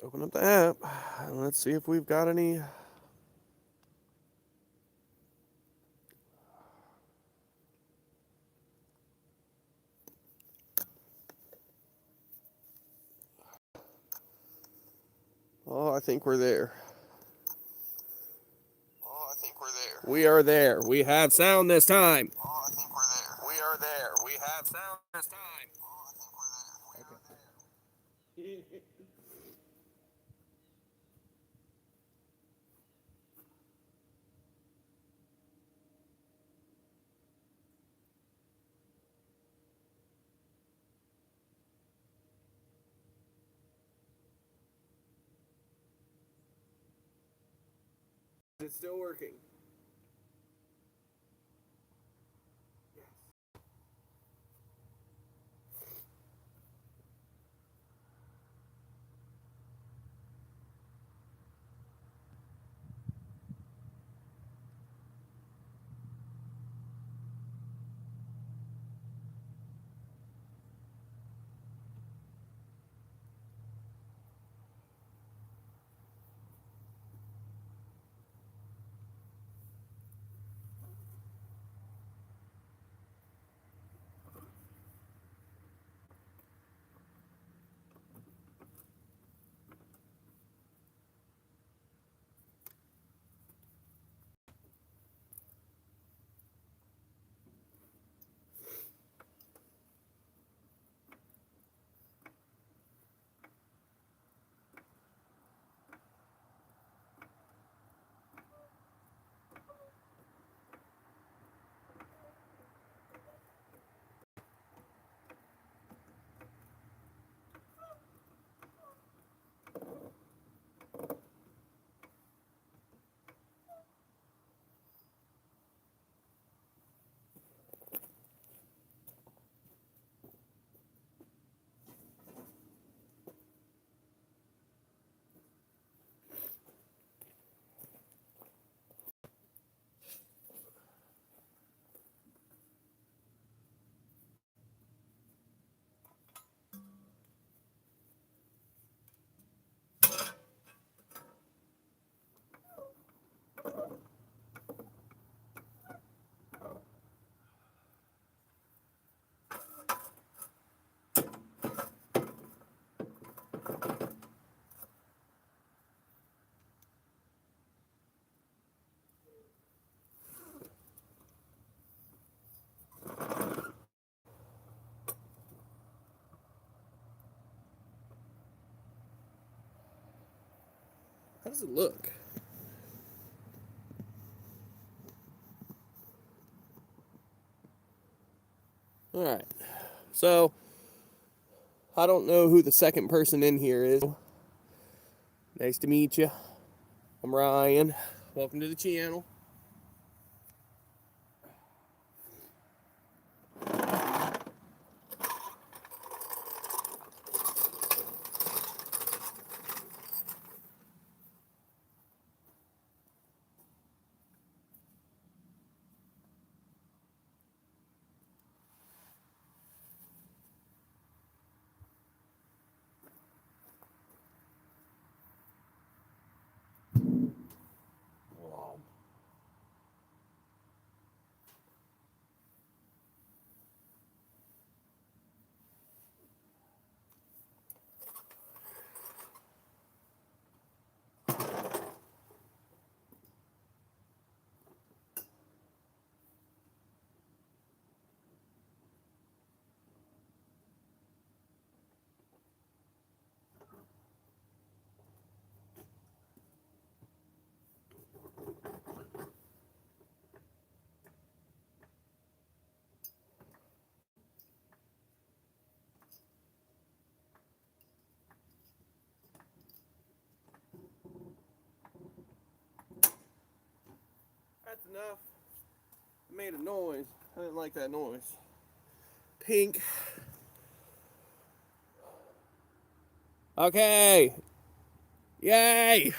Open up the app and let's see if we've got any. Oh, I think we're there. We are there. We have sound this time. Oh, I think we're there. We are there. We have sound this time. Oh, I think we're there. We are there. It's still working. How does it look? All right. So, I don't know who the second person in here is. Nice to meet you. I'm Ryan. Welcome to the channel. That's enough. It made a noise. I didn't like that noise. Pink. Okay. Yay!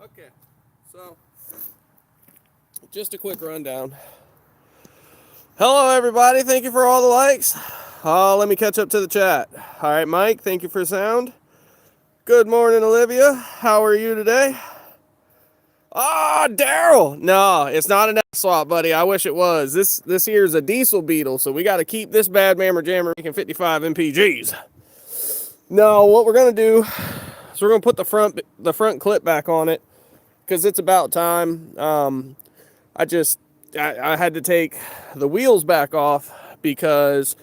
Okay, so just a quick rundown. Hello, everybody. Thank you for all the likes. Let me catch up to the chat. All right, Mike, thank you for sound. Good morning, Olivia. How are you today? Ah, Daryl. No, it's not an swap, buddy. I wish it was. This here is a diesel beetle, so we got to keep this bad mammer jammer making 55 mpgs. No, what we're gonna do is we're gonna put the front clip back on it because it's about time. I had to take the wheels back off because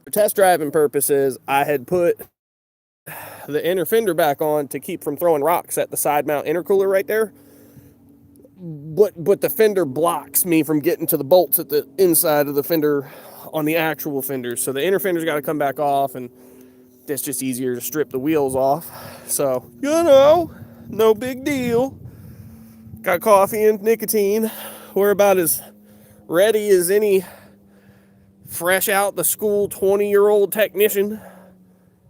for test driving purposes, I had put the inner fender back on to keep from throwing rocks at the side mount intercooler right there. But the fender blocks me from getting to the bolts at the inside of the fender on the actual fender. So the inner fender's got to come back off, and it's just easier to strip the wheels off. So, no big deal. Got coffee and nicotine. We're about as ready as any fresh out the school 20-year-old technician.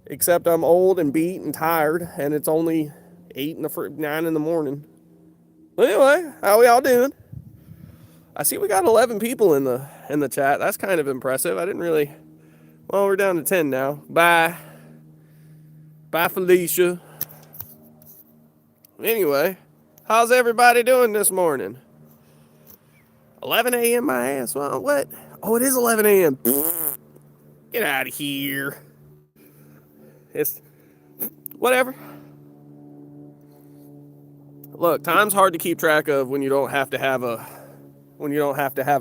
Except I'm old and beat and tired, and it's only 9 in the morning. Anyway, how we all doing? I see we got 11 people in the chat. That's kind of impressive. I didn't really... Well, we're down to 10 now. Bye. Bye, Felicia. Anyway, how's everybody doing this morning? 11 a.m. my ass. Well, what? Oh, it is 11 a.m. Get out of here. It's... Whatever. Look, time's hard to keep track of when you don't have to have a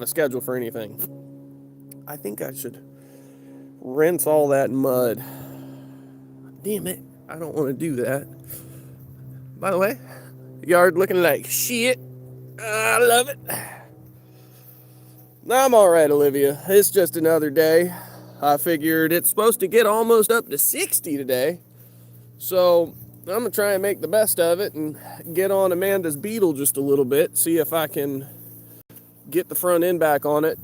schedule for anything. I think I should rinse all that mud. Damn it, I don't want to do that. By the way, yard looking like shit. I love it. I'm all right, Olivia. It's just another day. I figured it's supposed to get almost up to 60 today. So I'm going to try and make the best of it and get on Amanda's beetle just a little bit. See if I can get the front end back on it.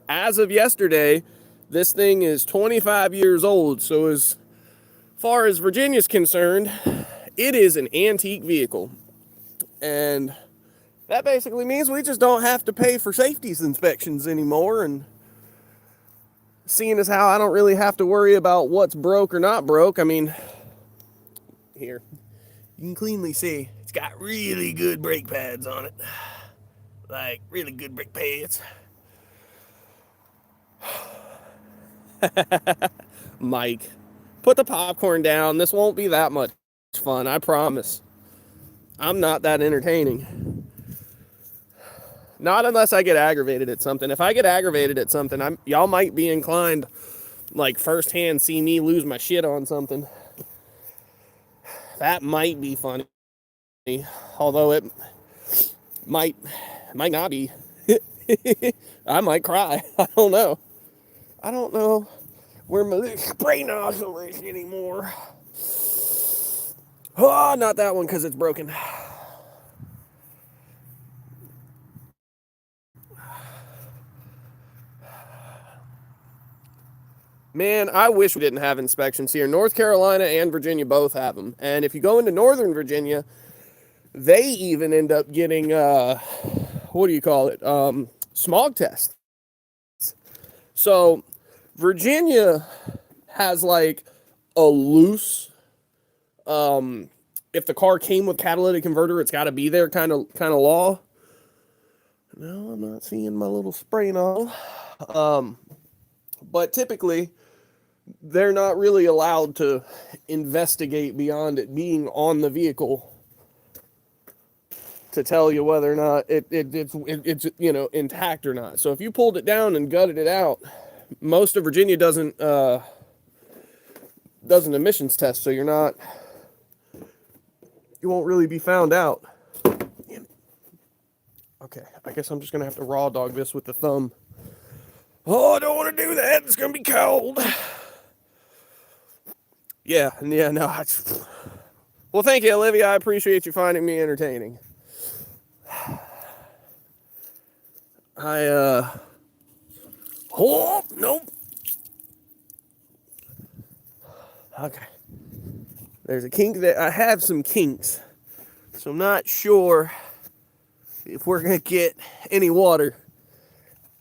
As of yesterday, this thing is 25 years old. So as far as Virginia's concerned, it is an antique vehicle. And that basically means we just don't have to pay for safety inspections anymore. And seeing as how I don't really have to worry about what's broke or not broke, I mean, here, you can cleanly see it's got really good brake pads on it. Like, really good brake pads. Mike, put the popcorn down. This won't be that much fun, I promise. I'm not that entertaining. Not unless I get aggravated at something. If I get aggravated at something, y'all might be inclined, like, firsthand see me lose my shit on something. That might be funny. Although it might not be. I might cry. I don't know. I don't know where my spray nozzle is anymore. Oh, not that one because it's broken. Man, I wish we didn't have inspections here. North Carolina and Virginia both have them. And if you go into Northern Virginia, they even end up getting, smog tests. So Virginia has like a loose, if the car came with catalytic converter, it's got to be there kind of law. No, I'm not seeing my little spray nozzle. But typically, they're not really allowed to investigate beyond it being on the vehicle to tell you whether or not it's intact or not. So if you pulled it down and gutted it out, most of Virginia doesn't emissions test, so you won't really be found out. Damn it. Okay, I guess I'm just gonna have to raw dog this with the thumb. Oh, I don't want to do that. It's gonna be cold. Yeah, no. Well, thank you, Olivia. I appreciate you finding me entertaining. Oh, nope. Okay. There's a kink that I have some kinks. So I'm not sure if we're going to get any water.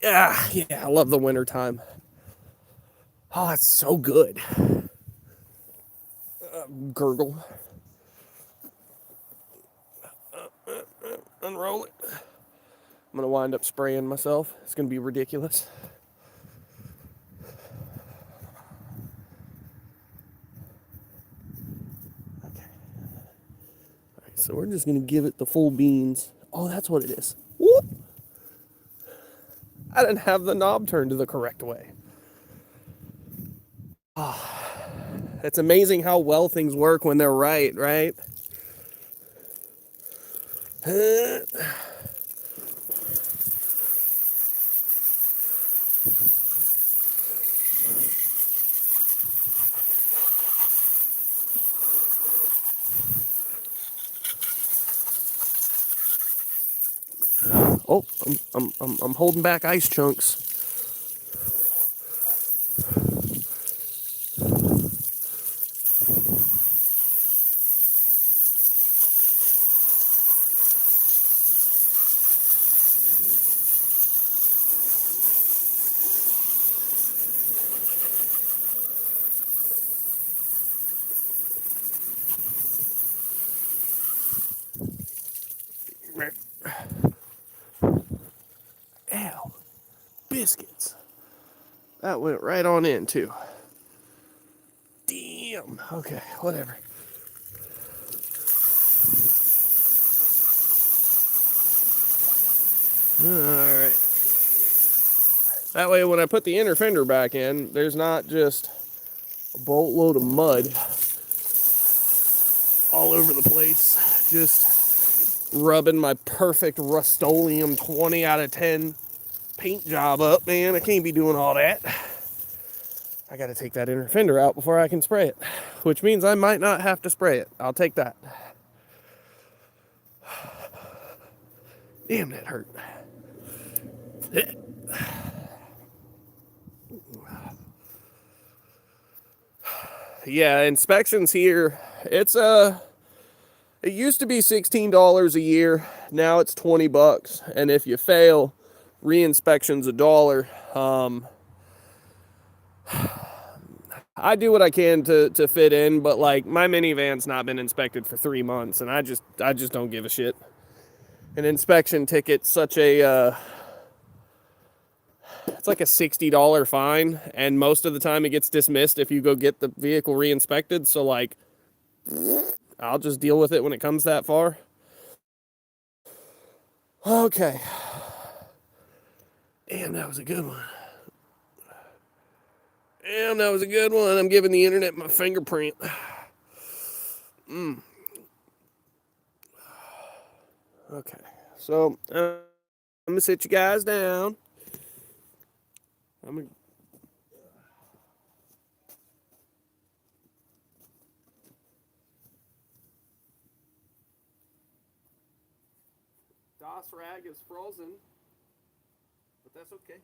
Yeah, I love the winter time. Oh, it's so good. Gurgle. Unroll it. I'm going to wind up spraying myself. It's going to be ridiculous. Okay. All right, so we're just going to give it the full beans. Oh, that's what it is. Whoop! I didn't have the knob turned the correct way. It's amazing how well things work when they're right, right? Oh, I'm holding back ice chunks. Ow, biscuits. That went right on in too. Damn. Okay, whatever. All right. That way, when I put the inner fender back in, there's not just a boatload of mud all over the place. Just rubbing my perfect Rust-Oleum 20 out of 10 paint job up, man. I can't be doing all that. I got to take that inner fender out before I can spray it, which means I might not have to spray it. I'll take that. Damn, that hurt. Yeah, inspections here. It used to be $16 a year. Now it's $20, and if you fail, re-inspection's $1. I do what I can to fit in, but like my minivan's not been inspected for 3 months, and I just don't give a shit. An inspection ticket's such a it's like a $60 fine, and most of the time it gets dismissed if you go get the vehicle re-inspected. So like, I'll just deal with it when it comes that far. Okay. Damn, that was a good one. Damn, that was a good one. I'm giving the internet my fingerprint. Okay, so I'm gonna sit you guys down. I'm gonna. Das rag is frozen, but that's okay.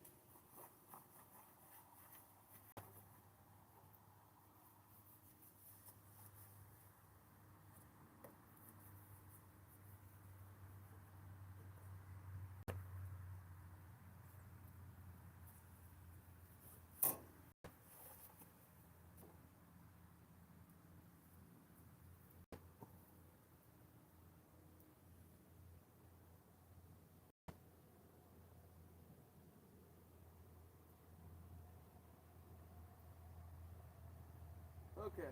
Okay.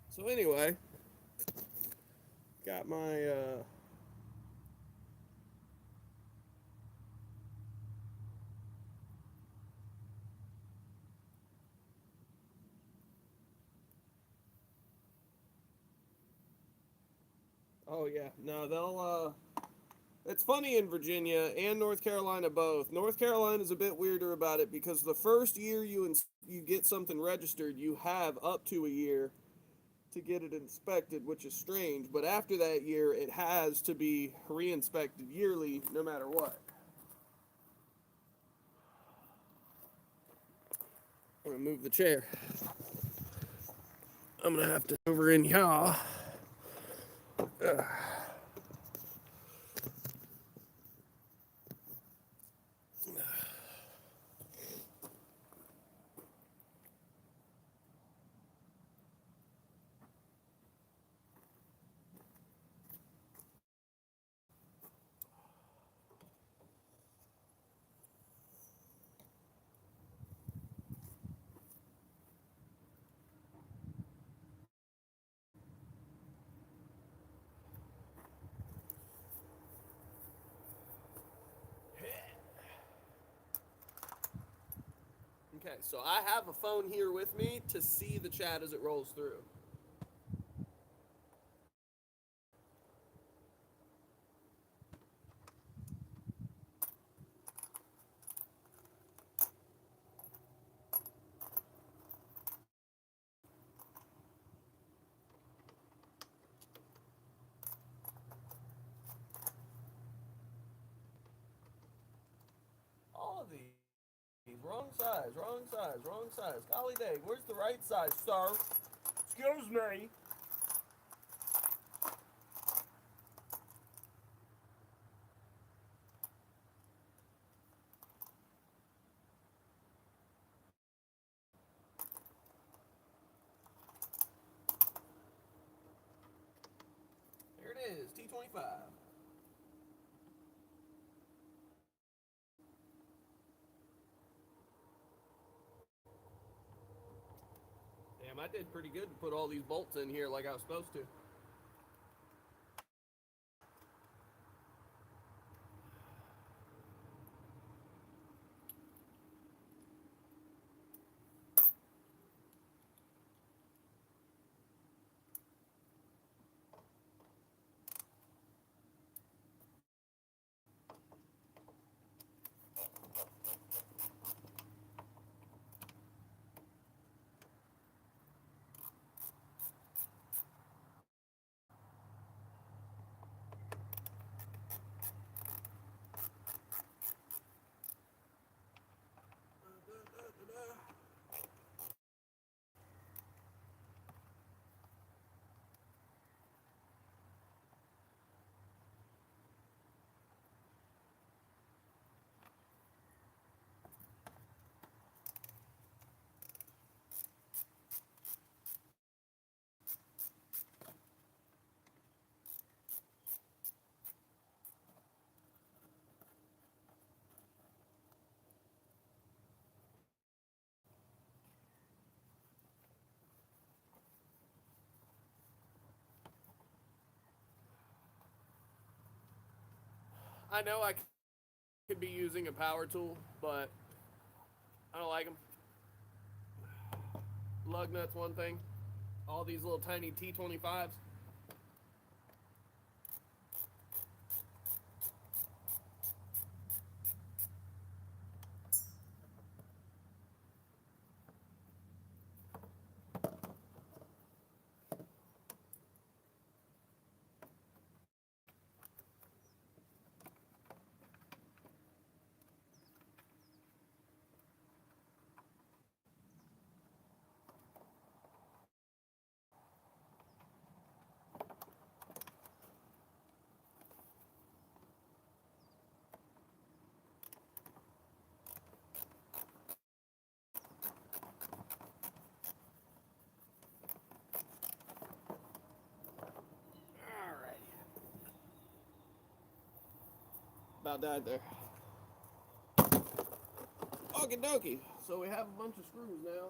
So anyway, got my oh yeah, no, they'll it's funny in Virginia and North Carolina both. North Carolina's a bit weirder about it because the first year you get something registered, you have up to a year to get it inspected, which is strange. But after that year, it has to be re-inspected yearly, no matter what. I'm gonna move the chair. I'm gonna have to over in here. Okay, so I have a phone here with me to see the chat as it rolls through. All of these. Wrong size, wrong size, wrong size. Golly dang, where's the right size, sir? Excuse me. There it is, T25. Damn, I did pretty good to put all these bolts in here like I was supposed to. I know I could be using a power tool, but I don't like them. Lug nuts, one thing. All these little tiny T25s. Alright. About died there. Okie dokie. So we have a bunch of screws now.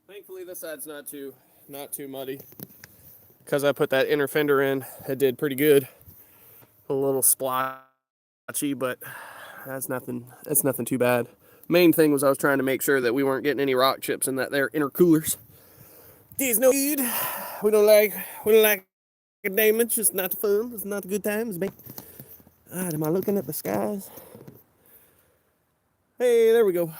Thankfully, this side's not too muddy. Because I put that inner fender in, it did pretty good. A little splotchy, but that's nothing too bad. Main thing was I was trying to make sure that we weren't getting any rock chips in that there intercoolers. There's no good. We don't like damage. It's not fun. It's not a good time. It's Alright, am I looking at the skies? Hey, there we go.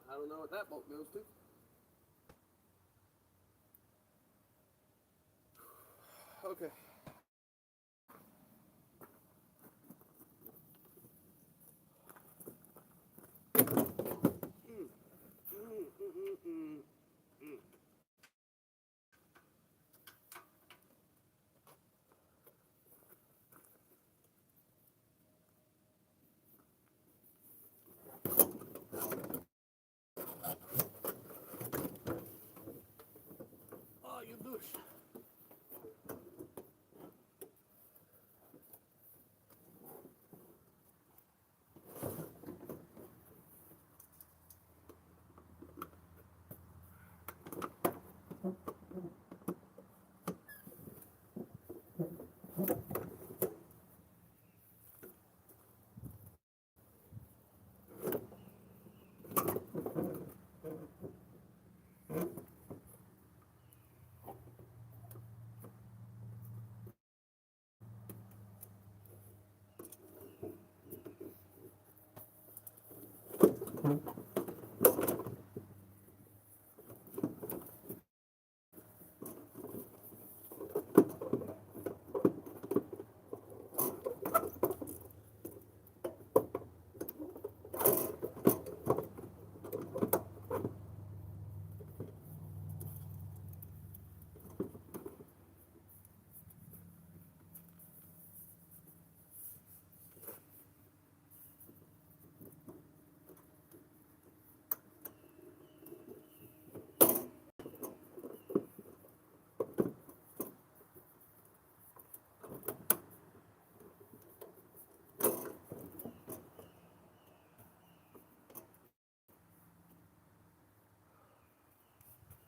I don't know what that boat goes to. Okay. Oh, you bush.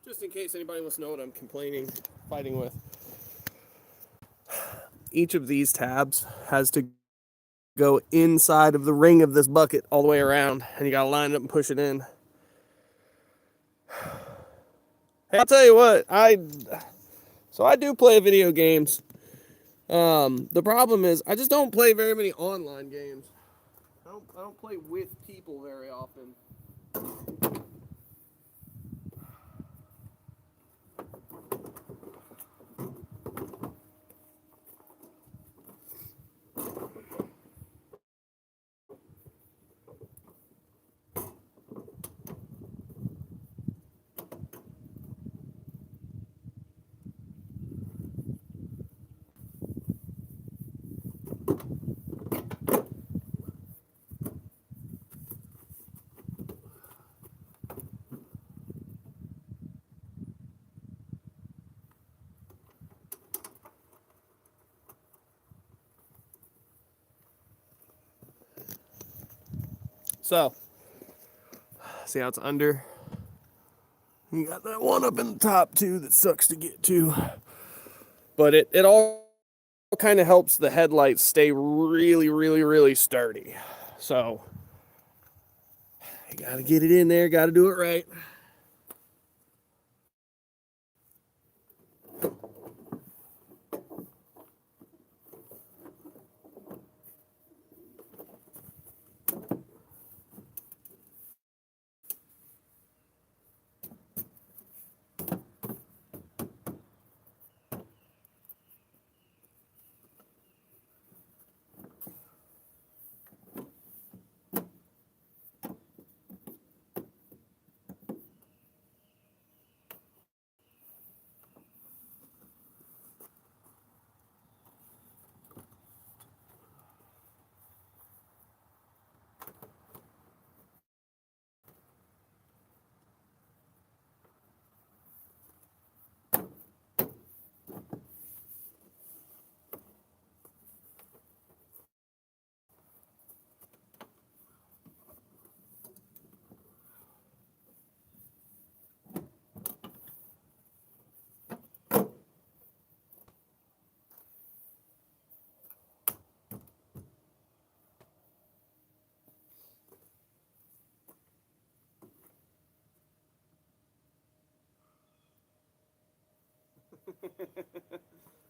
Just in case anybody wants to know what I'm fighting with. Each of these tabs has to go inside of the ring of this bucket all the way around, and you gotta line it up and push it in. Hey, I'll tell you what, I do play video games. The problem is I just don't play very many online games. I don't play with people very often. So, see how it's under? You got that one up in the top too that sucks to get to. But it all kind of helps the headlights stay really, really, really sturdy. So, you gotta get it in there, gotta do it right.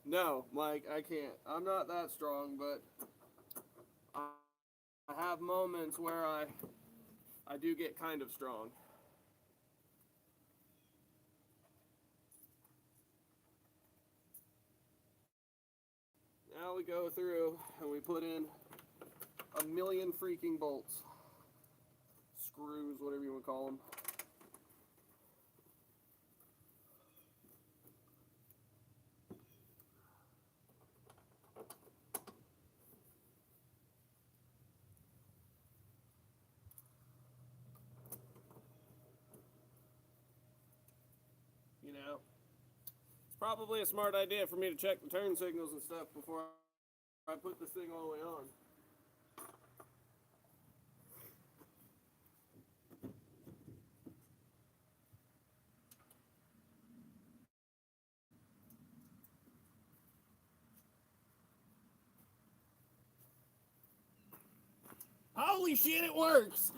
No, Mike, I can't. I'm not that strong, but I have moments where I do get kind of strong. Now we go through and we put in a million freaking bolts, screws, whatever you want to call them. You know, it's probably a smart idea for me to check the turn signals and stuff before I put this thing all the way on. Holy shit, it works!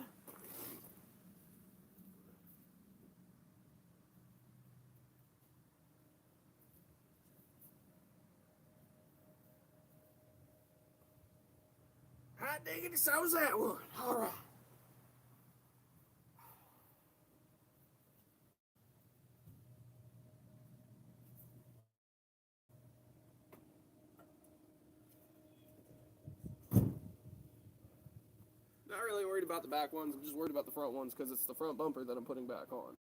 Hot diggity, so was that one. Alright. Not really worried about the back ones, I'm just worried about the front ones because it's the front bumper that I'm putting back on.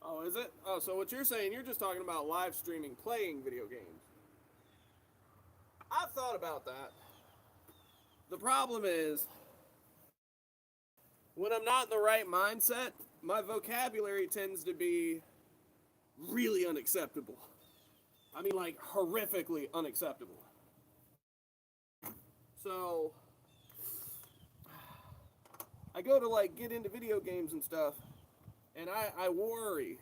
Oh, is it? Oh, so what you're saying, you're just talking about live streaming playing video games. I've thought about that. The problem is, when I'm not in the right mindset, my vocabulary tends to be really unacceptable. I mean, like, horrifically unacceptable. So, I go to, like, get into video games and stuff, and I worry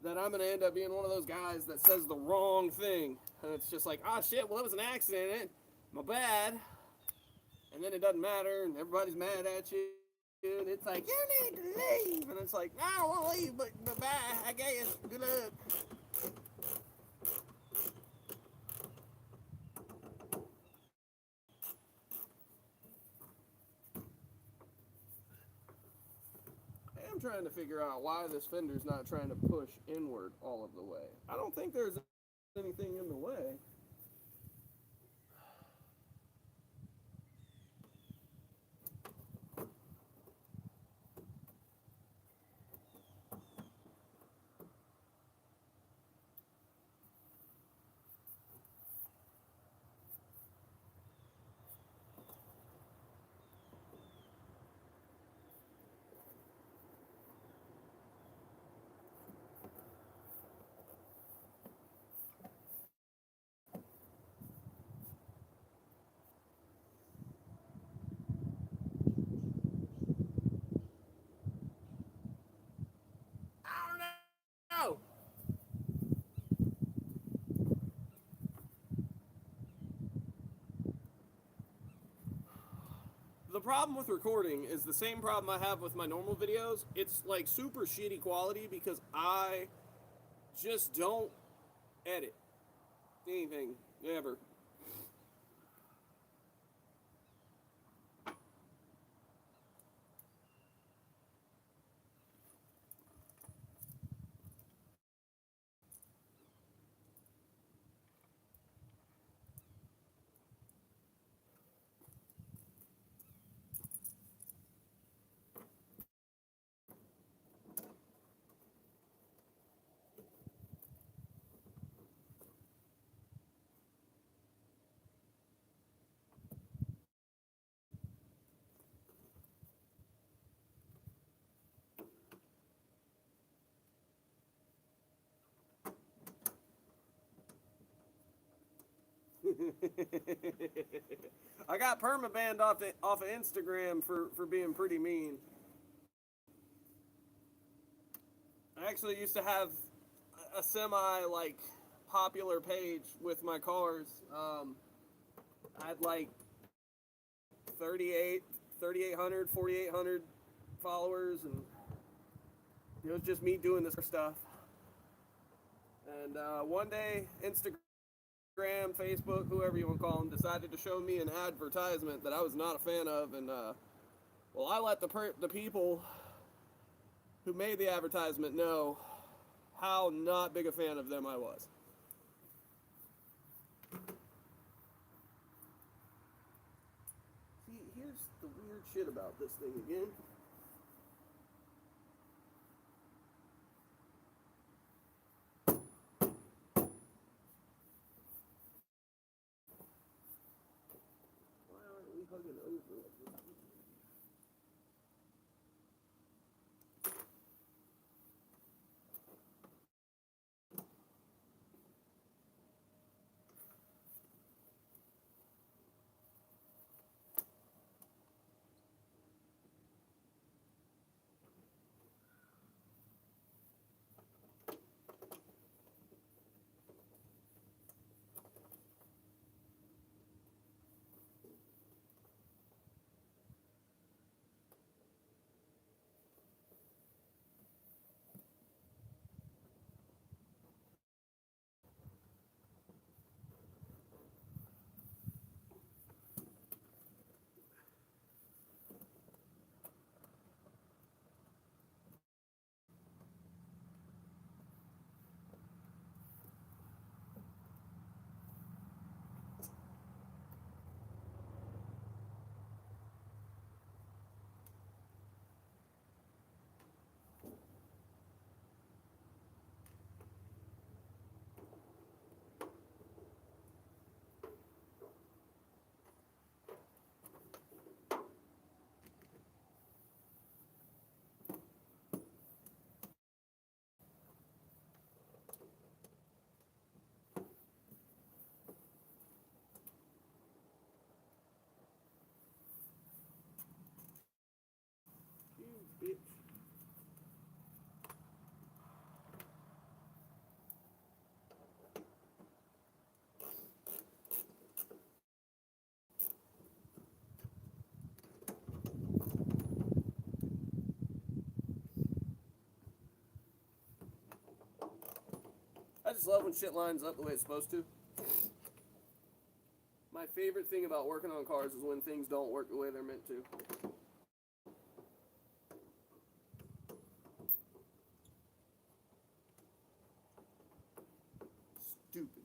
that I'm gonna end up being one of those guys that says the wrong thing. And it's just like, oh shit, well, it was an accident. My bad. And then it doesn't matter, and everybody's mad at you. And it's like, you need to leave. And it's like, no, I won't leave, but bye, I guess. Good luck. I am trying to figure out why this fender's not trying to push inward all of the way. I don't think there's anything in the way. I don't know. The problem with recording is the same problem I have with my normal videos. It's like super shitty quality because I just don't edit anything ever. I got permabanned off of Instagram for being pretty mean. I actually used to have a semi like popular page with my cars. I had like 3,800, 4,800 followers, and it was just me doing this stuff. And one day, Instagram, Facebook, whoever you want to call them, decided to show me an advertisement that I was not a fan of, and well, I let the people who made the advertisement know how not big a fan of them I was. See, here's the weird shit about this thing again. Why aren't we hugging over like this? Bitch. I just love when shit lines up the way it's supposed to. My favorite thing about working on cars is when things don't work the way they're meant to. Stupid.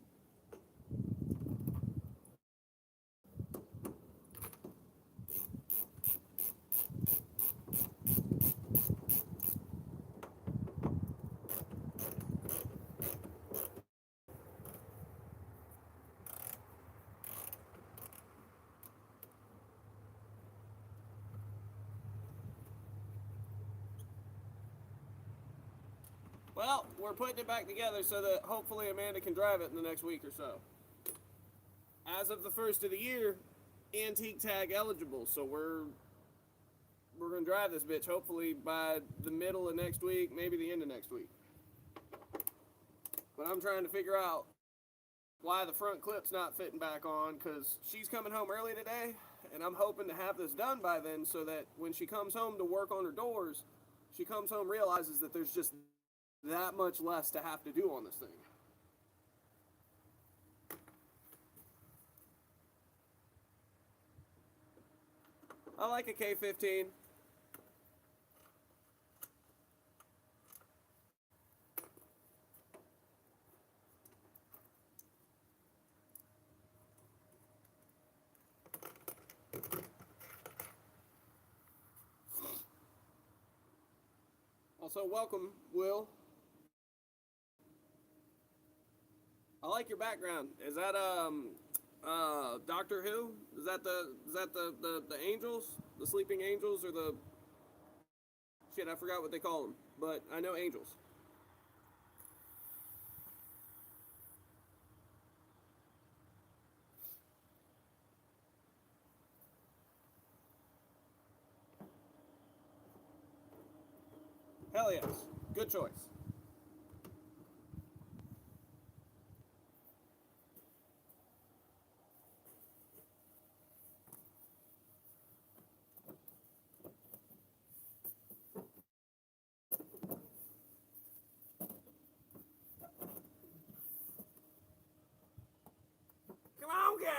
Well, we're putting it back together so that hopefully Amanda can drive it in the next week or so. As of the first of the year, antique tag eligible, so we're gonna drive this bitch hopefully by the middle of next week, maybe the end of next week. But I'm trying to figure out why the front clip's not fitting back on, because she's coming home early today, and I'm hoping to have this done by then so that when she comes home to work on her doors, she comes home, realizes that there's just that much less to have to do on this thing. I like a K15. Also, welcome, Will. I like your background. Is that Doctor Who? Is that the angels, the sleeping angels, or the shit? I forgot what they call them, but I know angels. Hell yes. Good choice. Come on, guy.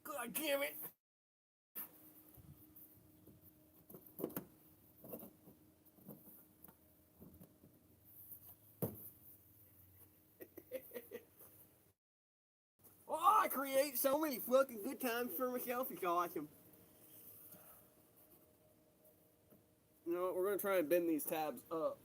God damn it. Oh, I create so many fucking good times for myself. It's awesome. You know what? We're going to try and bend these tabs up.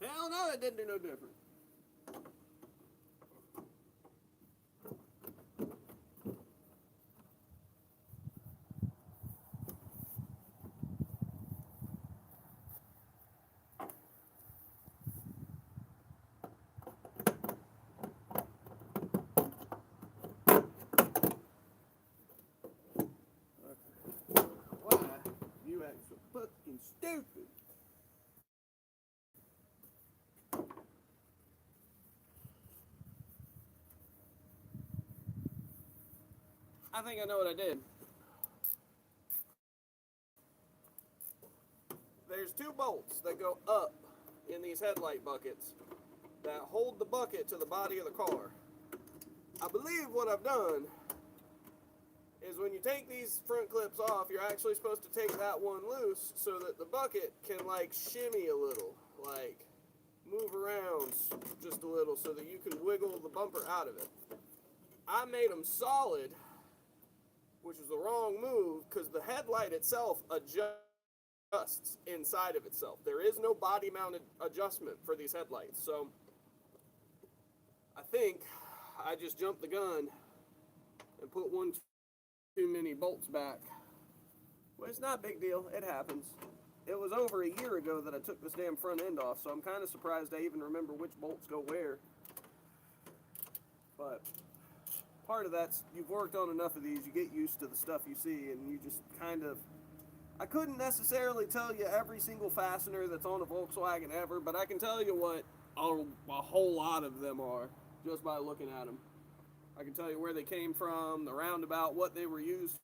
Hell no, it didn't do no different. Why? You act so fucking stupid. I think I know what I did. There's two bolts that go up in these headlight buckets that hold the bucket to the body of the car. I believe what I've done is when you take these front clips off, you're actually supposed to take that one loose so that the bucket can like shimmy a little, like move around just a little so that you can wiggle the bumper out of it. I made them solid, which is the wrong move because the headlight itself adjusts inside of itself. There is no body mounted adjustment for these headlights. So I think I just jumped the gun and put one too many bolts back. Well, it's not a big deal. It happens. It was over a year ago that I took this damn front end off, so I'm kind of surprised I even remember which bolts go where. But part of that's, you've worked on enough of these, you get used to the stuff you see, and you just kind of, I couldn't necessarily tell you every single fastener that's on a Volkswagen ever, but I can tell you what a whole lot of them are just by looking at them. I can tell you where they came from, the roundabout, what they were used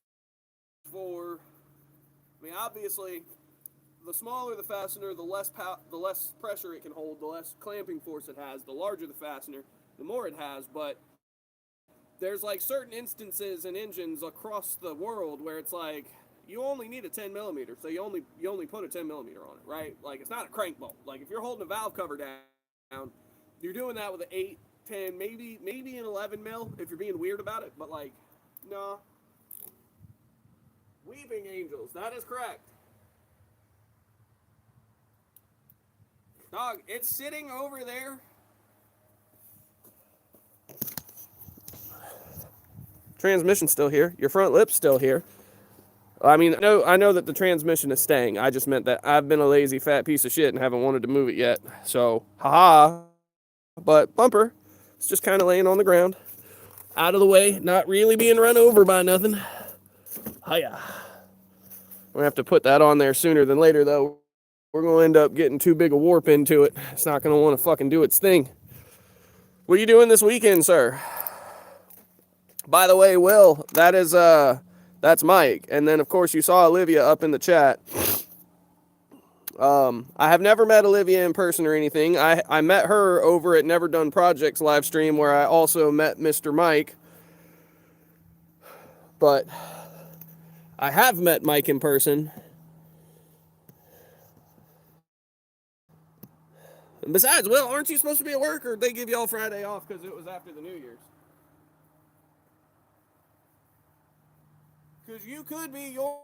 for. I mean, obviously, the smaller the fastener, the less pressure it can hold, the less clamping force it has. The larger the fastener, the more it has. But there's like certain instances in engines across the world where it's like you only need a 10 millimeter, so you only put a 10 millimeter on it, right? Like it's not a crank bolt. Like if you're holding a valve cover down, you're doing that with an 8, 10, maybe an 11 mil if you're being weird about it. But like, no. Weeping angels, that is correct. Dog, it's sitting over there. Transmission's still here. Your front lip's still here. I mean, I know that the transmission is staying. I just meant that I've been a lazy fat piece of shit and haven't wanted to move it yet. So, haha. But bumper, it's just kind of laying on the ground. Out of the way, not really being run over by nothing. Hiya. We're going to have to put that on there sooner than later, though. We're going to end up getting too big a warp into it. It's not going to want to fucking do its thing. What are you doing this weekend, sir? By the way, Will, that's Mike. And then, of course, you saw Olivia up in the chat. I have never met Olivia in person or anything. I met her over at Never Done Projects live stream where I also met Mr. Mike. But I have met Mike in person. And besides, Will, aren't you supposed to be at work, or did they give you all Friday off because it was after the New Year's? Because you could be your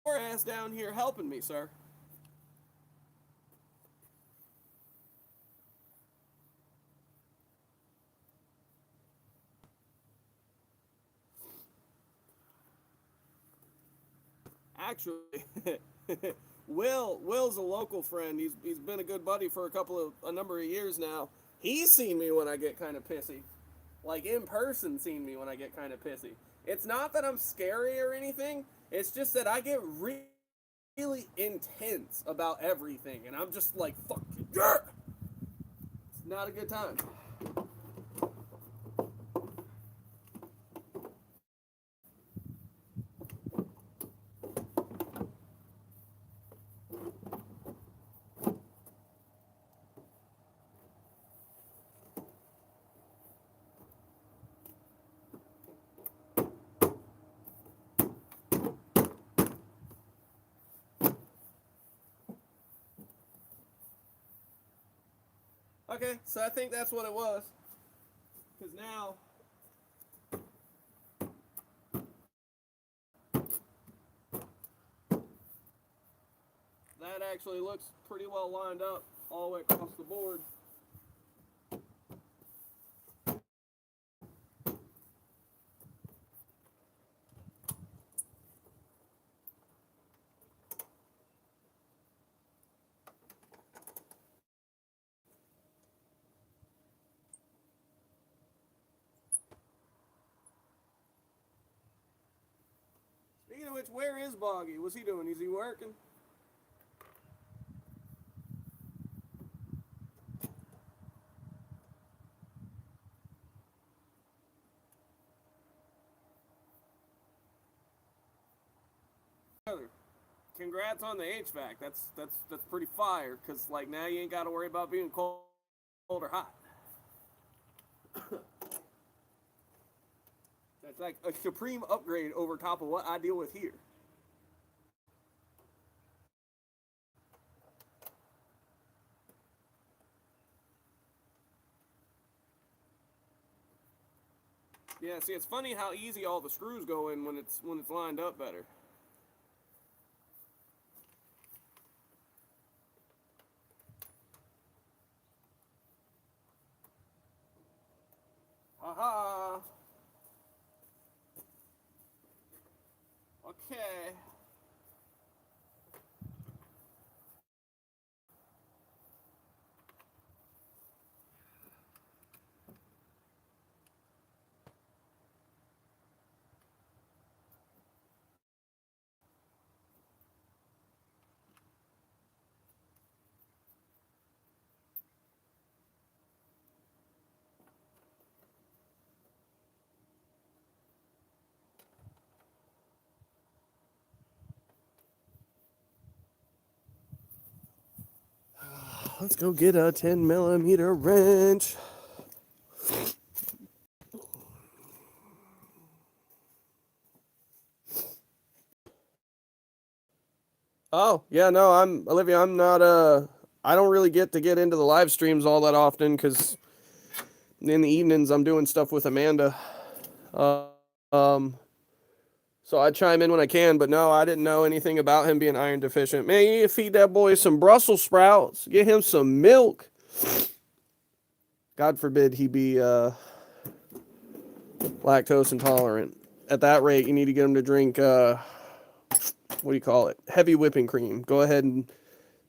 ass down here helping me, sir. Actually, Will's a local friend. He's been a good buddy for a number of years now. He's seen me when I get kind of pissy, like in person. Seen me when I get kind of pissy. It's not that I'm scary or anything. It's just that I get really intense about everything, and I'm just like, fuck you. It's not a good time. Okay, so I think that's what it was. Because now that actually looks pretty well lined up all the way across the board. Speaking of which, where is Boggy? What's he doing? Is he working? Congrats on the HVAC. That's pretty fire. Cause like now you ain't got to worry about being cold or hot. That's like a supreme upgrade over top of what I deal with here. Yeah, see, it's funny how easy all the screws go in when it's lined up better. Haha. Okay. Let's go get a 10mm wrench. Oh, yeah, no, Olivia, I'm not, I don't really get into the live streams all that often because in the evenings I'm doing stuff with Amanda. Uh, um, so I chime in when I can, but no, I didn't know anything about him being iron deficient. Man, you need to feed that boy some Brussels sprouts, get him some milk. God forbid he be, lactose intolerant. At that rate, you need to get him to drink, what do you call it? Heavy whipping cream. Go ahead and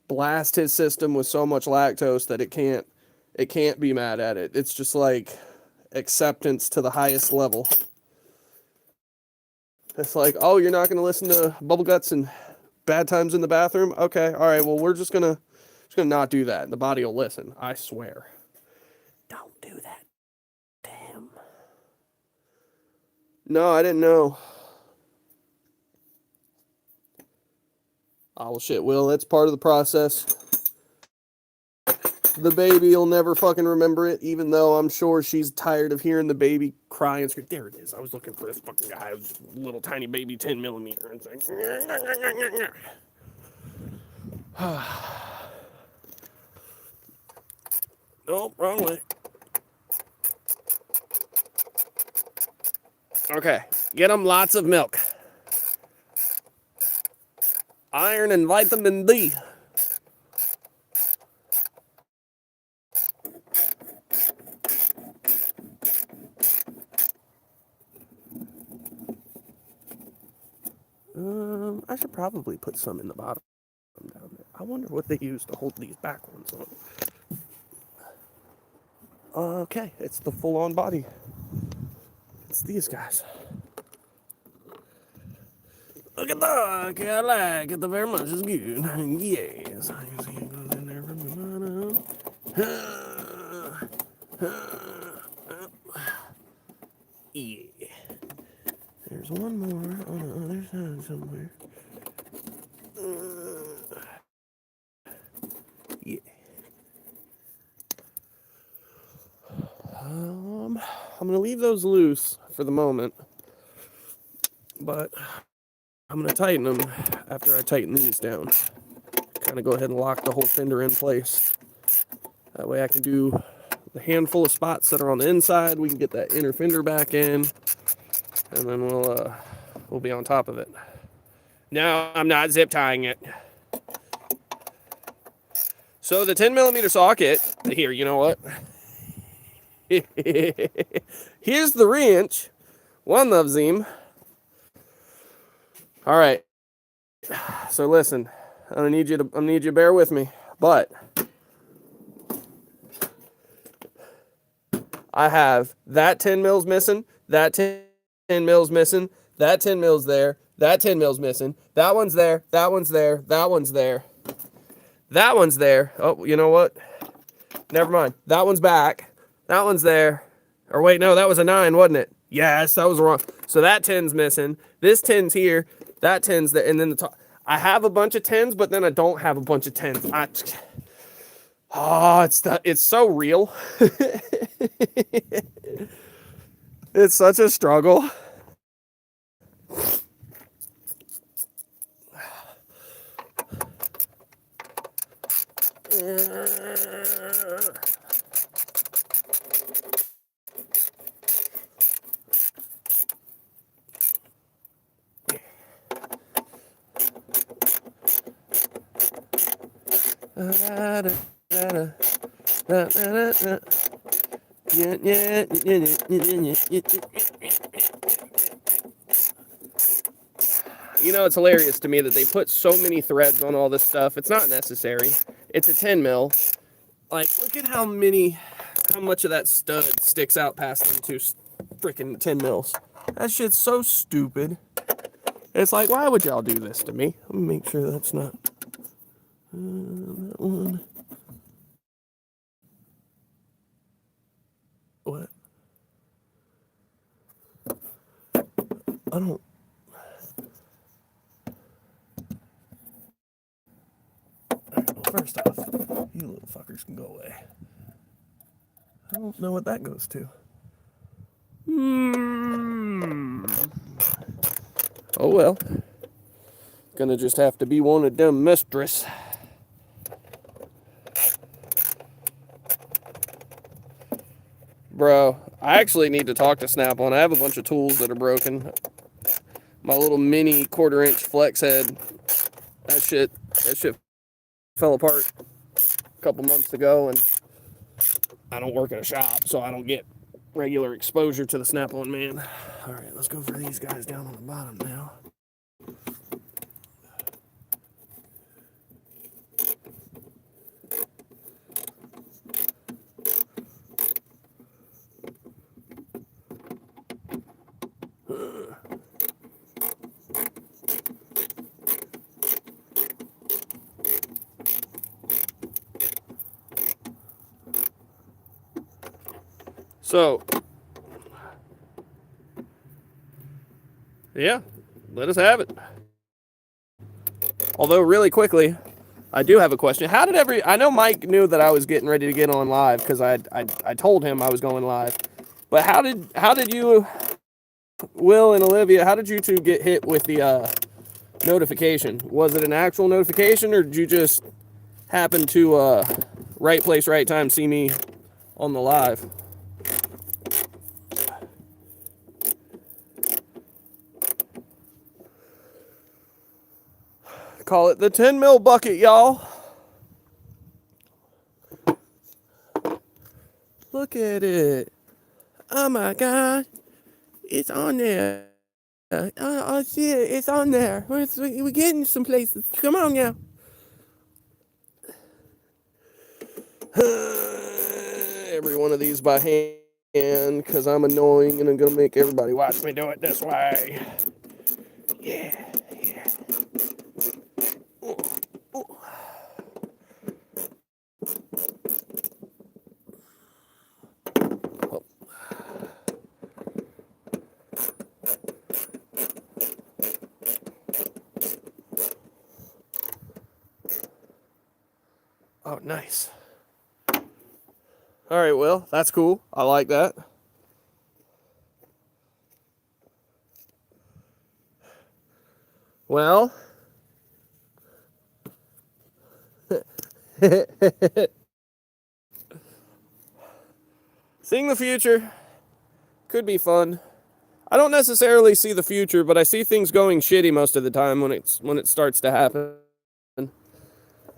blast his system with so much lactose that it can't be mad at it. It's just like acceptance to the highest level. It's like, oh, you're not going to listen to Bubble Guts and Bad Times in the Bathroom? Okay, all right, well, we're just gonna not do that. The body will listen, I swear. Don't do that. Damn. No, I didn't know. Oh, well, shit, Will, that's part of the process. The baby will never fucking remember it, even though I'm sure she's tired of hearing the baby cry and scream. There it is. I was looking for this fucking guy. It was a little tiny baby 10mm. And it's like, nope, wrong way. Okay, get him lots of milk. Iron and vitamin D. I should probably put some in the bottom down there. I wonder what they use to hold these back ones on. Okay, it's the full-on body. It's these guys. Look at that! Okay, I like it very much. It's good. Yes. I can see it goes in there from the bottom. Yeah. There's one more on the other side somewhere. Yeah. I'm gonna leave those loose for the moment, but I'm gonna tighten them after I tighten these down. Kind of go ahead and lock the whole fender in place. That way I can do the handful of spots that are on the inside. We can get that inner fender back in, and then we'll be on top of it. No, I'm not zip tying it. So the 10mm socket, here, you know what? Here's the wrench. One loves him. All right. So listen, I need you to bear with me, but I have that 10 mils missing, that 10 mils missing, that 10 mils there, that 10 mils missing, that one's there, that one's there, that one's there, that one's there. Oh, you know what? Never mind. That one's back. That one's there. Or wait, no, that was a 9, wasn't it? Yes, that was wrong. So that 10's missing. This 10's here. That 10's there. And then the top. I have a bunch of 10's, but then I don't have a bunch of 10's. It's so real. It's such a struggle. You know, it's hilarious to me that they put so many threads on all this stuff. It's not necessary. It's a 10 mil. Like, look at how much of that stud sticks out past them two freaking 10 mils. That shit's so stupid. It's like, why would y'all do this to me? Let me make sure that's not that one. What? I don't. First off, you little fuckers can go away. I don't know what that goes to. Oh well. Gonna just have to be one of them mistress. Bro, I actually need to talk to Snap-on. I have a bunch of tools that are broken. My little mini 1/4 inch flex head. That shit fell apart a couple months ago, and I don't work in a shop, so I don't get regular exposure to the Snap-on man. All right, let's go for these guys down on the bottom now. So, yeah, let us have it. Although, really quickly, I do have a question. How did I know Mike knew that I was getting ready to get on live because I told him I was going live. But how did you, Will and Olivia, how did you two get hit with the notification? Was it an actual notification, or did you just happen to right place, right time, see me on the live? Call it the 10 mil bucket, y'all. Look at it. Oh my God. It's on there. Oh shit, it's on there. We're getting some places. Come on now. Every one of these by hand because I'm annoying and I'm going to make everybody watch me do it this way. Yeah, yeah. Ooh, ooh. Oh, nice. All right, well, that's cool. I like that. Well, seeing the future could be fun. I don't necessarily see the future, but I see things going shitty most of the time when it starts to happen.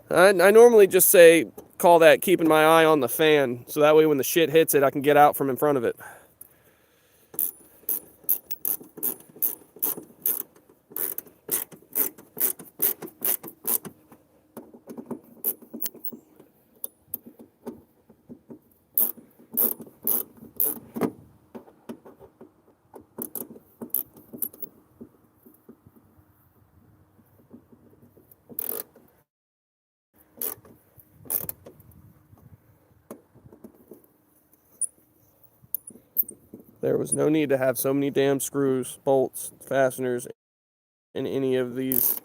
I normally just call that keeping my eye on the fan, so that way when the shit hits it, I can get out from in front of it. There was no need to have so many damn screws, bolts, fasteners in any of these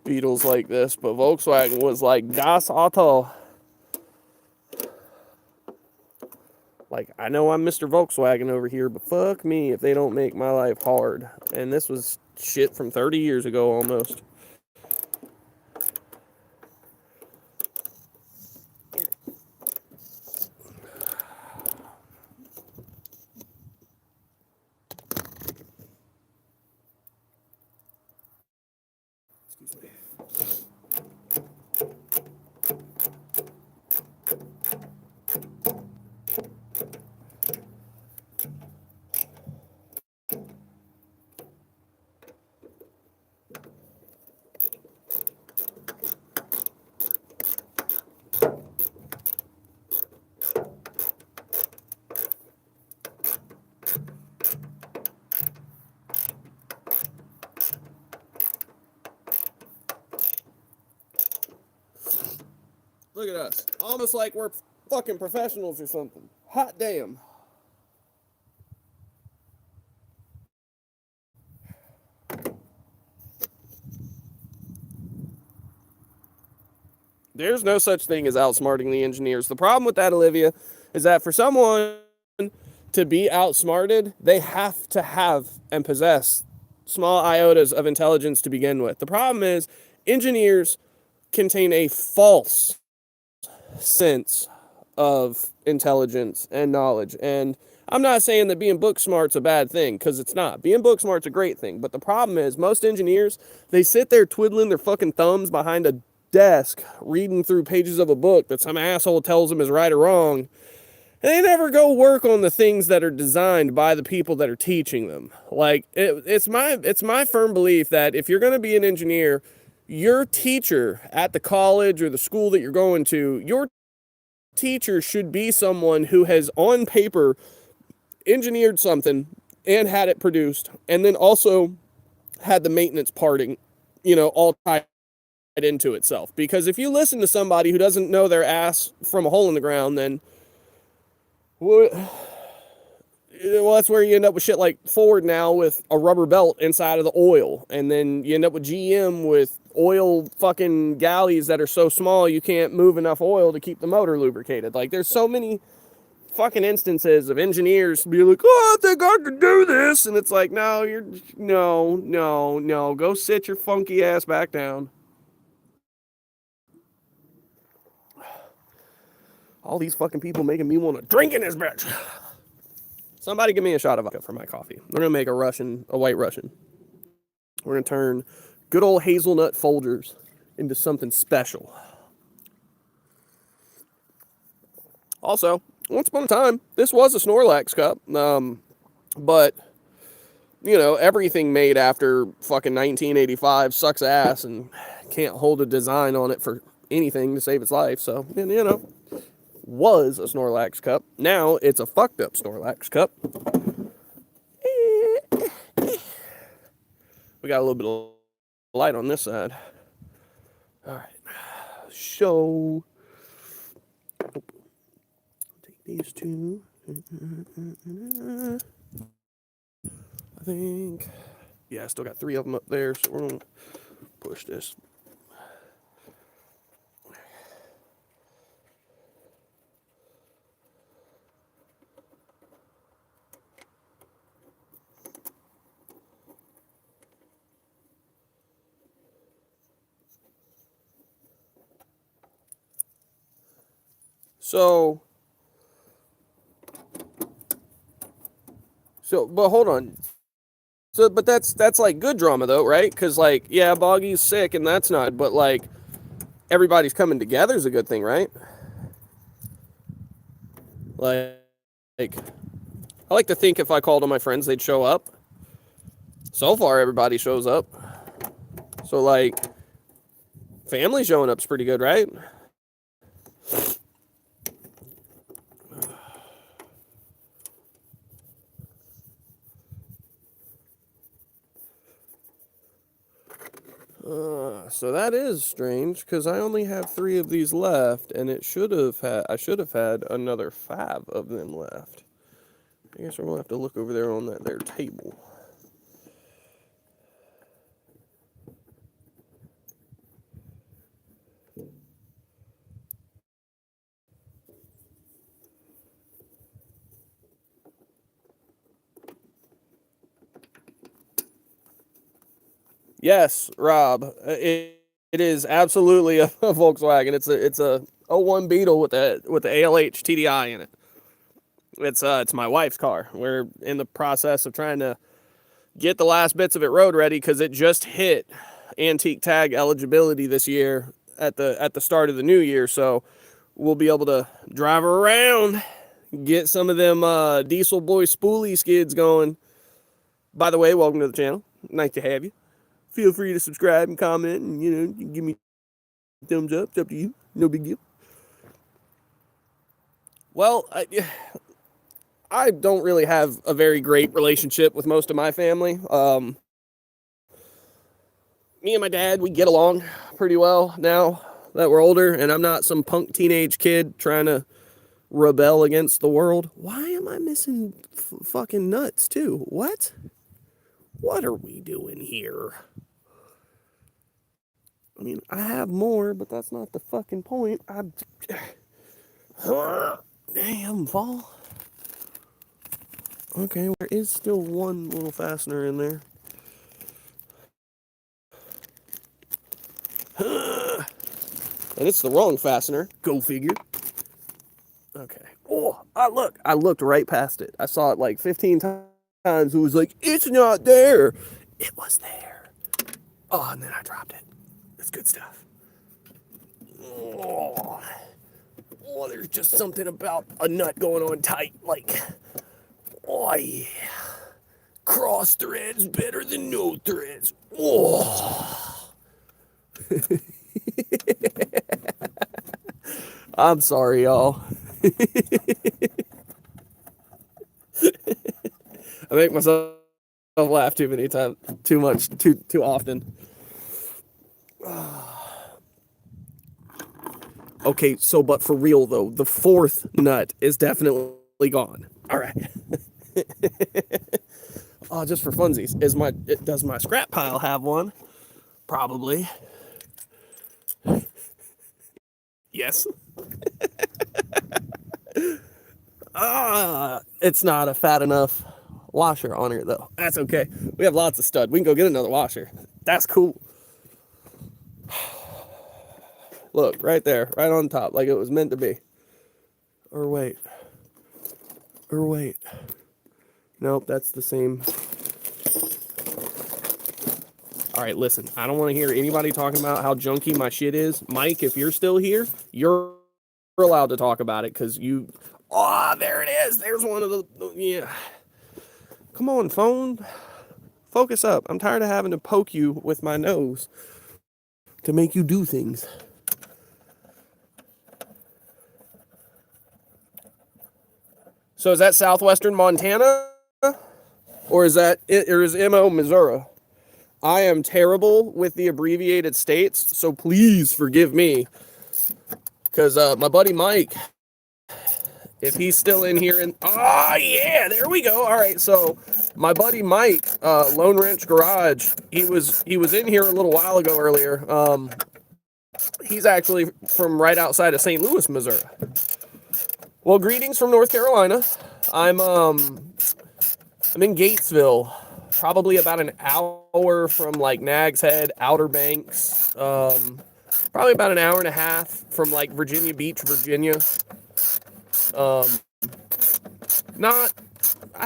Beetles like this, but Volkswagen was like, Das Auto. Like, I know I'm Mr. Volkswagen over here, but fuck me if they don't make my life hard. And this was shit from 30 years ago almost. Excuse me. Look at us. Almost like we're fucking professionals or something. Hot damn. There's no such thing as outsmarting the engineers. The problem with that, Olivia, is that for someone to be outsmarted, they have to have and possess small iotas of intelligence to begin with. The problem is engineers contain a false sense of intelligence and knowledge. And I'm not saying that being book smart's a bad thing, because it's not. Being book smart's a great thing. But the problem is most engineers, they sit there twiddling their fucking thumbs behind a desk reading through pages of a book that some asshole tells them is right or wrong. And they never go work on the things that are designed by the people that are teaching them. Like, it's my firm belief that if you're going to be an engineer, your teacher at the college or the school that you're going to, your teacher should be someone who has on paper engineered something and had it produced, and then also had the maintenance parting, all tied into itself. Because if you listen to somebody who doesn't know their ass from a hole in the ground, then well, that's where you end up with shit like Ford now with a rubber belt inside of the oil. And then you end up with GM with oil fucking galleys that are so small you can't move enough oil to keep the motor lubricated. Like, there's so many fucking instances of engineers being like, oh, I think I could do this. And it's like, no, no. Go sit your funky ass back down. All these fucking people making me want to drink in this bitch. Somebody give me a shot of vodka for my coffee. We're going to make a white Russian. We're going to turn Good old hazelnut Folgers into something special. Also, once upon a time, this was a Snorlax cup, but you know, everything made after fucking 1985 sucks ass and can't hold a design on it for anything to save its life. So, you know, was a Snorlax cup. Now it's a fucked up Snorlax cup. We got a little bit of light on this side. All right. So, take these two. I think, yeah, I still got 3 of them up there, so we're going to push this. But hold on. So, but that's like good drama though, right? Because like, yeah, Boggy's sick and that's not, but like, everybody's coming together is a good thing, right? Like, I like to think if I called on my friends, they'd show up. So far, everybody shows up. So like, family showing up's pretty good, right? So that is strange because I only have 3 of these left, and I should have had another 5 of them left. I guess we're gonna have to look over there on their table. Yes, Rob. It is absolutely a Volkswagen. It's a '01 Beetle with the ALH TDI in it. It's my wife's car. We're in the process of trying to get the last bits of it road ready because it just hit antique tag eligibility this year at the start of the new year. So we'll be able to drive her around, get some of them Diesel Boy spoolie skids going. By the way, welcome to the channel. Nice to have you. Feel free to subscribe and comment, and you know, you give me a thumbs up. It's up to you. No big deal. Well, I don't really have a very great relationship with most of my family. Me and my dad, we get along pretty well now that we're older, and I'm not some punk teenage kid trying to rebel against the world. Why am I missing fucking nuts too? What? What are we doing here? I mean, I have more, but that's not the fucking point. Damn, fall. Okay, there is still one little fastener in there. And it's the wrong fastener. Go figure. Okay. Oh, I looked right past it. I saw it like 15 times. It was like, it's not there. It was there. Oh, and then I dropped it. It's good stuff. Oh, there's just something about a nut going on tight. Like, oh yeah. Cross threads better than no threads. Oh. I'm sorry, y'all. I make myself laugh too many times, too much, too often. Okay, so but for real though, the 4th nut is definitely gone. All right. Oh, just for funsies, does my scrap pile have one? Probably. Yes. It's not a fat enough washer on here though. That's okay. We have lots of stud. We can go get another washer. That's cool. Look, right there, right on top, like it was meant to be. Or wait. Nope, that's the same. All right, listen, I don't want to hear anybody talking about how junky my shit is. Mike, if you're still here, you're allowed to talk about it because you. Oh, there it is. There's one of the. Yeah. Come on, phone. Focus up. I'm tired of having to poke you with my nose to make you do things. So is that southwestern Montana? Or is MO Missouri? I am terrible with the abbreviated states, so please forgive me. Because my buddy Mike, if he's still in here, yeah, there we go. All right, so my buddy Mike, Lone Wrench Garage, he was in here a little while ago earlier. He's actually from right outside of St. Louis, Missouri. Well, greetings from North Carolina. I'm in Gatesville, probably about an hour from like Nags Head, Outer Banks. Probably about an hour and a half from like Virginia Beach, Virginia. I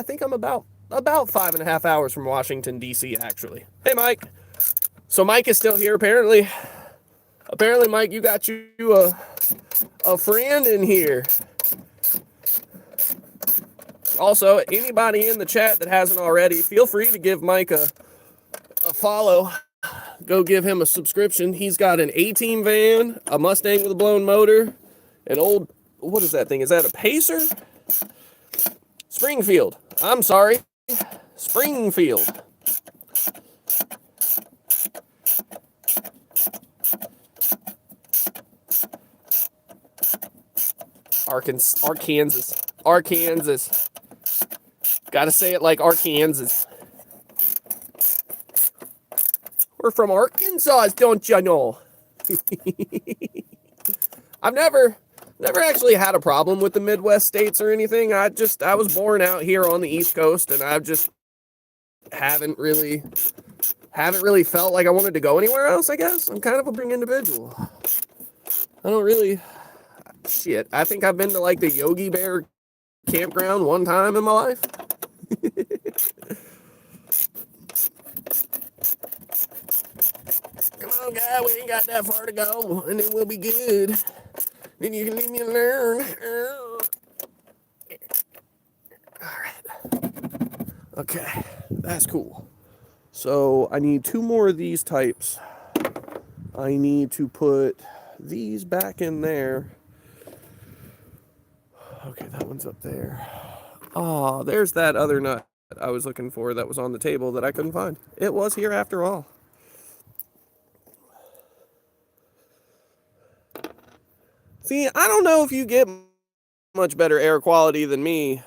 think I'm about 5.5 hours from Washington, D.C. actually. Hey, Mike. So Mike is still here apparently. Apparently, Mike, you got you a friend in here. Also, anybody in the chat that hasn't already, feel free to give Mike a follow. Go give him a subscription. He's got an A-Team van, a Mustang with a blown motor, an old, what is that thing? Is that a Pacer? Springfield. I'm sorry. Springfield. Arkansas. Gotta say it like Arkansas. We're from Arkansas, don't you know? I've never actually had a problem with the Midwest states or anything. I was born out here on the East Coast, and I've just haven't really felt like I wanted to go anywhere else, I guess. I'm kind of a big individual. I don't really... Shit, I think I've been to like the Yogi Bear campground one time in my life. Come on, guy, we ain't got that far to go, and then we'll be good. Then you can leave me alone. Alright. Okay, that's cool. So, I need 2 more of these types. I need to put these back in there. Okay, that one's up there. Oh, there's that other nut I was looking for that was on the table that I couldn't find. It was here after all. See, I don't know if you get much better air quality than me.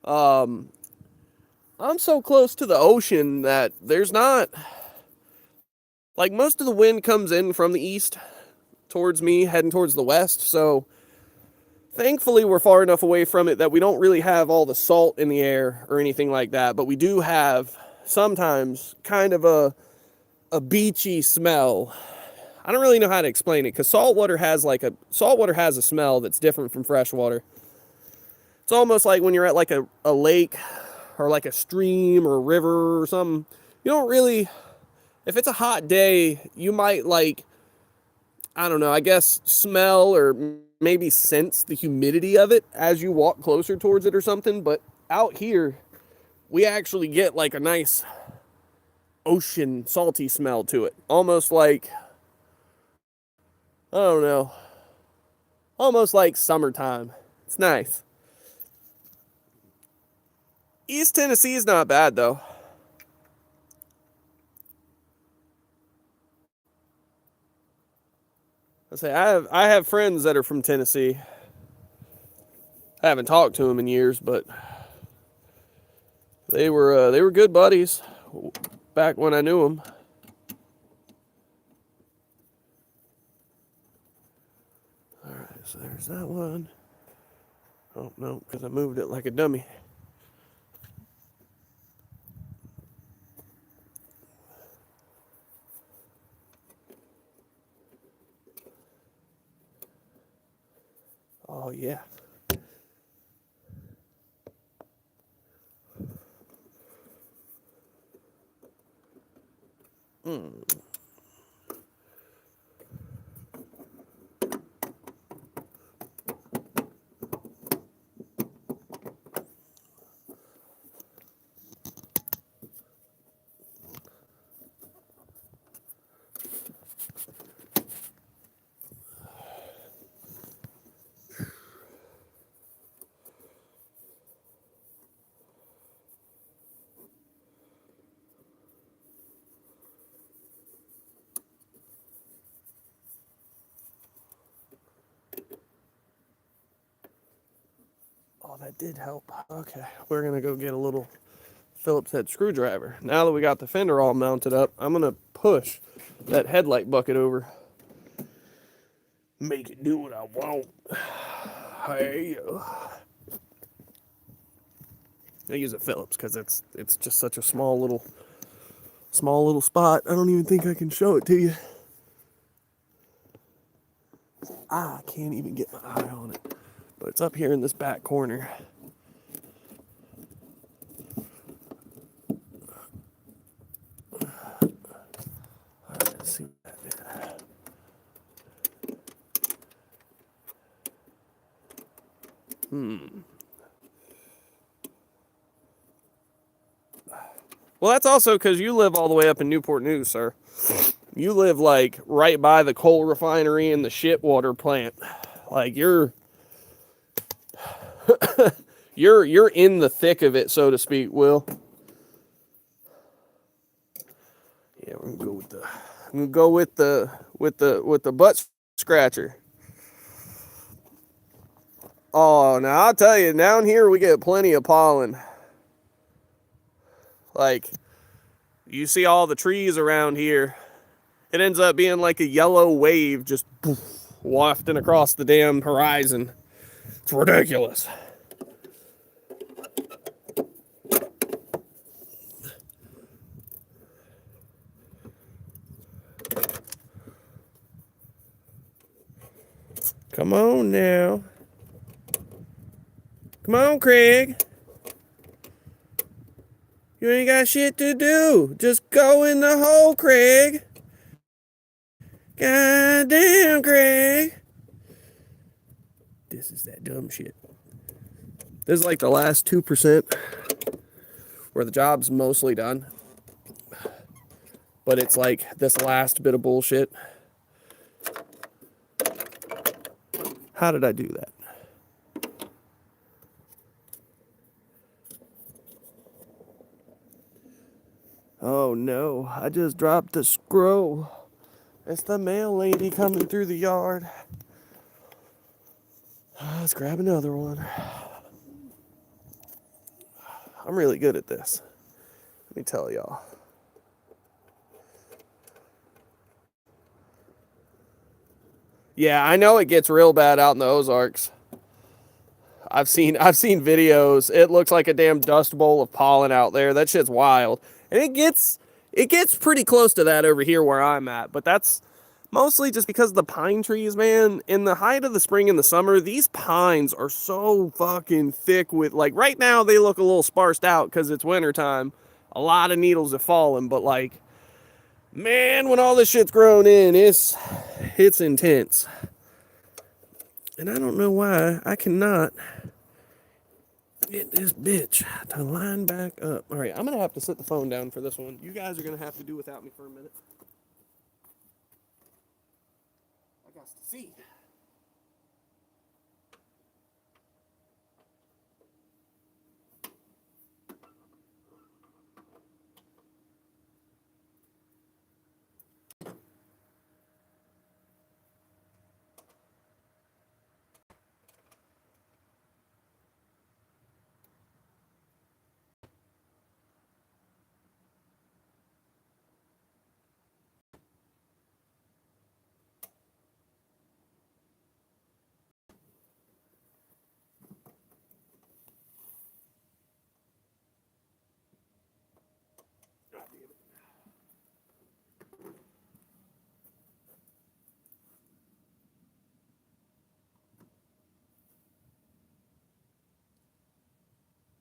I'm so close to the ocean that there's not... Like, most of the wind comes in from the east towards me, heading towards the west, so... Thankfully, we're far enough away from it that we don't really have all the salt in the air or anything like that, but we do have sometimes kind of a beachy smell. I don't really know how to explain it because saltwater has a smell that's different from freshwater. It's almost like when you're at like a lake or like a stream or a river or something. You don't really, if it's a hot day, you might like, I don't know, I guess smell or maybe sense the humidity of it as you walk closer towards it or something. But out here, we actually get like a nice ocean salty smell to it. Almost like, I don't know, almost like summertime. It's nice. East Tennessee is not bad though. I have friends that are from Tennessee. I haven't talked to them in years, but they were good buddies back when I knew them. All right, so there's that one. Oh no, because I moved it like a dummy. Oh yeah. Oh, that did help. Okay, we're gonna go get a little Phillips head screwdriver. Now that we got the fender all mounted up, I'm gonna push that headlight bucket over. Make it do what I want. Hey, I use a Phillips because it's just such a small little spot. I don't even think I can show it to you. I can't even get my eye on it, but it's up here in this back corner. Let's see. Well, that's also because you live all the way up in Newport News, sir. You live like right by the coal refinery and the shit water plant. Like you're in the thick of it, so to speak, Will. Yeah, we're gonna go with the butt scratcher. Oh, now I'll tell you, down here we get plenty of pollen. Like, you see all the trees around here. It ends up being like a yellow wave just poof, wafting across the damn horizon. It's ridiculous. Come on now. Come on, Craig. You ain't got shit to do. Just go in the hole, Craig. God damn, Craig. This is that dumb shit. This is like the last 2% where the job's mostly done. But it's like this last bit of bullshit. How did I do that? Oh no, I just dropped the scroll. It's the mail lady coming through the yard. Let's grab another one. I'm really good at this. Let me tell y'all. Yeah, I know it gets real bad out in the Ozarks. I've seen videos. It looks like a damn dust bowl of pollen out there. That shit's wild. And it gets pretty close to that over here where I'm at, but that's mostly just because of the pine trees, man. In the height of the spring and the summer, these pines are so fucking thick with, like, right now they look a little sparsed out because it's wintertime. A lot of needles have fallen, but like, man, when all this shit's grown in, it's intense. And I don't know why I cannot get this bitch to line back up. All right, I'm going to have to sit the phone down for this one. You guys are going to have to do without me for a minute. I got to see.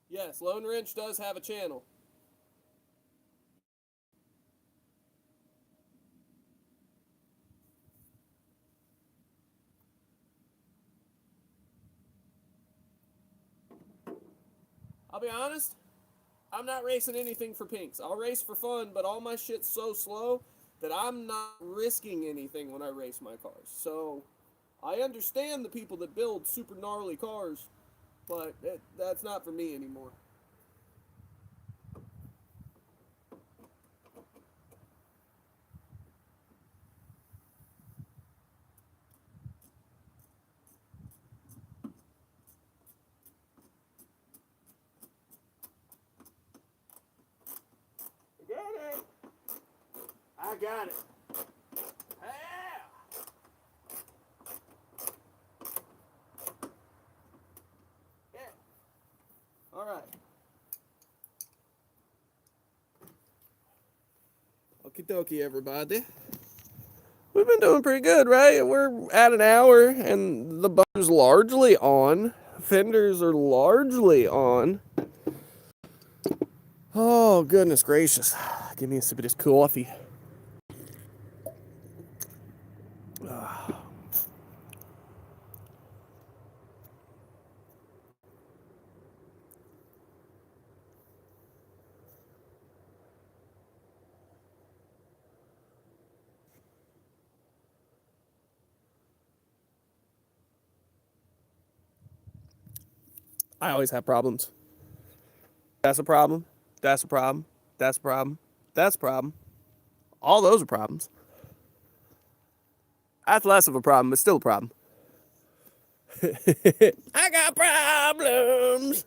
Yes, Lone Wrench does have a channel. I'll be honest, I'm not racing anything for pinks. I'll race for fun, but all my shit's so slow that I'm not risking anything when I race my cars. So I understand the people that build super gnarly cars, but that's not for me anymore. I got it. Yeah. Yeah. All right. Okie dokie, everybody. We've been doing pretty good, right? We're at an hour, and the bumper's largely on. Fenders are largely on. Oh, goodness gracious. Give me a sip of this coffee. I always have problems. That's a problem. That's a problem. That's a problem. That's a problem. All those are problems. That's less of a problem, but still a problem. I got problems,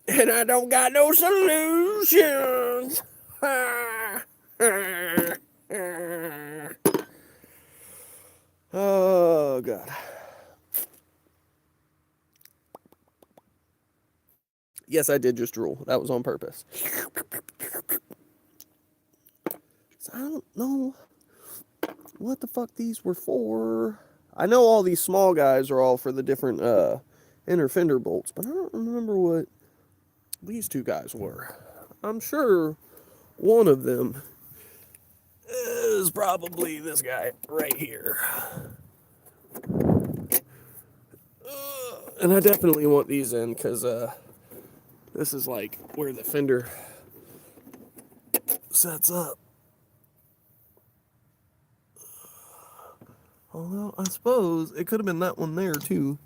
and I don't got no solutions. Oh, God. Yes, I did just drool. That was on purpose. I don't know what the fuck these were for. I know all these small guys are all for the different inner fender bolts, but I don't remember what these two guys were. I'm sure one of them is probably this guy right here. And I definitely want these in because this is like where the fender sets up. Although I suppose it could have been that one there too.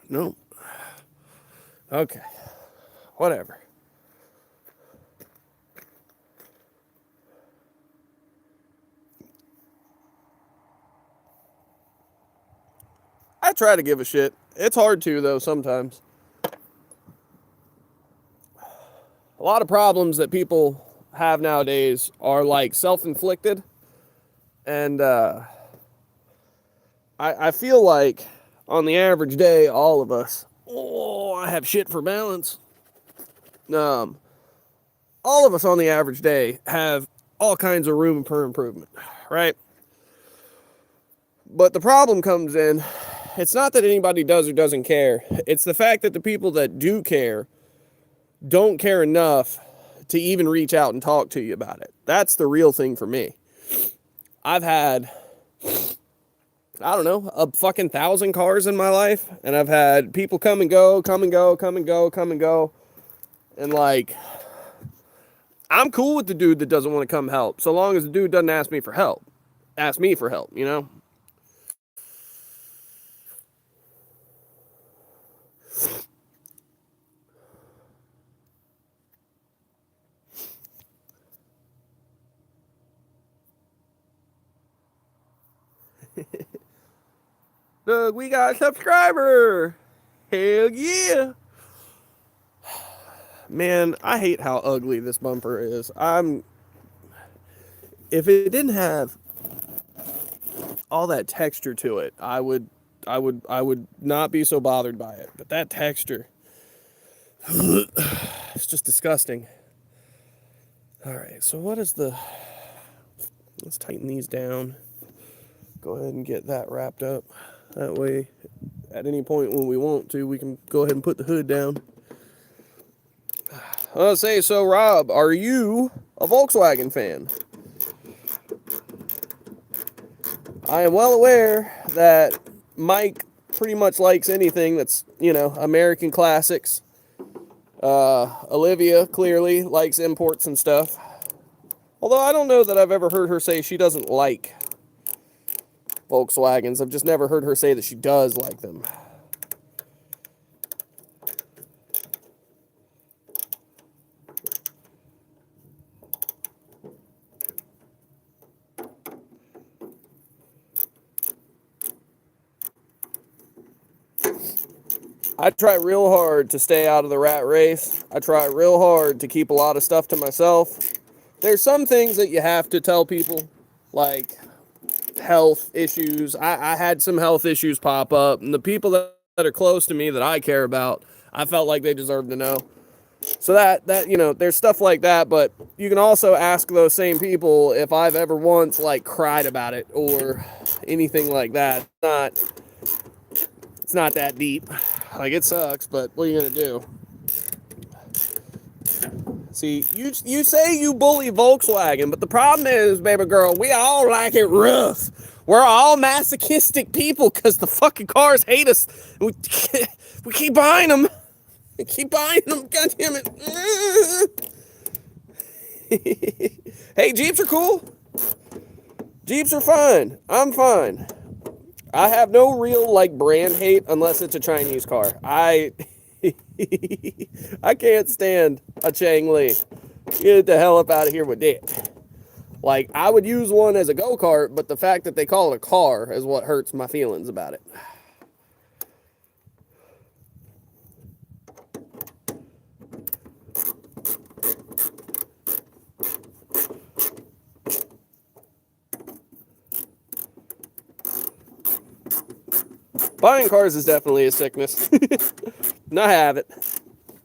Nope. Okay. Whatever. I try to give a shit. It's hard to, though, sometimes. A lot of problems that people have nowadays are like self-inflicted. And I feel like on the average day, all of us, I have shit for balance. All of us on the average day have all kinds of room for improvement, right? But the problem comes in, it's not that anybody does or doesn't care. It's the fact that the people that do care don't care enough to even reach out and talk to you about it. That's the real thing for me. I've had, I don't know, a fucking 1,000 cars in my life, and I've had people come and go, come and go, come and go, come and go. And like, I'm cool with the dude that doesn't want to come help, so long as the dude doesn't ask me for help. Ask me for help, you know? Look, we got a subscriber. Hell yeah. Man, I hate how ugly this bumper is. If it didn't have all that texture to it, I would not be so bothered by it. But that texture, it's just disgusting. All right, so let's tighten these down. Go ahead and get that wrapped up. That way, at any point when we want to, we can go ahead and put the hood down. I'll say, so Rob, are you a Volkswagen fan? I am well aware that Mike pretty much likes anything that's, American classics. Olivia clearly likes imports and stuff. Although I don't know that I've ever heard her say she doesn't like Volkswagens. I've just never heard her say that she does like them. I try real hard to stay out of the rat race. I try real hard to keep a lot of stuff to myself. There's some things that you have to tell people, like health issues. I had some health issues pop up, and the people that are close to me that I care about, I felt like they deserved to know. So that there's stuff like that, but you can also ask those same people if I've ever once like cried about it or anything like that. It's not that deep. Like, it sucks, but what are you gonna do? See, you say you bully Volkswagen, but the problem is, baby girl, we all like it rough. We're all masochistic people because the fucking cars hate us. We keep buying them. We keep buying them. God damn it. Hey, Jeeps are cool. Jeeps are fine. I'm fine. I have no real like brand hate unless it's a Chinese car. I can't stand a Chang-Li. Get the hell up out of here with that. Like, I would use one as a go-kart, but the fact that they call it a car is what hurts my feelings about it. Buying cars is definitely a sickness. And I have it.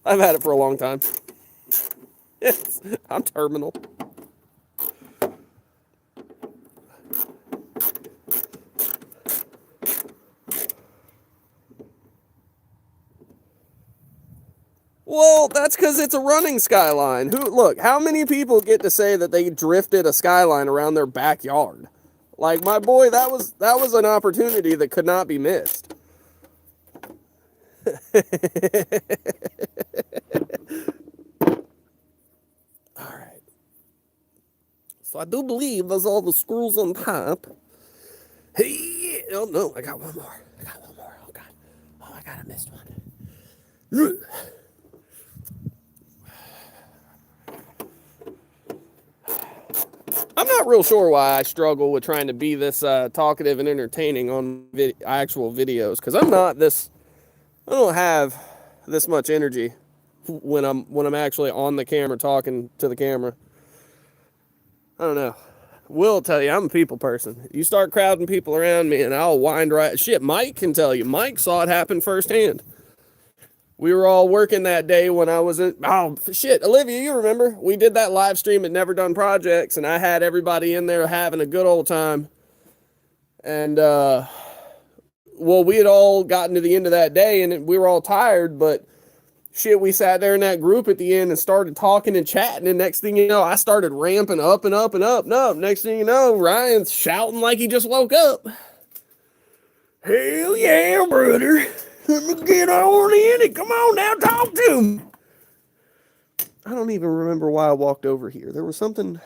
I've had it for a long time. I'm terminal. Well, that's because it's a running Skyline. Look, how many people get to say that they drifted a Skyline around their backyard? Like, my boy, that was an opportunity that could not be missed. Alright. So I do believe there's all the screws on top. Hey, oh no, I got one more. Oh god. Oh, I got a missed one. I'm not real sure why I struggle with trying to be this talkative and entertaining on actual videos, because I don't have this much energy when I'm actually on the camera talking to the camera. I don't know. Will tell you I'm a people person. You start crowding people around me and I'll wind right. Shit, Mike can tell you. Mike saw it happen firsthand. We were all working that day when I was at, oh shit, Olivia, you remember? We did that live stream at Never Done Projects, and I had everybody in there having a good old time. And well, we had all gotten to the end of that day and we were all tired, but shit, we sat there in that group at the end and started talking and chatting, and next thing you know, I started ramping up and up and up and up. Next thing you know, Ryan's shouting like he just woke up. Hell yeah, brother. Let me get on in it. Come on now, talk to me. I don't even remember why I walked over here. There was something.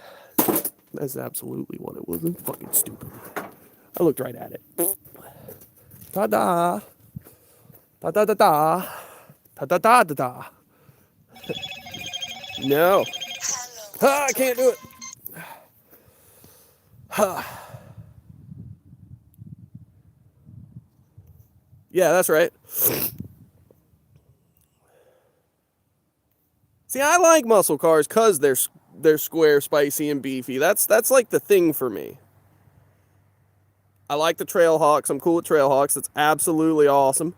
That's absolutely what it was. I'm fucking stupid. I looked right at it. Ta-da. Ta-da-da-da. Ta-da-da-da-da. No. I can't do it. Yeah, that's right. See, I like muscle cars because they're square, spicy, and beefy. That's like the thing for me. I like the Trailhawks. I'm cool with Trailhawks. That's absolutely awesome.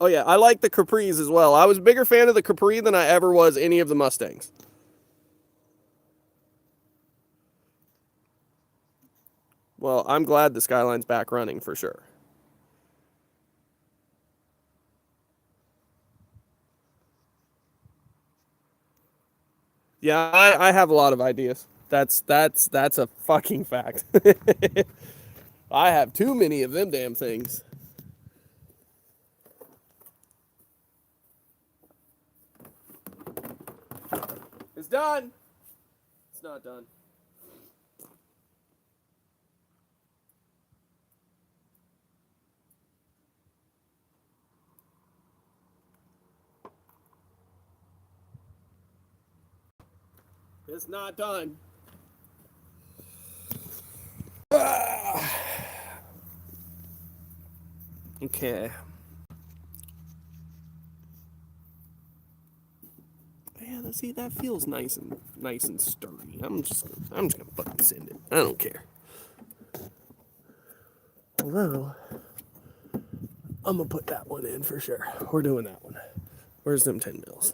Oh yeah, I like the Capris as well. I was a bigger fan of the Capri than I ever was any of the Mustangs. Well, I'm glad the Skyline's back running for sure. Yeah, I have a lot of ideas. That's a fucking fact. I have too many of them damn things. It's done. It's not done. It's not done. Okay. Yeah, see, that feels nice and sturdy. I'm just gonna fucking send it. I don't care. Although, I'm gonna put that one in for sure. We're doing that one. Where's them 10 mils?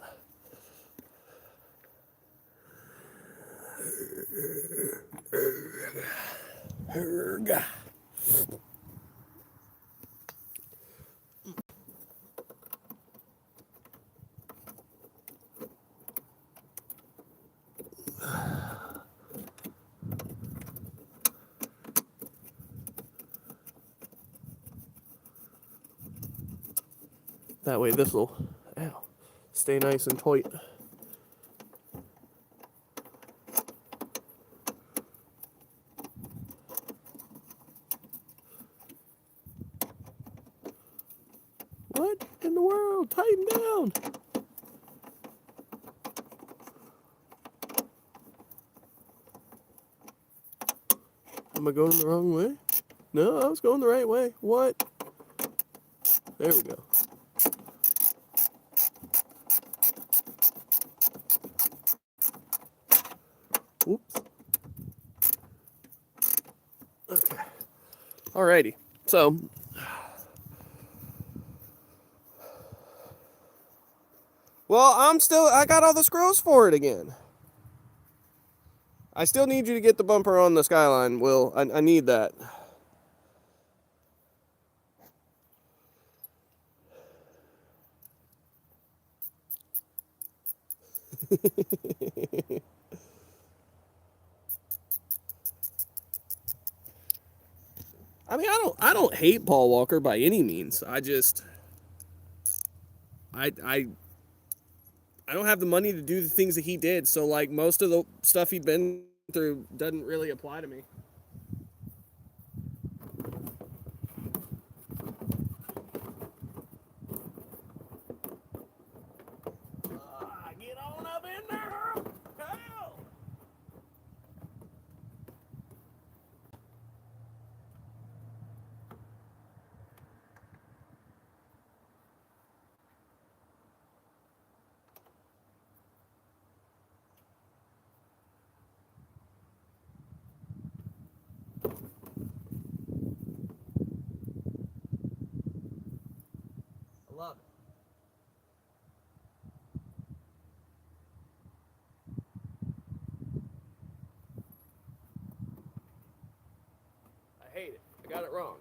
That way this will stay nice and tight. What in the world? Tighten down. Am I going the wrong way? No, I was going the right way. What? There we go. Oops. Okay. Alrighty. So, well, I got all the screws for it again. I still need you to get the bumper on the Skyline, Will. I need that. I mean, I don't hate Paul Walker by any means. I don't have the money to do the things that he did, so like most of the stuff he'd been through doesn't really apply to me. Get on up in there. Hell. I love it. I hate it. I got it wrong.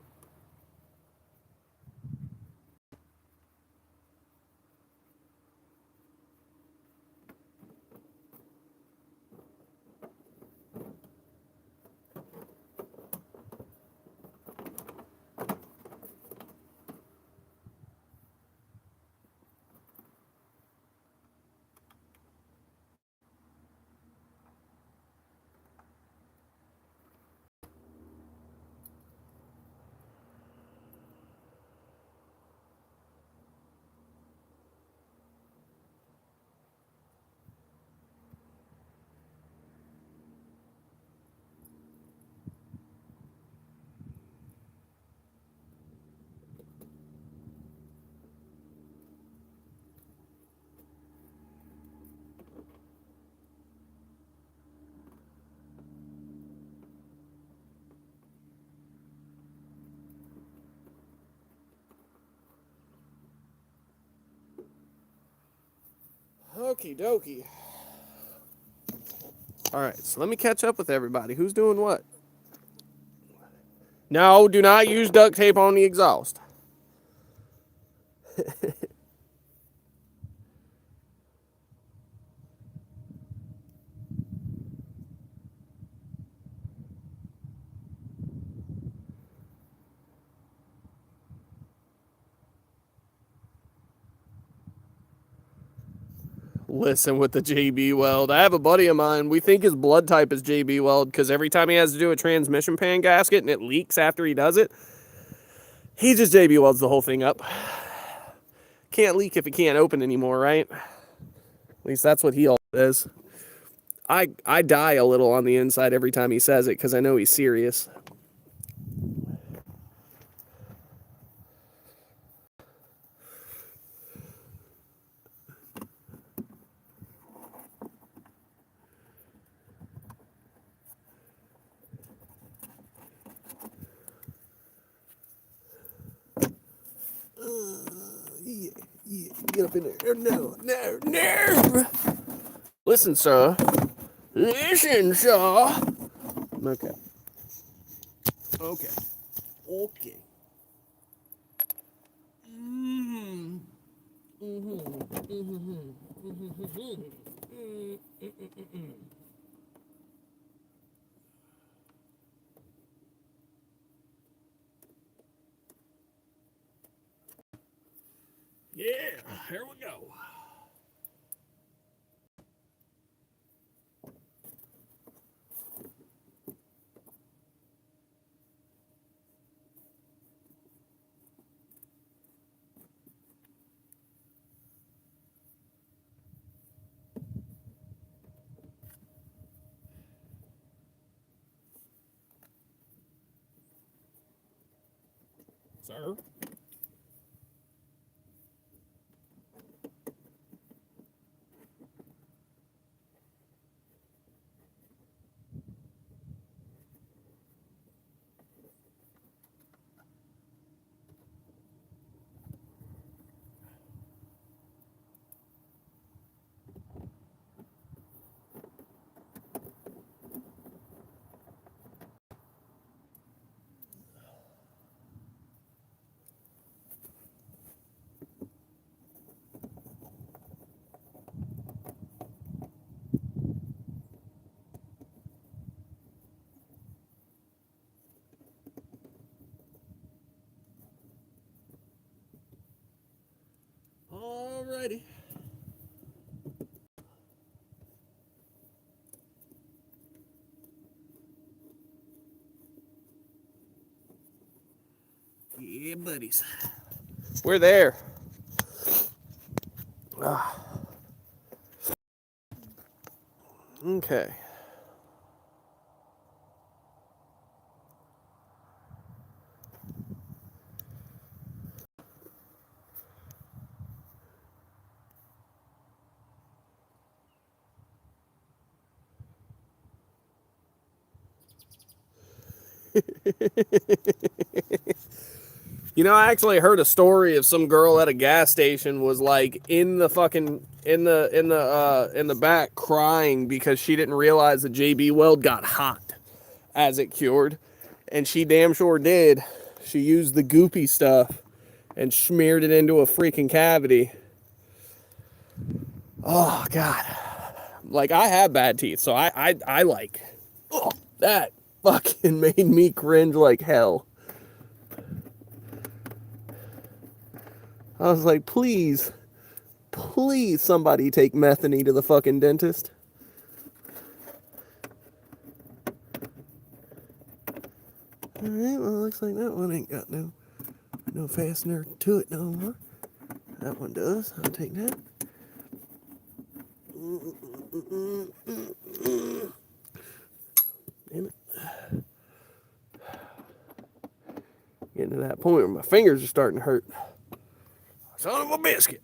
Okie dokie. All right, so let me catch up with everybody. Who's doing what? No, do not use duct tape on the exhaust. Listen with the JB Weld. I have a buddy of mine. We think his blood type is JB Weld because every time he has to do a transmission pan gasket and it leaks after he does it, he just JB Welds the whole thing up. Can't leak if it can't open anymore, right? At least that's what he all says. I die a little on the inside every time he says it because I know he's serious. Yeah, get up in there. No. Listen, sir. Listen, sir. Okay. Yeah, here we go. Sir? Alrighty. Yeah, buddies. We're there. Okay. You know, I actually heard a story of some girl at a gas station was like in the fucking in the back crying because she didn't realize the JB Weld got hot as it cured, and she damn sure did. She used the goopy stuff and smeared it into a freaking cavity. Oh god. Like, I have bad teeth, so I like, oh, that fucking made me cringe like hell. I was like, please somebody take Methany to the fucking dentist. Alright, well, looks like that one ain't got no fastener to it no more. That one does. I'll take that. Damn it. Getting to that point where my fingers are starting to hurt. Son of a biscuit.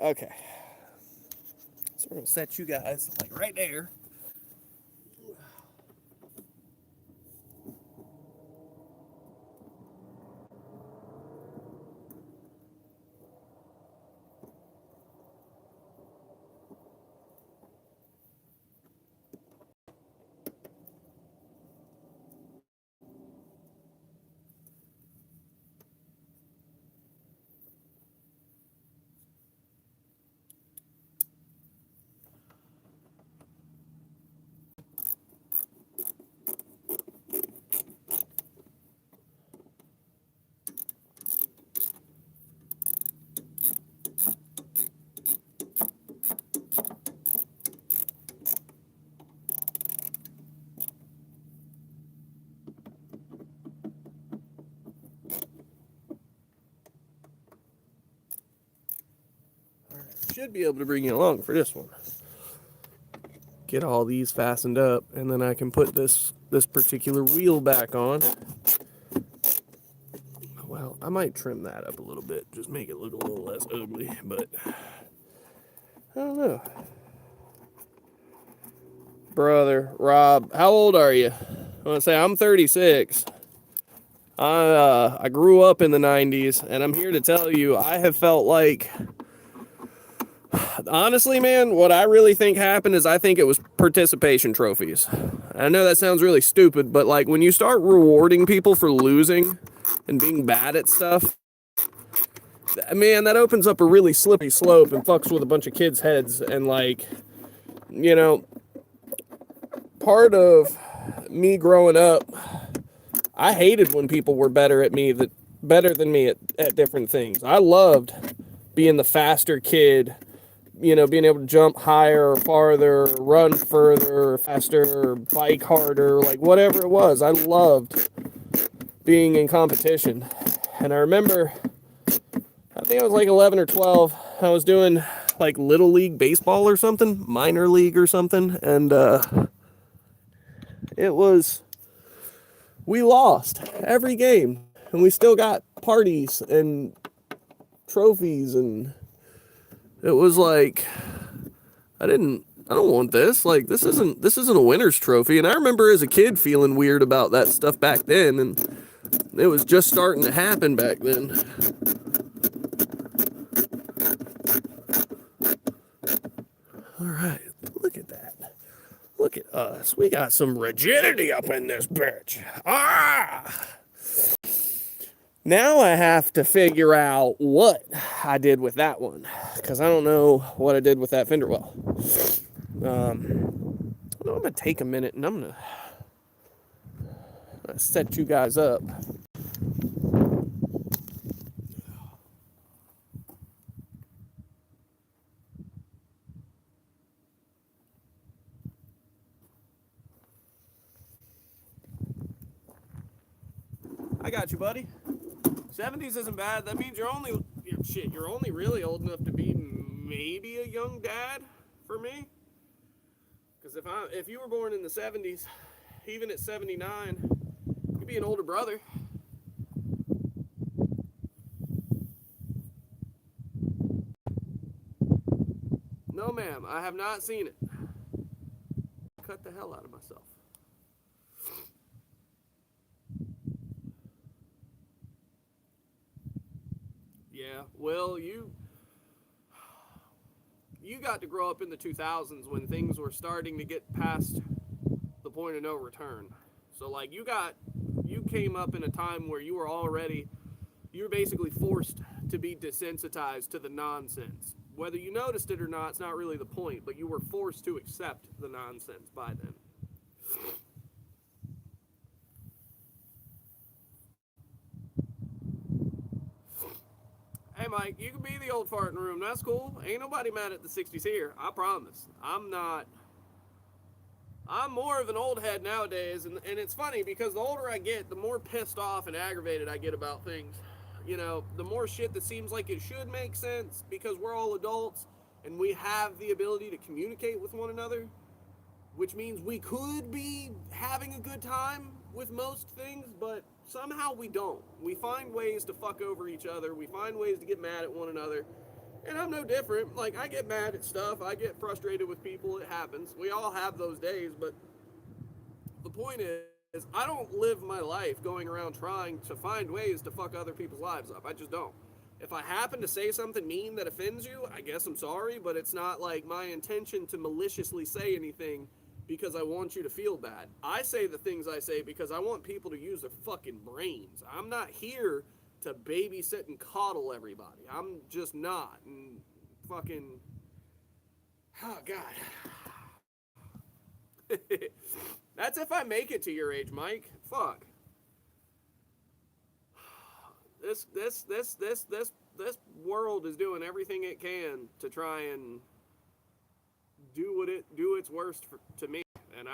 Okay. So we're going to set you guys like right there. should be able to bring you along for this one. Get all these fastened up, and then I can put this particular wheel back on. Well, I might trim that up a little bit, just make it look a little less ugly, but I don't know. Brother, Rob, how old are you? I want to say I'm 36. I grew up in the 90s, and I'm here to tell you, I have felt like, honestly, man, what I really think happened is I think it was participation trophies. I know that sounds really stupid, but like when you start rewarding people for losing and being bad at stuff, man, that opens up a really slippery slope and fucks with a bunch of kids' heads. And like, you know, part of me growing up, I hated when people were better than me at different things. I loved being the faster kid, you know, being able to jump higher or farther, run further or faster, or bike harder, like whatever it was. I loved being in competition. And I remember, I think I was like 11 or 12. I was doing like little league baseball or something, minor league or something. And we lost every game. And we still got parties and trophies. And it was like, I don't want this. Like, this isn't a winner's trophy. And I remember as a kid feeling weird about that stuff back then. And it was just starting to happen back then. All right, look at that. Look at us. We got some rigidity up in this bitch. Ah! Now I have to figure out what I did with that one, because I don't know what I did with that fender well. I'm going to take a minute and I'm going to set you guys up. I got you, buddy. 70s isn't bad. That means you're only really old enough to be maybe a young dad for me. Because if you were born in the 70s, even at 79, you'd be an older brother. No, ma'am, I have not seen it. Cut the hell out of myself. Yeah, well, you got to grow up in the 2000s when things were starting to get past the point of no return. So like you came up in a time where you were basically forced to be desensitized to the nonsense. Whether you noticed it or not, it's not really the point, but you were forced to accept the nonsense by then. Hey, Mike, you can be the old fart in the room. That's cool. Ain't nobody mad at the 60s here. I promise. I'm more of an old head nowadays, and it's funny because the older I get, the more pissed off and aggravated I get about things. You know, the more shit that seems like it should make sense because we're all adults and we have the ability to communicate with one another, which means we could be having a good time with most things, but somehow we don't. We find ways to fuck over each other. We find ways to get mad at one another. And I'm no different. Like, I get mad at stuff. I get frustrated with people. It happens. We all have those days, but the point is I don't live my life going around trying to find ways to fuck other people's lives up. I just don't. If I happen to say something mean that offends you, I guess I'm sorry, but it's not like my intention to maliciously say anything because I want you to feel bad. I say the things I say because I want people to use their fucking brains. I'm not here to babysit and coddle everybody. I'm just not. And fucking, oh God. That's if I make it to your age, Mike. Fuck. This world is doing everything it can to try and do its worst to me, and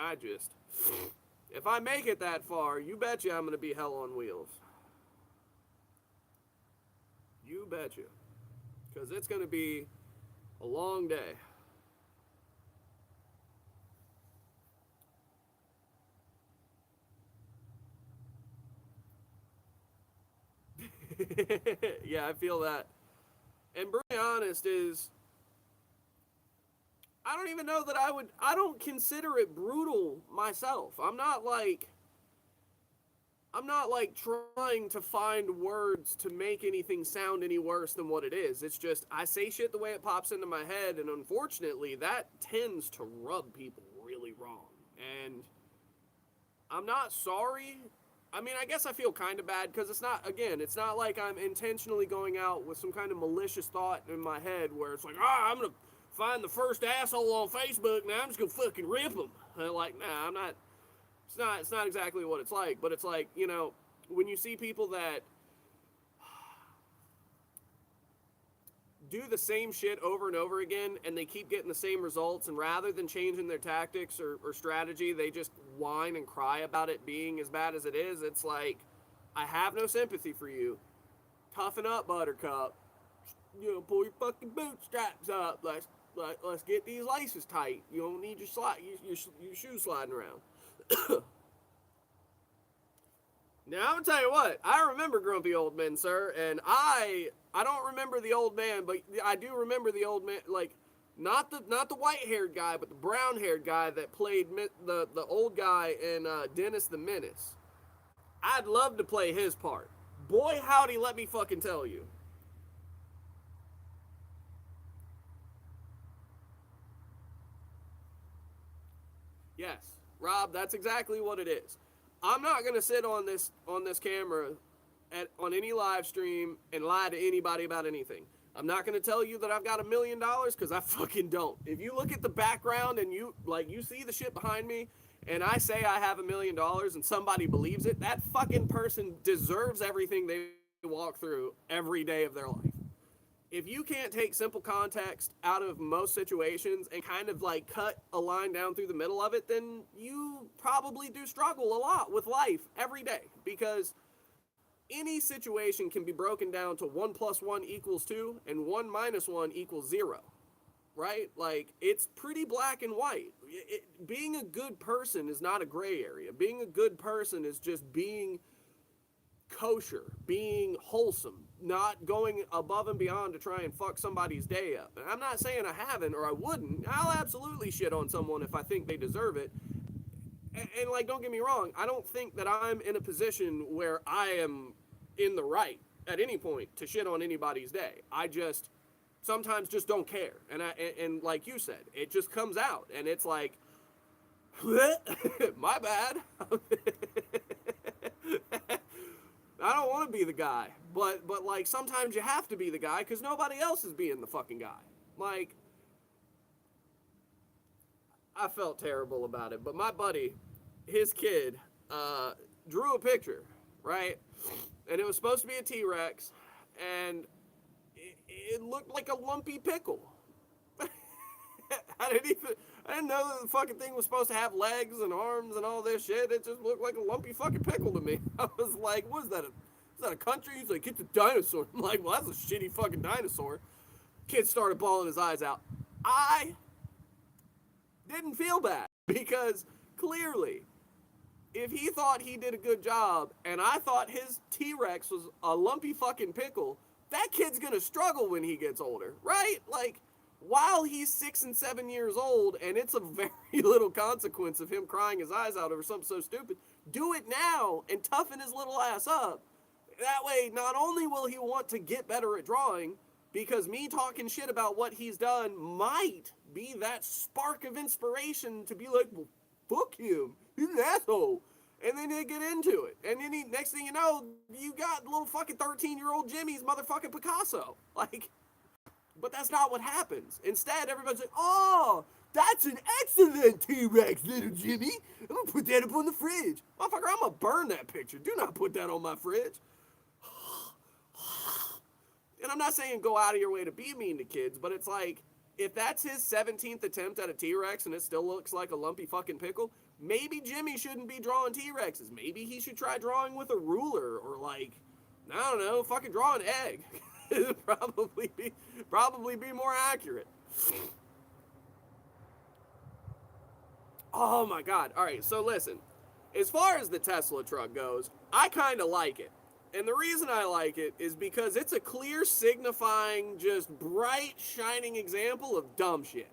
if I make it that far, you betcha I'm gonna be hell on wheels. You betcha, because it's gonna be A long day. Yeah, I feel that. And brutally honest is, I don't even know that I don't consider it brutal myself. I'm not like trying to find words to make anything sound any worse than what it is. It's just I say shit the way it pops into my head, and unfortunately, that tends to rub people really wrong. And I'm not sorry. I mean, I guess I feel kind of bad because it's not like I'm intentionally going out with some kind of malicious thought in my head where it's like, I'm going to find the first asshole on Facebook, now I'm just going to fucking rip him. And like, nah, I'm not. It's not exactly what it's like, but it's like, when you see people that do the same shit over and over again and they keep getting the same results, and rather than changing their tactics or strategy, they just whine and cry about it being as bad as it is. It's like, I have no sympathy for you. Toughen up, Buttercup. Pull your fucking bootstraps up. Let's get these laces tight. You don't need your shoes sliding around. Now I'm gonna tell you what, I remember grumpy old men, sir, and I don't remember the old man, but I do remember the old man, like not the white haired guy, but the brown haired guy that played the old guy in Dennis the Menace. I'd love to play his part. Boy, howdy, let me fucking tell you. Yes, Rob, that's exactly what it is. I'm not gonna sit on this camera on any live stream and lie to anybody about anything. I'm not gonna tell you that I've got $1 million because I fucking don't. If you look at the background and you see the shit behind me, and I say I have $1 million and somebody believes it, that fucking person deserves everything they walk through every day of their life. If you can't take simple context out of most situations and kind of like cut a line down through the middle of it, then you probably do struggle a lot with life every day, because any situation can be broken down to 1 plus 1 equals 2 and 1 minus 1 equals 0, right? Like, it's pretty black and white. Being a good person is not a gray area. Being a good person is just being kosher, being wholesome, not going above and beyond to try and fuck somebody's day up. And I'm not saying I haven't or I wouldn't. I'll absolutely shit on someone if I think they deserve it. And like, don't get me wrong, I don't think that I'm in a position where I am in the right at any point to shit on anybody's day. I just sometimes just don't care. And like you said, it just comes out and it's like, my bad. I don't want to be the guy, but like sometimes you have to be the guy because nobody else is being the fucking guy. Like, I felt terrible about it, but my buddy, his kid, drew a picture, right? And it was supposed to be a T-Rex, and it looked like a lumpy pickle. I didn't know that the fucking thing was supposed to have legs and arms and all this shit. It just looked like a lumpy fucking pickle to me. I was like, what is that? Is that a country? He's like, it's a dinosaur. I'm like, well, that's a shitty fucking dinosaur. Kid started bawling his eyes out. I didn't feel bad because clearly, if he thought he did a good job and I thought his T-Rex was a lumpy fucking pickle, that kid's gonna struggle when he gets older, right? Like, while he's 6 and 7 years old and it's a very little consequence of him crying his eyes out over something so stupid, do it now and toughen his little ass up. That way, not only will he want to get better at drawing, because me talking shit about what he's done might be that spark of inspiration to be like, well, fuck him, he's an asshole. And then they get into it. And then next thing you know, you got little fucking 13-year-old Jimmy's motherfucking Picasso. Like, but that's not what happens. Instead, everybody's like, oh, that's an excellent T-Rex, little Jimmy. I'm going to put that up on the fridge. Motherfucker, I'm going to burn that picture. Do not put that on my fridge. And I'm not saying go out of your way to be mean to kids, but it's like, if that's his 17th attempt at a T-Rex and it still looks like a lumpy fucking pickle, maybe Jimmy shouldn't be drawing T-Rexes. Maybe he should try drawing with a ruler or like, I don't know, fucking draw an egg. Probably be more accurate. Oh my god. All right, so listen. As far as the Tesla truck goes, I kind of like it. And the reason I like it is because it's a clear signifying, just bright, shining example of dumb shit.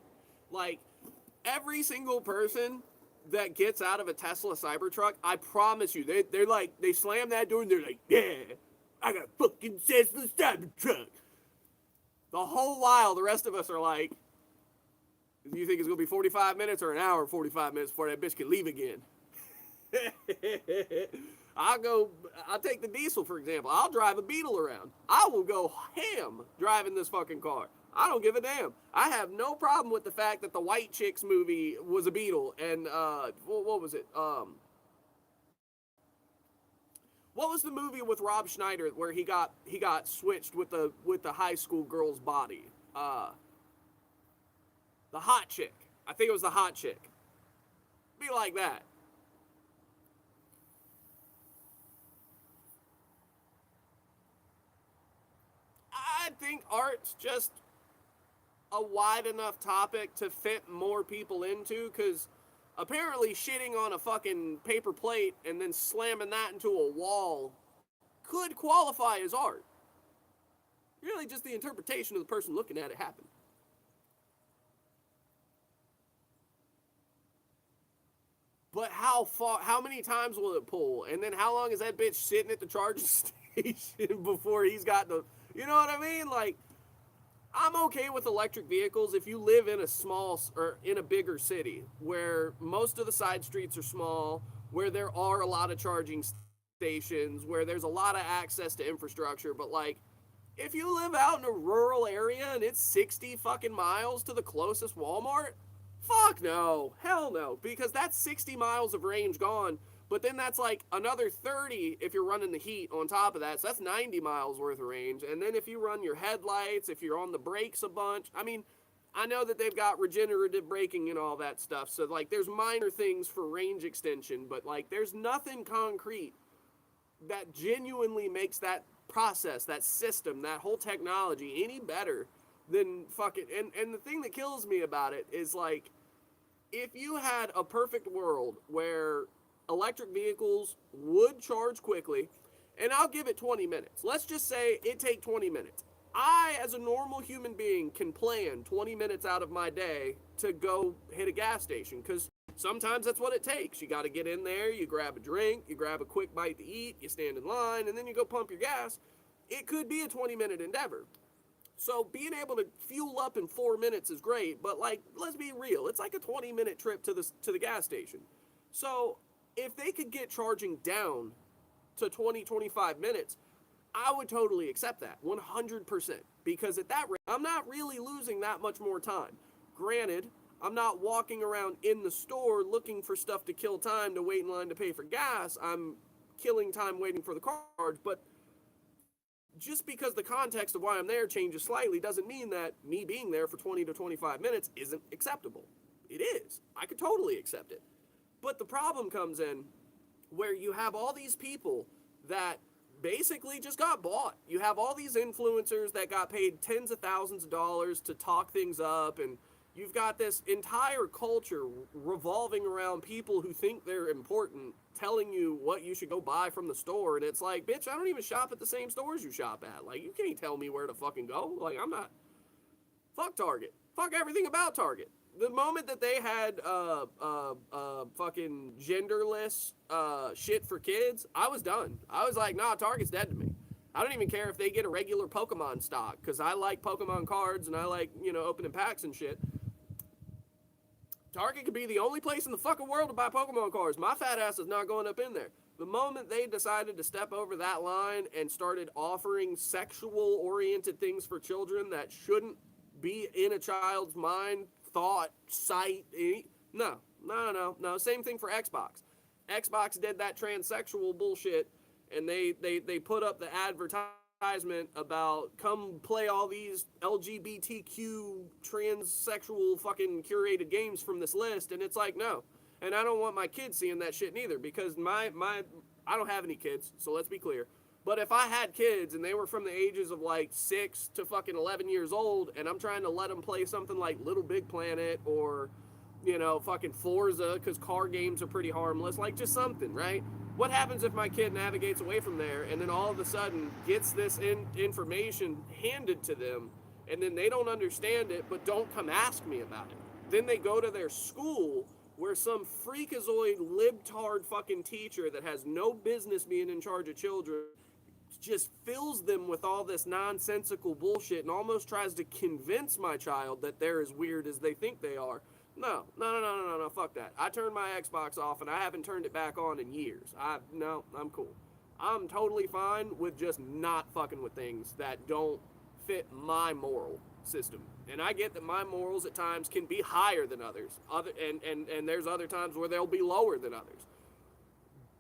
Like, every single person that gets out of a Tesla Cybertruck, I promise you, they're like, they slam that door and they're like, yeah, I got a fucking Tesla Cybertruck. The whole while, the rest of us are like, you think it's gonna be 45 minutes or an hour and 45 minutes before that bitch can leave again? I'll take the diesel for example. I'll drive a Beetle around. I will go ham driving this fucking car. I don't give a damn. I have no problem with the fact that the White Chicks movie was a Beetle and what was it? What was the movie with Rob Schneider where he got switched with the high school girl's body? The Hot Chick. I think it was the Hot Chick. Be like that. I think art's just a wide enough topic to fit more people into, because apparently shitting on a fucking paper plate and then slamming that into a wall could qualify as art. Really just the interpretation of the person looking at it happen. But how many times will it pull? And then how long is that bitch sitting at the charging station before he's got the, you know what I mean? Like, I'm okay with electric vehicles if you live in a small or in a bigger city where most of the side streets are small, where there are a lot of charging stations, where there's a lot of access to infrastructure. But like, if you live out in a rural area and it's 60 fucking miles to the closest Walmart, fuck no. Hell no. Because that's 60 miles of range gone. But then that's like another 30 if you're running the heat on top of that. So that's 90 miles worth of range. And then if you run your headlights, if you're on the brakes a bunch, I mean, I know that they've got regenerative braking and all that stuff. So like there's minor things for range extension, but like there's nothing concrete that genuinely makes that process, that system, that whole technology any better than fucking, and the thing that kills me about it is like, if you had a perfect world where electric vehicles would charge quickly, and I'll give it 20 minutes. Let's just say it take 20 minutes. I, as a normal human being, can plan 20 minutes out of my day to go hit a gas station, because sometimes that's what it takes. You got to get in there, you grab a drink, you grab a quick bite to eat, you stand in line, and then you go pump your gas. It could be a 20-minute endeavor. So being able to fuel up in 4 minutes is great, but like, let's be real. It's like a 20-minute trip to the gas station. So if they could get charging down to 20-25 minutes, I would totally accept that 100%, because at that rate, I'm not really losing that much more time. Granted, I'm not walking around in the store looking for stuff to kill time to wait in line to pay for gas. I'm killing time waiting for the card, but just because the context of why I'm there changes slightly doesn't mean that me being there for 20 to 25 minutes isn't acceptable. It is. I could totally accept it. But the problem comes in where you have all these people that basically just got bought. You have all these influencers that got paid tens of thousands of dollars to talk things up, and you've got this entire culture revolving around people who think they're important telling you what you should go buy from the store, and it's like, bitch, I don't even shop at the same stores you shop at. Like, you can't tell me where to fucking go. Like, I'm not... Fuck Target. Fuck everything about Target. The moment that they had fucking genderless shit for kids, I was done. I was like, nah, Target's dead to me. I don't even care if they get a regular Pokemon stock, because I like Pokemon cards and I like, you know, opening packs and shit. Target could be the only place in the fucking world to buy Pokemon cards. My fat ass is not going up in there. The moment they decided to step over that line and started offering sexual-oriented things for children that shouldn't be in a child's mind, thought, sight, no. Same thing for Xbox. Xbox did that transsexual bullshit, and they put up the advertisement about come play all these LGBTQ transsexual fucking curated games from this list, and it's like, no. And I don't want my kids seeing that shit neither, because my I don't have any kids, so let's be clear. But if I had kids and they were from the ages of like 6 to fucking 11 years old, and I'm trying to let them play something like Little Big Planet or, you know, fucking Forza, because car games are pretty harmless, like just something, right? What happens if my kid navigates away from there and then all of a sudden gets this information handed to them, and then they don't understand it but don't come ask me about it? Then they go to their school where some freakazoid libtard fucking teacher that has no business being in charge of children just fills them with all this nonsensical bullshit and almost tries to convince my child that they're as weird as they think they are. No, fuck that. I turned my Xbox off and I haven't turned it back on in years. I'm cool. I'm totally fine with just not fucking with things that don't fit my moral system. And I get that my morals at times can be higher than others. And there's other times where they'll be lower than others.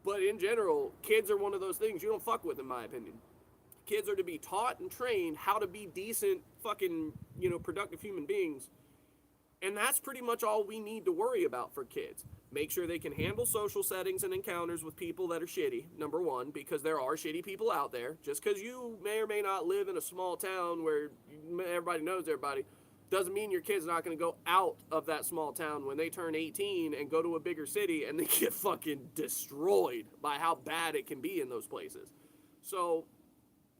But in general, kids are one of those things you don't fuck with, in my opinion. Kids are to be taught and trained how to be decent, fucking, you know, productive human beings. And that's pretty much all we need to worry about for kids. Make sure they can handle social settings and encounters with people that are shitty, number one, because there are shitty people out there. Just because you may or may not live in a small town where everybody knows everybody, doesn't mean your kid's not going to go out of that small town when they turn 18 and go to a bigger city and they get fucking destroyed by how bad it can be in those places. So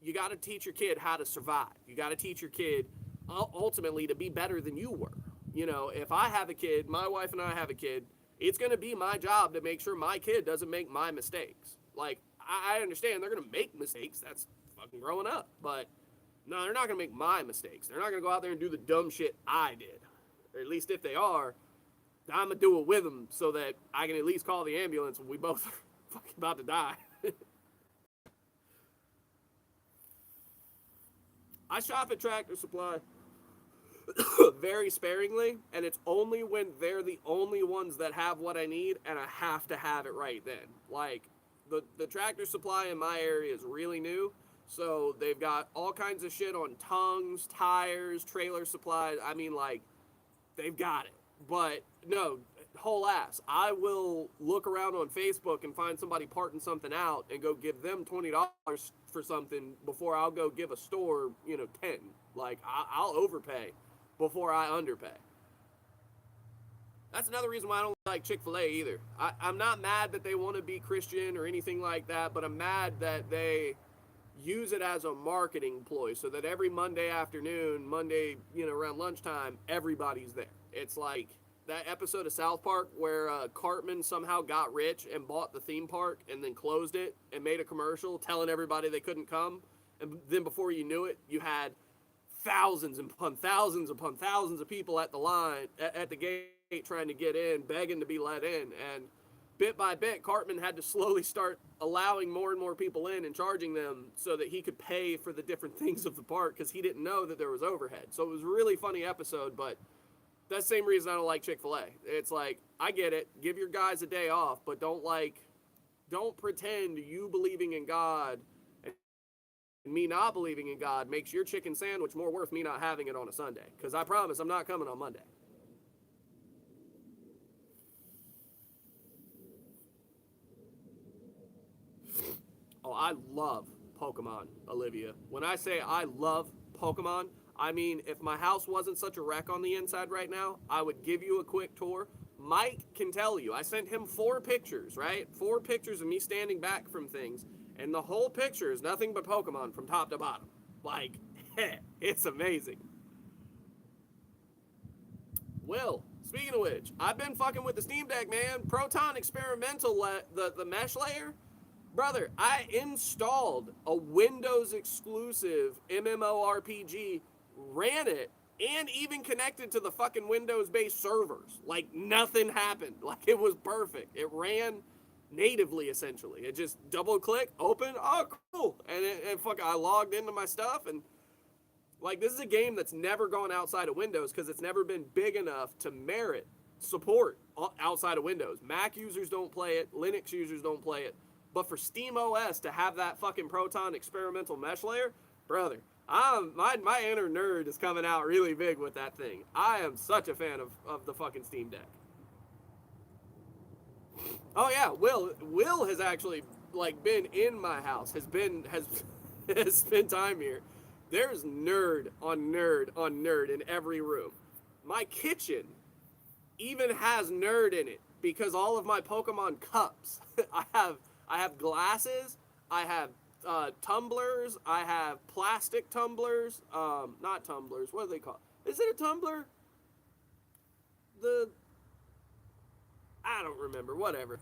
you got to teach your kid how to survive. You got to teach your kid ultimately to be better than you were. You know, if I have a kid, my wife and I have a kid, it's going to be my job to make sure my kid doesn't make my mistakes. Like, I understand they're going to make mistakes. That's fucking growing up. But no, they're not going to make my mistakes. They're not going to go out there and do the dumb shit I did. Or at least if they are, I'm going to do it with them so that I can at least call the ambulance when we both are fucking about to die. I shop at Tractor Supply very sparingly, and it's only when they're the only ones that have what I need, and I have to have it right then. Like, the Tractor Supply in my area is really new, so they've got all kinds of shit on tongues, tires, trailer supplies. I mean, like, they've got it. But, no, whole ass. I will look around on Facebook and find somebody parting something out and go give them $20 for something before I'll go give a store, you know, 10. Like, I'll overpay before I underpay. That's another reason why I don't like Chick-fil-A either. I'm not mad that they want to be Christian or anything like that, but I'm mad that they use it as a marketing ploy so that every Monday afternoon, you know, around lunchtime, everybody's there. It's like that episode of South Park where Cartman somehow got rich and bought the theme park and then closed it and made a commercial telling everybody they couldn't come. And then before you knew it, you had thousands upon thousands upon thousands of people at the line, at the gate trying to get in, begging to be let in. And bit by bit, Cartman had to slowly start allowing more and more people in and charging them so that he could pay for the different things of the park because he didn't know that there was overhead. So it was a really funny episode, but that's the same reason I don't like Chick-fil-A. It's like, I get it, give your guys a day off, but don't pretend you believing in God and me not believing in God makes your chicken sandwich more worth me not having it on a Sunday. Because I promise I'm not coming on Monday. Oh, I love Pokemon, Olivia. When I say I love Pokemon, I mean, if my house wasn't such a wreck on the inside right now, I would give you a quick tour. Mike can tell you. I sent him 4 pictures, right? 4 pictures of me standing back from things. And the whole picture is nothing but Pokemon from top to bottom. Like, it's amazing. Will, speaking of which, I've been fucking with the Steam Deck, man. Proton Experimental, the mesh layer. Brother, I installed a Windows exclusive MMORPG, ran it, and even connected to the fucking Windows-based servers. Like, nothing happened. Like, it was perfect. It ran natively, essentially. It just double-click, open, oh, cool. And I logged into my stuff, and, like, this is a game that's never gone outside of Windows because it's never been big enough to merit support outside of Windows. Mac users don't play it. Linux users don't play it. But for SteamOS to have that fucking Proton experimental mesh layer, brother, my inner nerd is coming out really big with that thing. I am such a fan of the fucking Steam Deck. Oh yeah, Will has actually like been in my house, has spent time here, there's nerd on nerd on nerd in every room. My kitchen even has nerd in it because all of my Pokemon cups. I have glasses. I have tumblers. I have plastic tumblers. Not tumblers. What are they called? Is it a tumbler? The I don't remember. Whatever.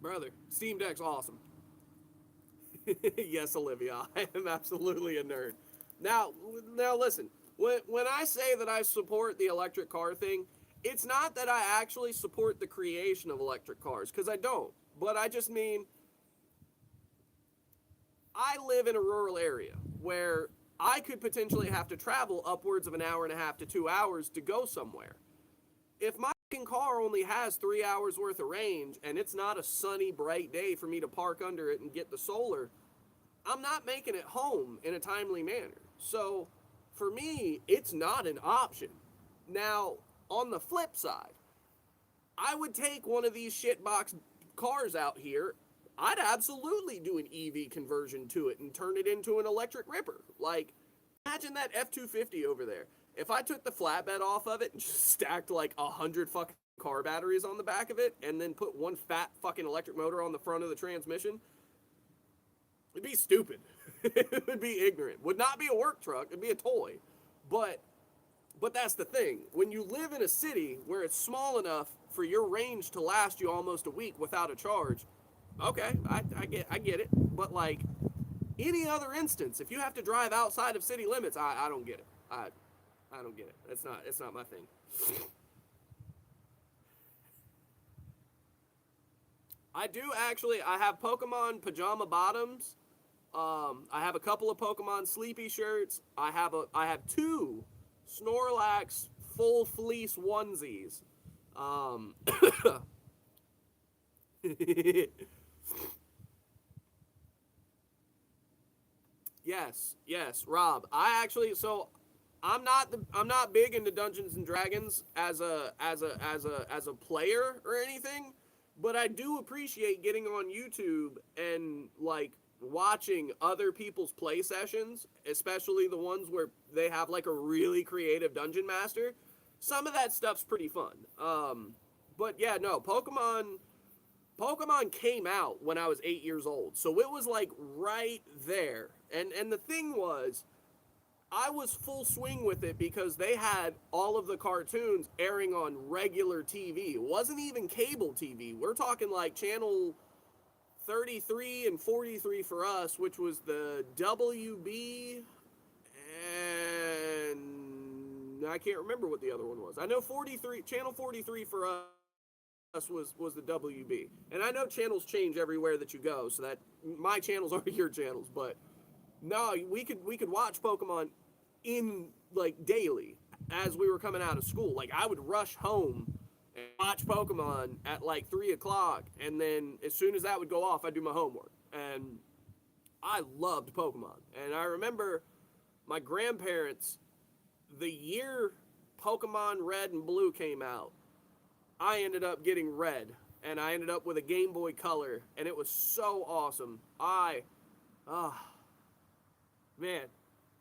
Brother, Steam Deck's awesome. Yes, Olivia, I am absolutely a nerd. Now, now listen. When I say that I support the electric car thing, it's not that I actually support the creation of electric cars, because I don't. But I just mean I live in a rural area where I could potentially have to travel upwards of an hour and a half to 2 hours to go somewhere. If my car only has 3 hours worth of range and it's not a sunny, bright day for me to park under it and get the solar, I'm not making it home in a timely manner. So for me, it's not an option. Now, on the flip side, I would take one of these shitbox cars out here. I'd absolutely do an EV conversion to it and turn it into an electric ripper. Like, imagine that F-250 over there. If I took the flatbed off of it and just stacked like 100 fucking car batteries on the back of it and then put one fat fucking electric motor on the front of the transmission, it'd be stupid. It would be ignorant. Would not be a work truck. It'd be a toy. But but that's the thing. When you live in a city where it's small enough for your range to last you almost a week without a charge, okay, I get it. But like any other instance, if you have to drive outside of city limits, I don't get it. I don't get it. It's not my thing. I do actually. I have Pokemon pajama bottoms. I have a couple of Pokemon sleepy shirts. I have two Snorlax full fleece onesies. Um, yes, Rob. I'm not big into Dungeons and Dragons as a player or anything, but I do appreciate getting on YouTube and like watching other people's play sessions, especially the ones where they have like a really creative dungeon master. Some of that stuff's pretty fun. But yeah, no, Pokemon came out when I was 8 years old, so it was like right there. And the thing was, I was full swing with it because they had all of the cartoons airing on regular TV. It wasn't even cable TV. We're talking like channel 33 and 43 for us, which was the WB, and I can't remember what the other one was. I know 43, channel 43 for us was the WB. And I know channels change everywhere that you go, so that my channels are your channels, but no, we could watch Pokemon in like daily as we were coming out of school. Like I would rush home and watch Pokemon at like 3 o'clock, and then as soon as that would go off, I'd do my homework. And I loved Pokemon. And I remember my grandparents, the year Pokemon Red and Blue came out, I ended up getting Red, and I ended up with a Game Boy Color, and it was so awesome. Ah, man,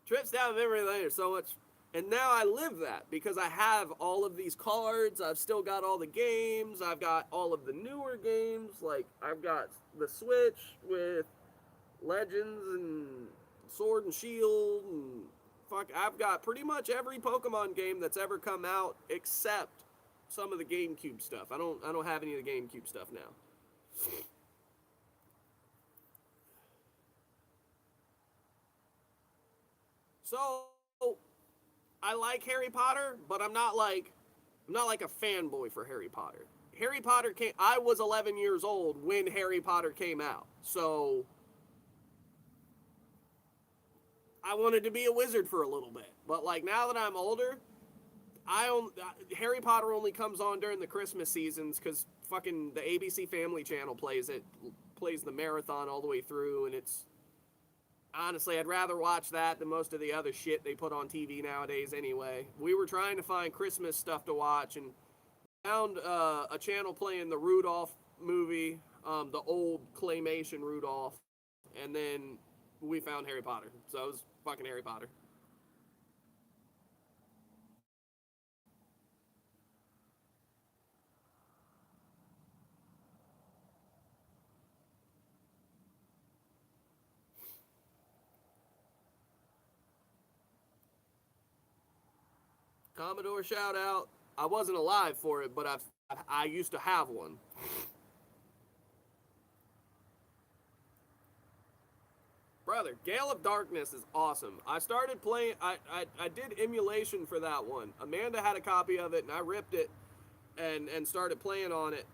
trips down memory lane are so much. And now I live that because I have all of these cards. I've still got all the games. I've got all of the newer games. Like, I've got the Switch with Legends and Sword and Shield. And fuck, I've got pretty much every Pokemon game that's ever come out except some of the GameCube stuff. I don't have any of the GameCube stuff now. So I like Harry Potter, but I'm not like a fanboy for Harry Potter. Harry Potter came I was 11 years old when Harry Potter came out. So I wanted to be a wizard for a little bit. But like now that I'm older, Harry Potter only comes on during the Christmas seasons cuz fucking the ABC Family Channel plays the marathon all the way through, and Honestly, I'd rather watch that than most of the other shit they put on TV nowadays anyway. We were trying to find Christmas stuff to watch and found a channel playing the Rudolph movie, the old claymation Rudolph, and then we found Harry Potter. So it was fucking Harry Potter. Commodore shout out. I wasn't alive for it, but I used to have one. Brother, Gale of Darkness is awesome. I started playing. I did emulation for that one. Amanda had a copy of it, and I ripped it and started playing on it,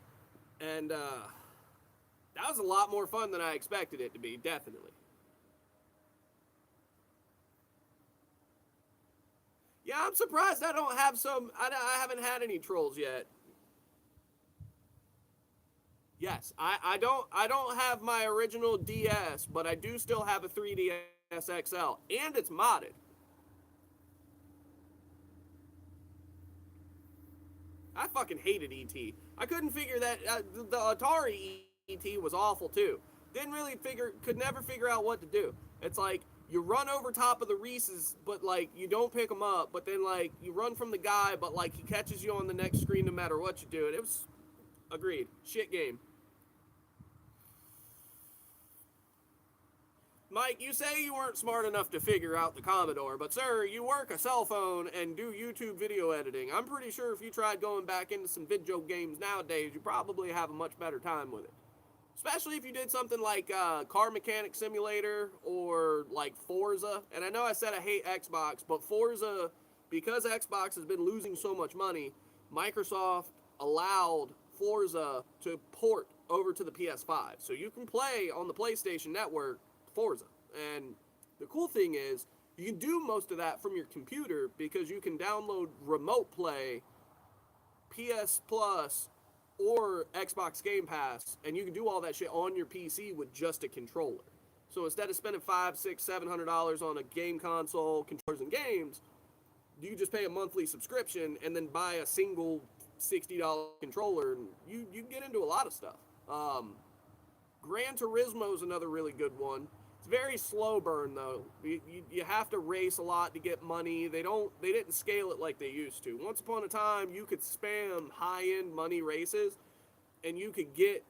and that was a lot more fun than I expected it to be. Definitely. Yeah, I'm surprised I don't have some. I haven't had any trolls yet. Yes, I don't have my original DS, but I do still have a 3DS XL, and it's modded. I fucking hated ET. I couldn't figure that the Atari ET was awful too. Didn't really could never figure out what to do. It's like you run over top of the Reese's, but like you don't pick them up. But then like you run from the guy, but like he catches you on the next screen no matter what you do. And it was agreed shit game. Mike, you say you weren't smart enough to figure out the Commodore, but sir, you work a cell phone and do YouTube video editing. I'm pretty sure if you tried going back into some video games nowadays, you probably have a much better time with it. Especially if you did something like Car Mechanic Simulator or like Forza. And I know I said I hate Xbox, but Forza, because Xbox has been losing so much money, Microsoft allowed Forza to port over to the PS5. So you can play on the PlayStation Network Forza. And the cool thing is, you can do most of that from your computer because you can download Remote Play, PS Plus, or Xbox Game Pass, and you can do all that shit on your PC with just a controller. So instead of spending five, six, $700 on a game console, controllers, and games, you just pay a monthly subscription and then buy a single $60 controller, and you can get into a lot of stuff. Gran Turismo is another really good one. It's very slow burn though. You have to race a lot to get money. They didn't scale it like they used to. Once upon a time, you could spam high end money races, and you could get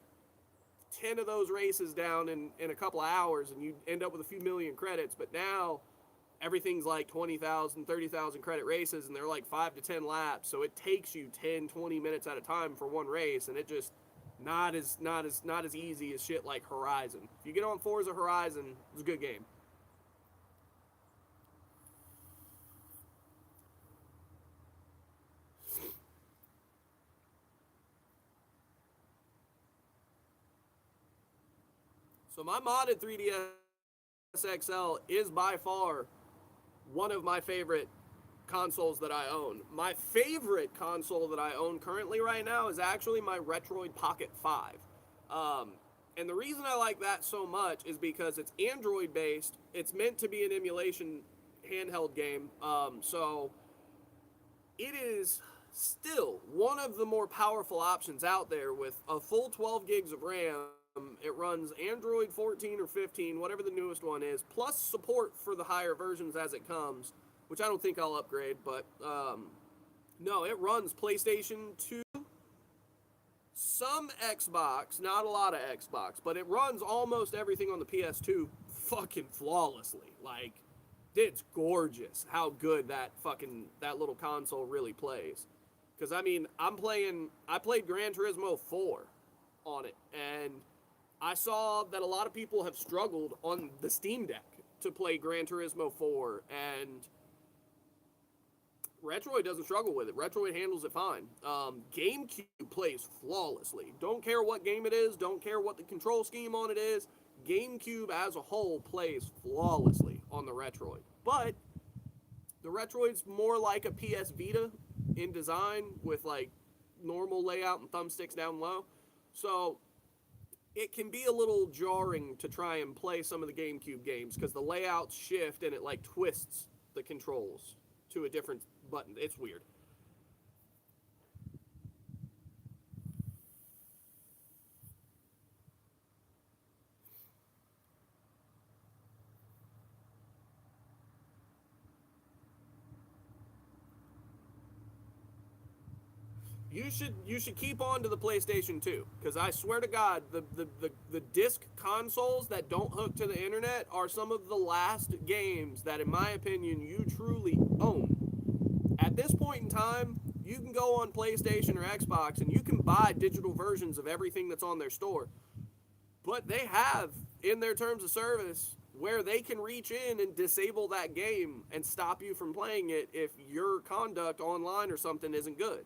10 of those races down in a couple of hours, and you end up with a few million credits. But now everything's like 20,000, 30,000 credit races, and they're like 5 to 10 laps. So it takes you 10, 20 minutes at a time for one race, and it just not as easy as shit like Horizon. If you get on Forza Horizon, it's a good game. So my modded 3DS XL is by far one of my favorite consoles that I own. My favorite console that I own currently right now is actually my Retroid Pocket 5. Um, and the reason I like that so much is because it's Android based. It's meant to be an emulation handheld game. So it is still one of the more powerful options out there with a full 12 gigs of RAM. It runs Android 14 or 15, whatever the newest one is, plus support for the higher versions as it comes, which I don't think I'll upgrade, but no, it runs PlayStation 2, some Xbox, not a lot of Xbox, but it runs almost everything on the PS2 fucking flawlessly. Like, it's gorgeous how good that little console really plays. Because I mean, I played Gran Turismo 4 on it, and I saw that a lot of people have struggled on the Steam Deck to play Gran Turismo 4, and Retroid doesn't struggle with it. Retroid handles it fine. GameCube plays flawlessly. Don't care what game it is, don't care what the control scheme on it is. GameCube as a whole plays flawlessly on the Retroid. But the Retroid's more like a PS Vita in design with like normal layout and thumbsticks down low. So it can be a little jarring to try and play some of the GameCube games because the layouts shift and it like twists the controls to a different button. It's weird. You should keep on to the PlayStation 2 because I swear to God, the disc consoles that don't hook to the internet are some of the last games that, in my opinion, you truly own. At this point in time, you can go on PlayStation or Xbox and you can buy digital versions of everything that's on their store, but they have in their terms of service where they can reach in and disable that game and stop you from playing it if your conduct online or something isn't good.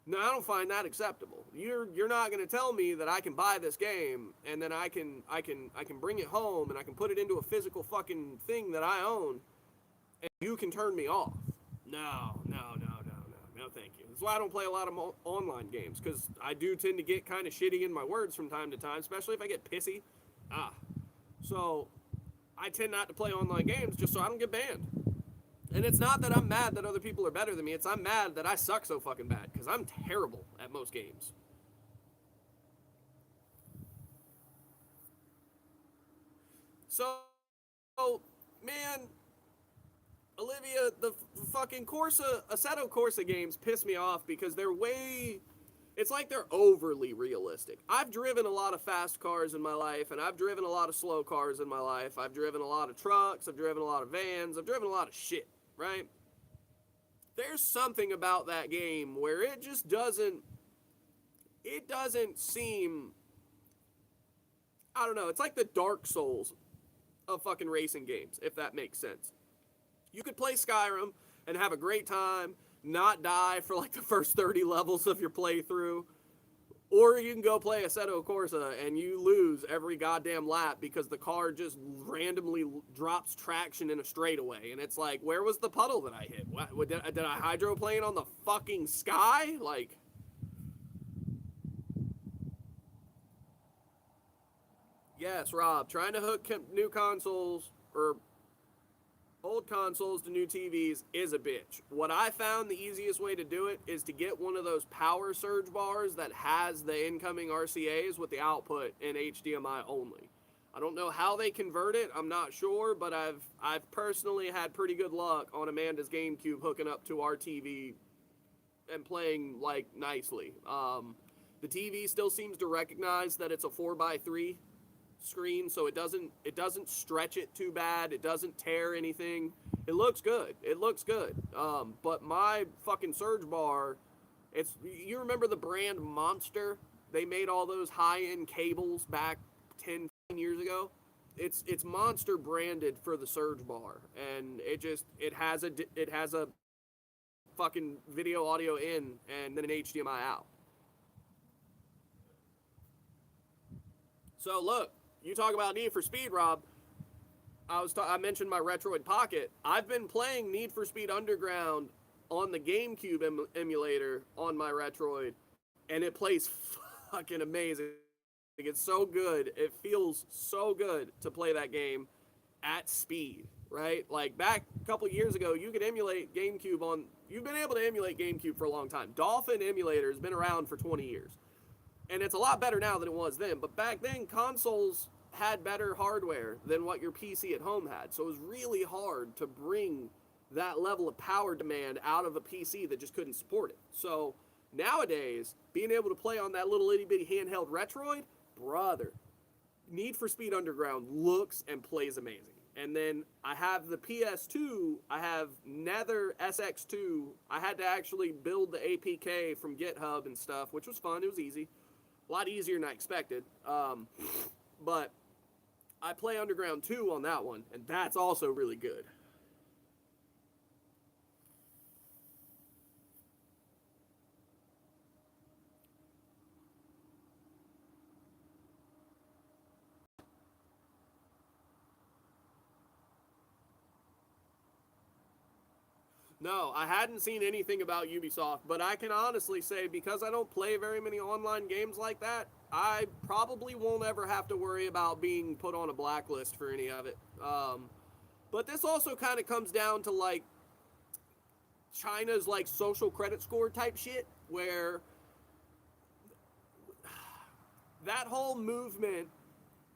No, I don't find that acceptable. You're not going to tell me that I can buy this game and then I can bring it home and I can put it into a physical fucking thing that I own and you can turn me off. No, thank you. That's why I don't play a lot of online games because I do tend to get kind of shitty in my words from time to time, especially if I get pissy. So I tend not to play online games just so I don't get banned. And it's not that I'm mad that other people are better than me. It's I'm mad that I suck so fucking bad because I'm terrible at most games. So, man, Olivia, the fucking Assetto Corsa games piss me off because they're way... It's like they're overly realistic. I've driven a lot of fast cars in my life, and I've driven a lot of slow cars in my life. I've driven a lot of trucks. I've driven a lot of vans. I've driven a lot of shit. Right? There's something about that game where it just doesn't seem, I don't know, it's like the Dark Souls of fucking racing games, if that makes sense. You could play Skyrim and have a great time, not die for like the first 30 levels of your playthrough, or you can go play Assetto Corsa and you lose every goddamn lap because the car just randomly drops traction in a straightaway. And it's like, where was the puddle that I hit? What did I hydroplane on the fucking sky? Like, yes, Rob, trying to hook new consoles or old consoles to new TVs is a bitch. What I found the easiest way to do it is to get one of those power surge bars that has the incoming RCAs with the output in HDMI only. I don't know how they convert it, I'm not sure, but I've personally had pretty good luck on Amanda's GameCube hooking up to our TV and playing like nicely. The TV still seems to recognize that it's a 4x3 screen, so it doesn't stretch it too bad. It doesn't tear anything. It looks good. But my fucking surge bar, you remember the brand Monster? They made all those high-end cables back 10 years ago. It's Monster branded for the surge bar, and it has a fucking video audio in and then an HDMI out. So look, you talk about Need for Speed, Rob. I mentioned my Retroid Pocket. I've been playing Need for Speed Underground on the GameCube emulator on my Retroid, and it plays fucking amazing. It's so good. It feels so good to play that game at speed, right? Like back a couple years ago, you could emulate GameCube on... You've been able to emulate GameCube for a long time. Dolphin Emulator has been around for 20 years. And it's a lot better now than it was then. But back then, consoles had better hardware than what your PC at home had. So it was really hard to bring that level of power demand out of a PC that just couldn't support it. So nowadays, being able to play on that little itty bitty handheld Retroid, brother, Need for Speed Underground looks and plays amazing. And then I have the PS2, I have Nether SX2. I had to actually build the APK from GitHub and stuff, which was fun. It was easy. A lot easier than I expected. But I play Underground 2 on that one, and that's also really good. No, I hadn't seen anything about Ubisoft, but I can honestly say because I don't play very many online games like that, I probably won't ever have to worry about being put on a blacklist for any of it. But this also kind of comes down to like China's like social credit score type shit, where that whole movement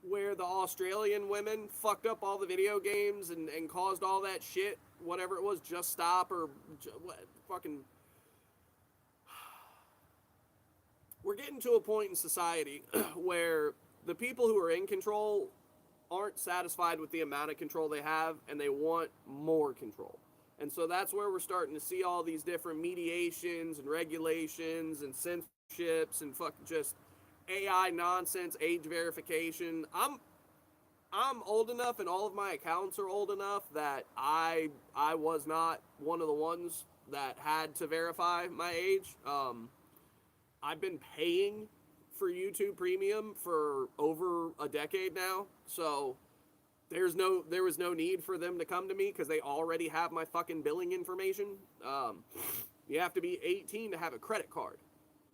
where the Australian women fucked up all the video games and caused all that shit, whatever it was, Just Stop or fucking. We're getting to a point in society where the people who are in control aren't satisfied with the amount of control they have and they want more control. And so that's where we're starting to see all these different mediations and regulations and censorships and fucking just AI nonsense, age verification. I'm old enough and all of my accounts are old enough that I was not one of the ones that had to verify my age. I've been paying for YouTube Premium for over a decade now, so there was no need for them to come to me because they already have my fucking billing information. You have to be 18 to have a credit card,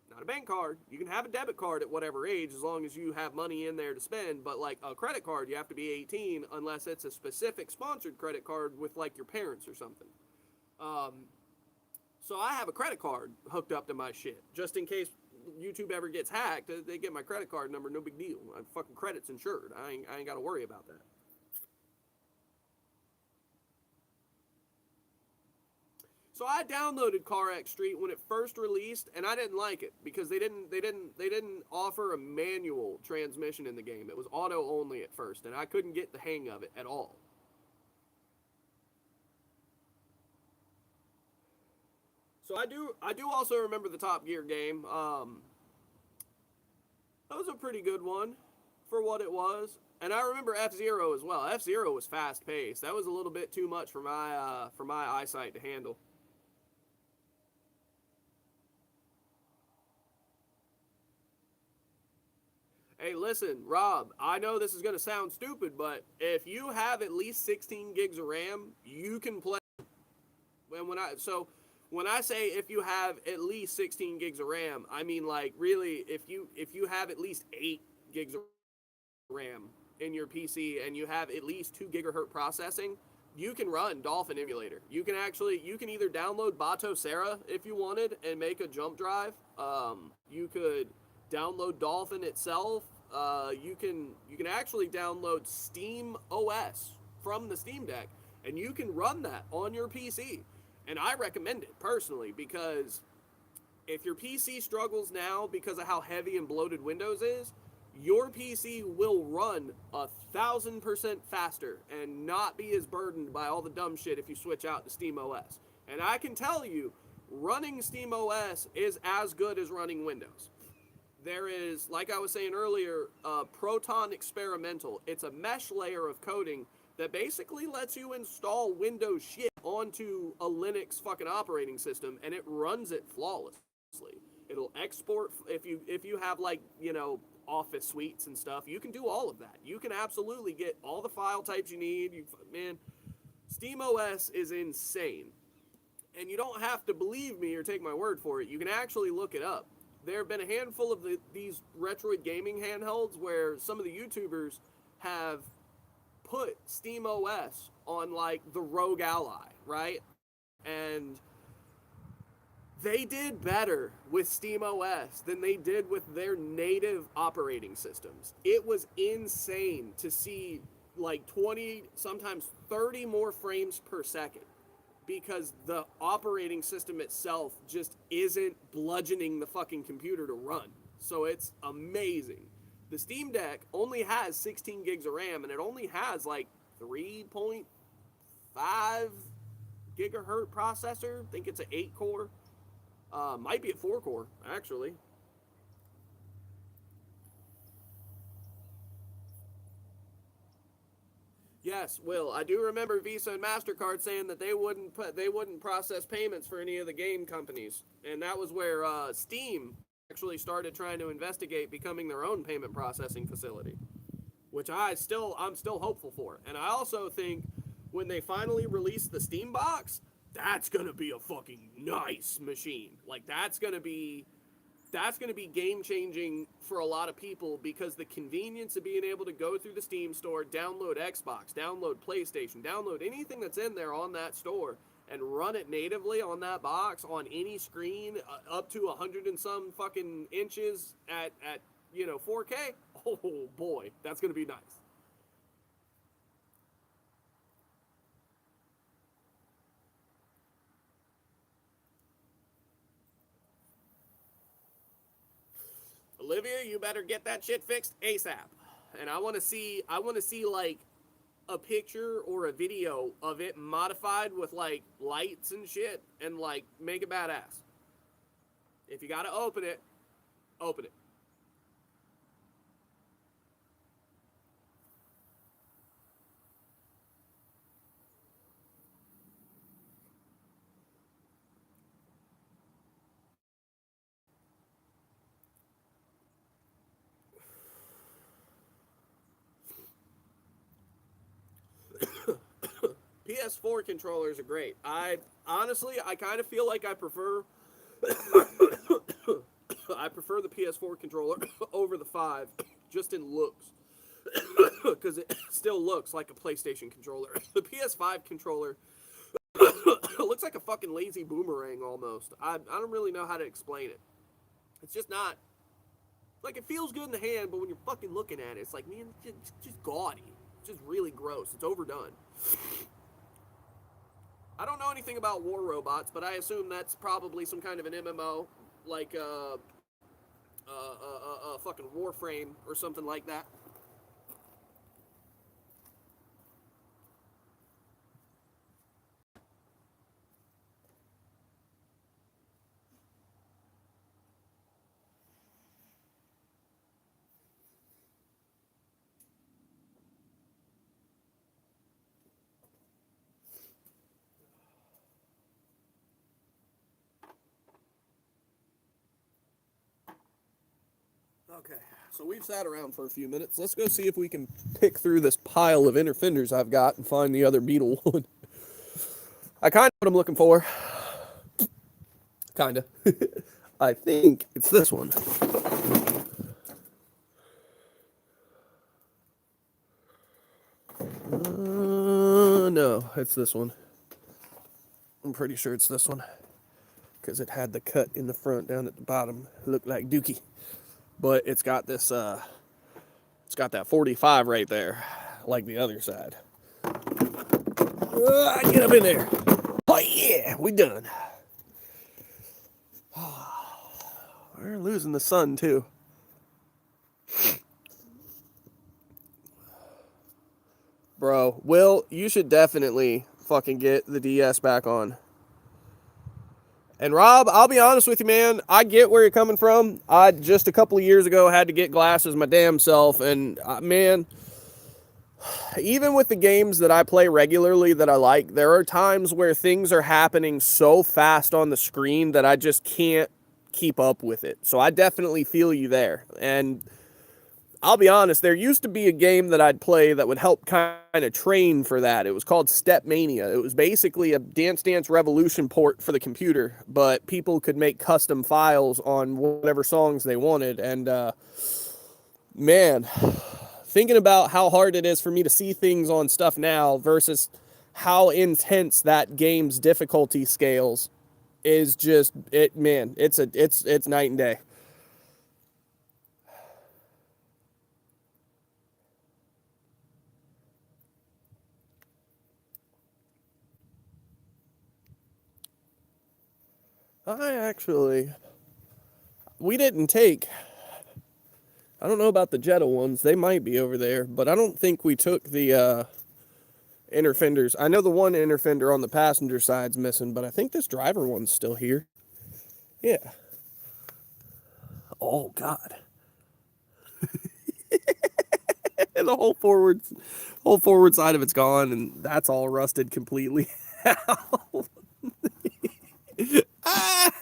not a bank card. You can have a debit card at whatever age as long as you have money in there to spend, but like a credit card, you have to be 18 unless it's a specific sponsored credit card with like your parents or something. So I have a credit card hooked up to my shit just in case YouTube ever gets hacked. They get my credit card number, no big deal. My fucking credit's insured. I ain't got to worry about that. So I downloaded CarX Street when it first released, and I didn't like it because they didn't offer a manual transmission in the game. It was auto only at first, and I couldn't get the hang of it at all. So I do also remember the Top Gear game. That was a pretty good one for what it was. And I remember F-Zero as well. F-Zero was fast paced. That was a little bit too much for my eyesight to handle. Hey, listen, Rob, I know this is going to sound stupid, but if you have at least 16 gigs of RAM, you can play. When I say if you have at least 16 gigs of RAM, I mean like really if you have at least 8 gigs of RAM in your PC and you have at least 2 gigahertz processing, you can run Dolphin emulator. You can either download Bato Sarah if you wanted and make a jump drive. You could download Dolphin itself. You can actually download Steam OS from the Steam Deck, and you can run that on your PC. And I recommend it personally because if your PC struggles now because of how heavy and bloated Windows is, your PC will run 1,000% faster and not be as burdened by all the dumb shit if you switch out to Steam OS. And I can tell you, running Steam OS is as good as running Windows. There is, like I was saying earlier, Proton Experimental. It's a mesh layer of coding that basically lets you install Windows shit onto a Linux fucking operating system, and it runs it flawlessly. It'll export if you have like, Office suites and stuff. You can do all of that. You can absolutely get all the file types you need. Man, SteamOS is insane. And you don't have to believe me or take my word for it. You can actually look it up. There have been a handful of these Retroid gaming handhelds where some of the YouTubers have put SteamOS on like the Rogue Ally, right? And they did better with SteamOS than they did with their native operating systems. It was insane to see like 20, sometimes 30 more frames per second because the operating system itself just isn't bludgeoning the fucking computer to run. So it's amazing. The Steam Deck only has 16 gigs of RAM and it only has like 3.5 gigahertz processor. I think it's an 8 core. Might be a 4 core, actually. Yes, Will. I do remember Visa and MasterCard saying that they wouldn't process payments for any of the game companies. And that was where Steam actually started trying to investigate becoming their own payment processing facility, which I'm still hopeful for. And I also think when they finally release the Steam box, that's gonna be a fucking nice machine. Like that's gonna be game changing for a lot of people because the convenience of being able to go through the Steam store, download Xbox, download PlayStation, download anything that's in there on that store, and run it natively on that box on any screen up to 100 and some fucking inches at 4K. Oh boy, that's gonna be nice. Olivia, you better get that shit fixed ASAP. And I want to see like a picture or a video of it modified with like lights and shit and like make it badass. If you got to open it, open it. PS4 controllers are great. I honestly, I kind of feel like I prefer I prefer the PS4 controller over the 5 just in looks. Because it still looks like a PlayStation controller. The PS5 controller looks like a fucking lazy boomerang almost. I don't really know how to explain it. It's just not like it feels good in the hand, but when you're fucking looking at it, it's like, man, it's just gaudy. It's just really gross. It's overdone. I don't know anything about War Robots, but I assume that's probably some kind of an MMO, like fucking Warframe or something like that. Okay, so we've sat around for a few minutes. Let's go see if we can pick through this pile of inner fenders I've got and find the other beetle one. I kind of know what I'm looking for. Kind of. I think it's this one. No, it's this one. I'm pretty sure it's this one. Because it had the cut in the front down at the bottom. It looked like Dookie. But it's got this, it's got that 45 right there, like the other side. Get up in there. Oh yeah, we done. We're losing the sun too. Bro, Will, you should definitely fucking get the DS back on. And Rob, I'll be honest with you, man. I get where you're coming from. I just a couple of years ago had to get glasses my damn self, and man, even with the games that I play regularly that I like, there are times where things are happening so fast on the screen that I just can't keep up with it. So I definitely feel you there. And I'll be honest, there used to be a game that I'd play that would help kind of train for that. It was called Step Mania. It was basically a Dance Dance Revolution port for the computer, but people could make custom files on whatever songs they wanted. And man, thinking about how hard it is for me to see things on stuff now versus how intense that game's difficulty scales is just it, man. It's night and day. We didn't take, I don't know about the Jetta ones. They might be over there, but I don't think we took the inner fenders. I know the one inner fender on the passenger side's missing, but I think this driver one's still here. Yeah. Oh, God. And the whole forward side of it's gone, and that's all rusted completely.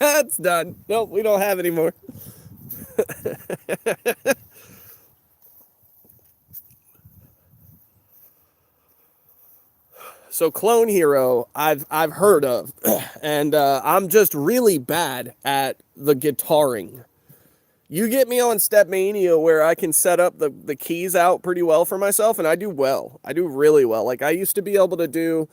It's done. Nope, we don't have any more. So Clone Hero, I've heard of, and I'm just really bad at the guitaring. You get me on Stepmania where I can set up the keys out pretty well for myself, and I do well. I do really well. Like, I used to be able to do,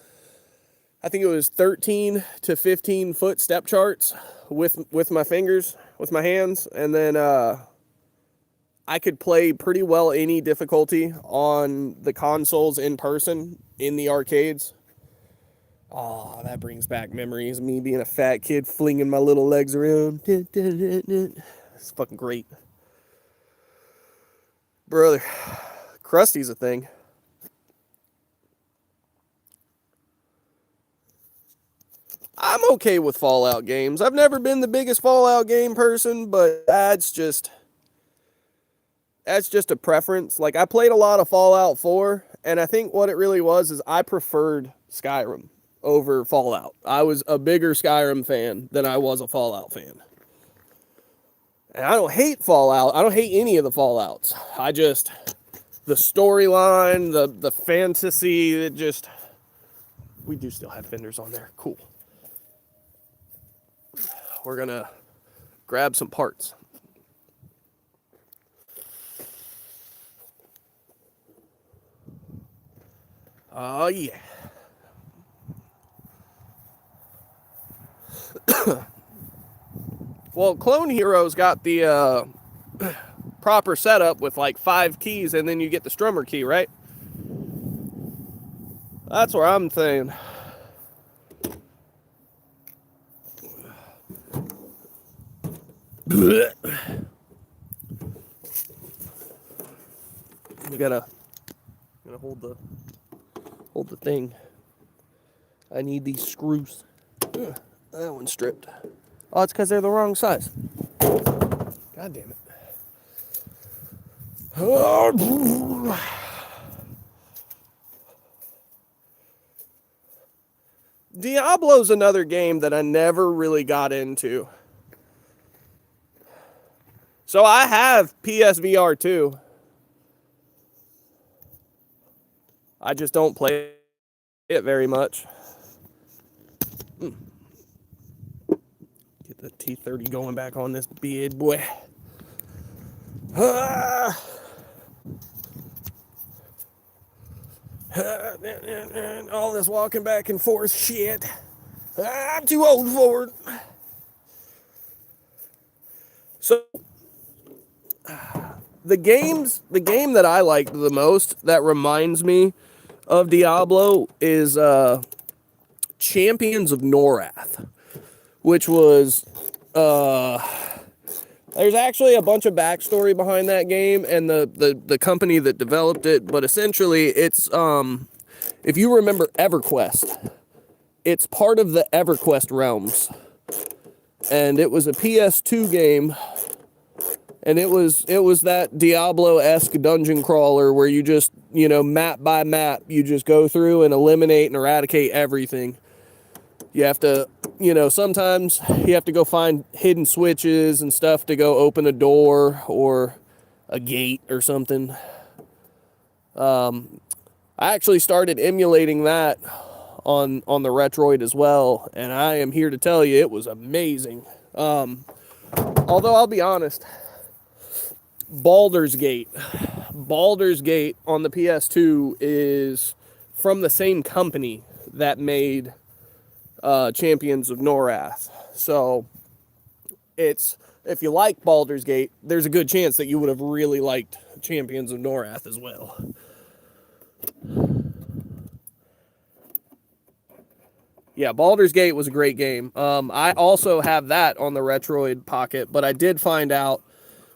I think it was 13 to 15 foot step charts with my fingers, with my hands, and then I could play pretty well any difficulty on the consoles in person in the arcades. Oh, that brings back memories of me being a fat kid flinging my little legs around. It's fucking great. Brother, Krusty's a thing. I'm okay with Fallout games. I've never been the biggest Fallout game person, but that's just a preference. Like, I played a lot of Fallout 4, and I think what it really was is I preferred Skyrim over Fallout. I was a bigger Skyrim fan than I was a Fallout fan. And I don't hate Fallout. I don't hate any of the Fallouts. The storyline, the fantasy, it just... We do still have fenders on there. Cool. We're gonna grab some parts. Oh, yeah. Well, Clone Hero's got the proper setup with like 5 keys, and then you get the strummer key, right? That's where I'm saying. You gotta hold the thing. I need these screws. That one's stripped. Oh, it's because they're the wrong size. God damn it. Diablo's another game that I never really got into. So I have PSVR 2. I just don't play it very much. Get the T30 going back on this beard, boy. All this walking back and forth shit. I'm too old for it. So, the game that I liked the most that reminds me of Diablo is Champions of Norath, which was there's actually a bunch of backstory behind that game and the company that developed it, but essentially it's if you remember EverQuest, it's part of the EverQuest realms, and it was a PS2 game. And it was that Diablo-esque dungeon crawler where you just, map by map, you just go through and eliminate and eradicate everything. You have to, sometimes you have to go find hidden switches and stuff to go open a door or a gate or something. I actually started emulating that on the Retroid as well, and I am here to tell you it was amazing. Although I'll be honest, Baldur's Gate on the PS2 is from the same company that made Champions of Norath. So if you like Baldur's Gate, there's a good chance that you would have really liked Champions of Norath as well. Yeah, Baldur's Gate was a great game. I also have that on the Retroid Pocket, but I did find out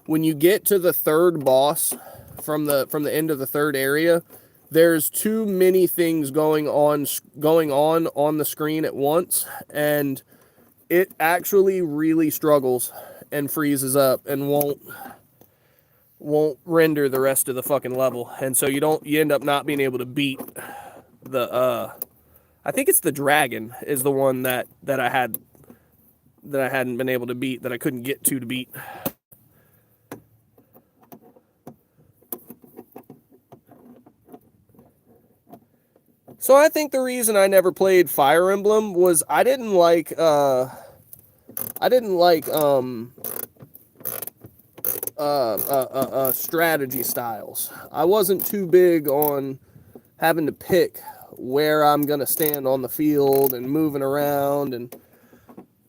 when you get to the third boss from the end of the third area, there's too many things going on the screen at once, and it actually really struggles and freezes up and won't render the rest of the fucking level. And so you end up not being able to beat the I think it's the dragon is the one that I hadn't been able to beat, that I couldn't get to beat. So I think the reason I never played Fire Emblem was I didn't like strategy styles. I wasn't too big on having to pick where I'm gonna stand on the field and moving around. And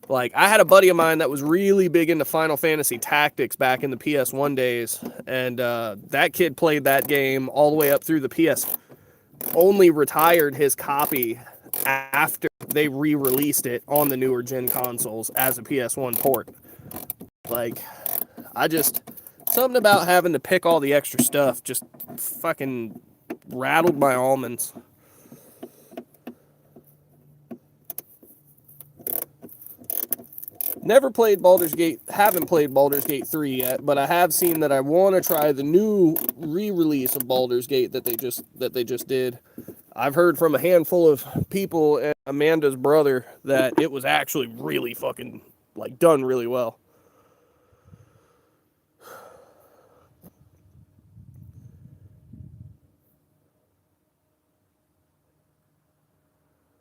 like, I had a buddy of mine that was really big into Final Fantasy Tactics back in the PS1 days, and that kid played that game all the way up through the PS. Only retired his copy after they re-released it on the newer gen consoles as a PS1 port. Like, I just, something about having to pick all the extra stuff just fucking rattled my almonds. Never played Baldur's Gate, haven't played Baldur's Gate 3 yet, but I have seen that I want to try the new re-release of Baldur's Gate that they just did. I've heard from a handful of people and Amanda's brother that it was actually really fucking, like, done really well.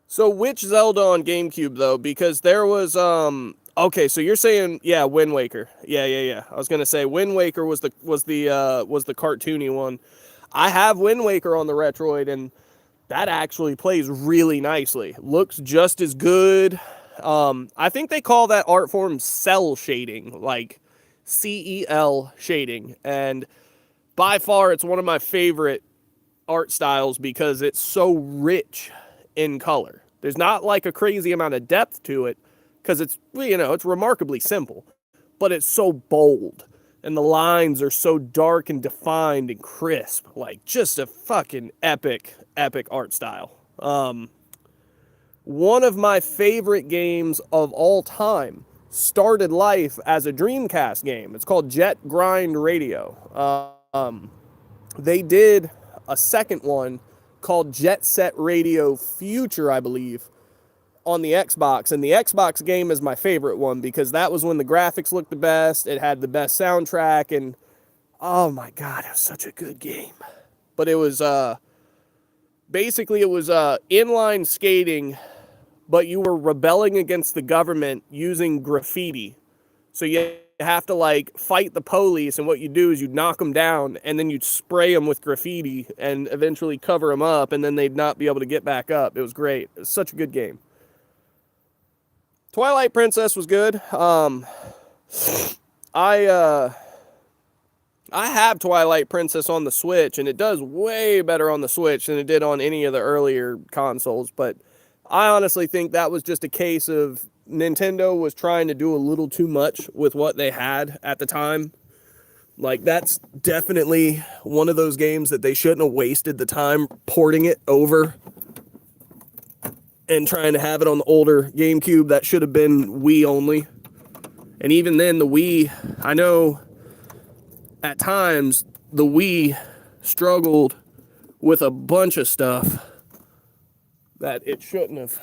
So which Zelda on GameCube though? Because there was okay, so you're saying, yeah, Wind Waker. Yeah. I was gonna say Wind Waker was the cartoony one. I have Wind Waker on the Retroid, and that actually plays really nicely. Looks just as good. I think they call that art form cell shading, like CEL shading, and by far it's one of my favorite art styles because it's so rich in color. There's not like a crazy amount of depth to it because it's, it's remarkably simple, but it's so bold and the lines are so dark and defined and crisp. Like, just a fucking epic art style. One of my favorite games of all time started life as a Dreamcast game. It's called Jet Grind Radio. They did a second one called Jet Set Radio Future, I believe, on the Xbox. And the Xbox game is my favorite one because that was when the graphics looked the best. It had the best soundtrack, and oh my god, it was such a good game. But it was basically inline skating, but you were rebelling against the government using graffiti. So you have to like fight the police, and what you do is you knock them down, and then you'd spray them with graffiti and eventually cover them up, and then they'd not be able to get back up. It was great. It was such a good game. Twilight Princess was good. I have Twilight Princess on the Switch, and it does way better on the Switch than it did on any of the earlier consoles, but I honestly think that was just a case of Nintendo was trying to do a little too much with what they had at the time. Like, that's definitely one of those games that they shouldn't have wasted the time porting it over and trying to have it on the older GameCube. That should have been Wii only. And even then, the Wii, I know at times the Wii struggled with a bunch of stuff that it shouldn't have.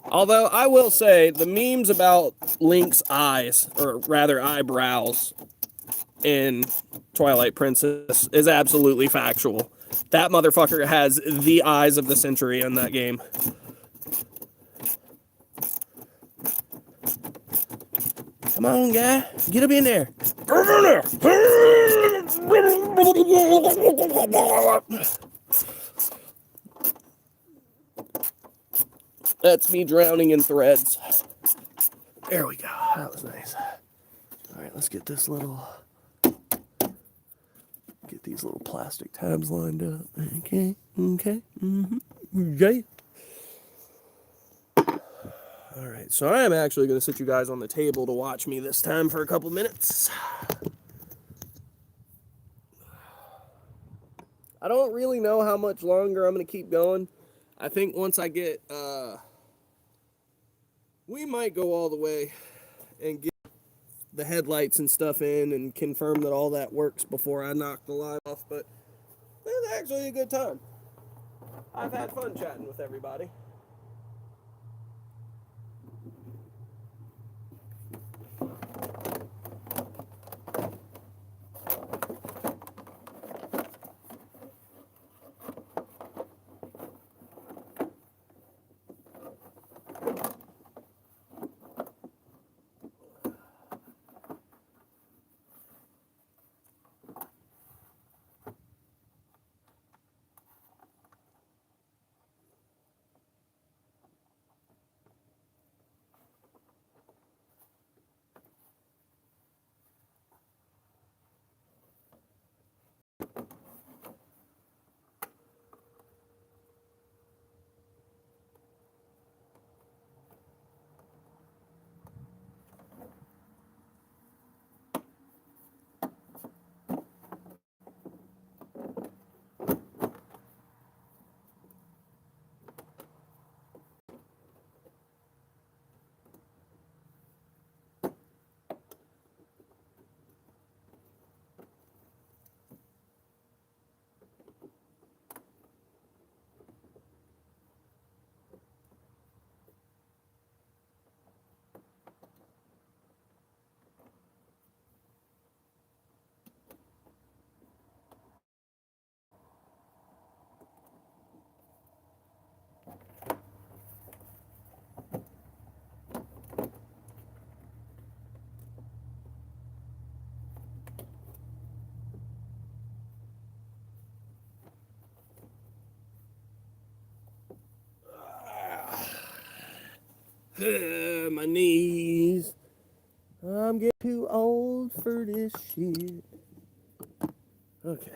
Although I will say the memes about Link's eyes, or rather eyebrows, in Twilight Princess is absolutely factual. That motherfucker has the eyes of the century in that game. Come on, guy. Get up in there. That's me drowning in threads. There we go. That was nice. All right, let's get these little plastic tabs lined up. Okay. Okay. All right, so I am actually going to sit you guys on the table to watch me this time for a couple minutes. I don't really know how much longer I'm going to keep going. I think once I get, we might go all the way and get the headlights and stuff in and confirm that all that works before I knock the live off, but it's actually a good time. I've had fun chatting with everybody. My knees. I'm getting too old for this shit. Okay.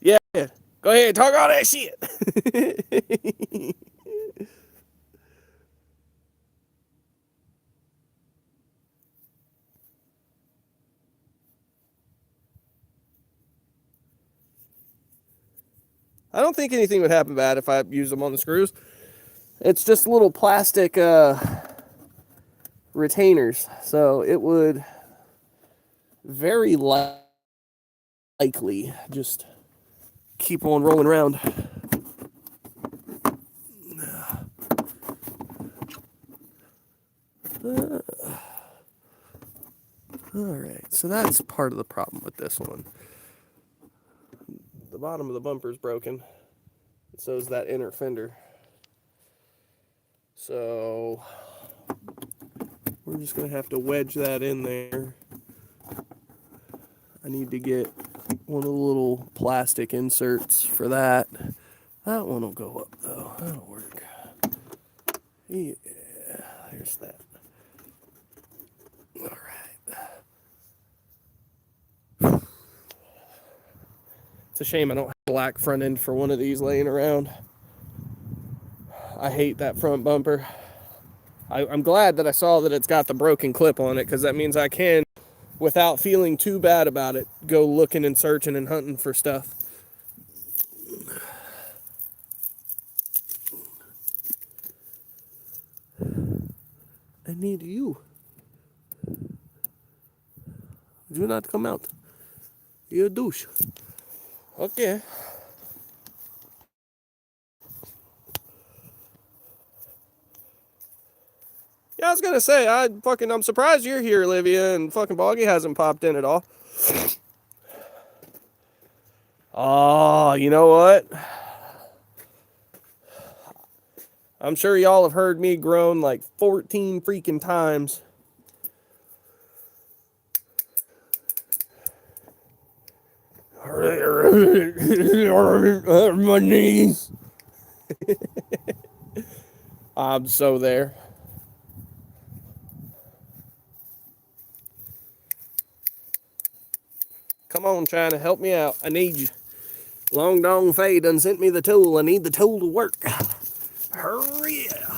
Yeah. Go ahead, talk all that shit. I don't think anything would happen bad if I use them on the screws. It's just little plastic retainers, so it would very likely just keep on rolling around. Alright, so that's part of the problem with this one. The bottom of the bumper is broken, so is that inner fender. So we're just going to have to wedge that in there. I need to get one of the little plastic inserts for that. That one will go up though. That'll work. Yeah, there's that. All right. It's a shame I don't have a black front end for one of these laying around. I hate that front bumper. I'm glad that I saw that it's got the broken clip on it, because that means I can, without feeling too bad about it, go looking and searching and hunting for stuff. I need you. Do not come out. You're a douche. Okay. Yeah, I was gonna say, I'm surprised you're here, Olivia, and fucking Boggy hasn't popped in at all. Oh, you know what? I'm sure y'all have heard me groan like 14 freaking times. My knees. I'm so there. Come on, China, help me out. I need you. Long Dong Faye done sent me the tool. I need the tool to work. Hurry up.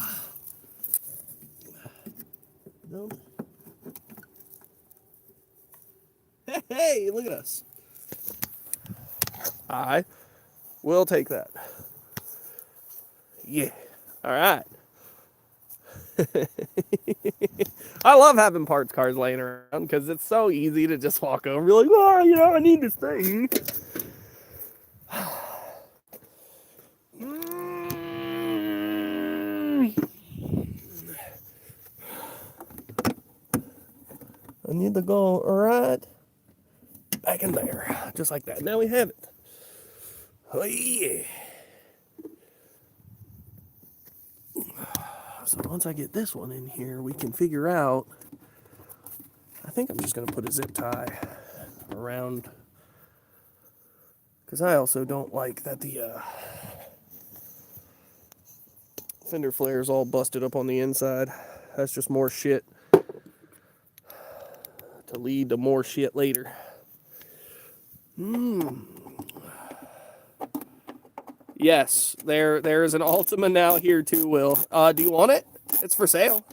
No. Hey, look at us. I will take that. Yeah. All right. I love having parts cars laying around because it's so easy to just walk over. You're like, oh, you know, I need this thing. I need to go right back in there, just like that. Now we have it. Oh, yeah. So once I get this one in here, we can figure out. I think I'm just going to put a zip tie around, because I also don't like that the fender flare is all busted up on the inside. That's just more shit to lead to more shit later. Yes, there is an Altima now here too, Will. Do you want it? It's for sale.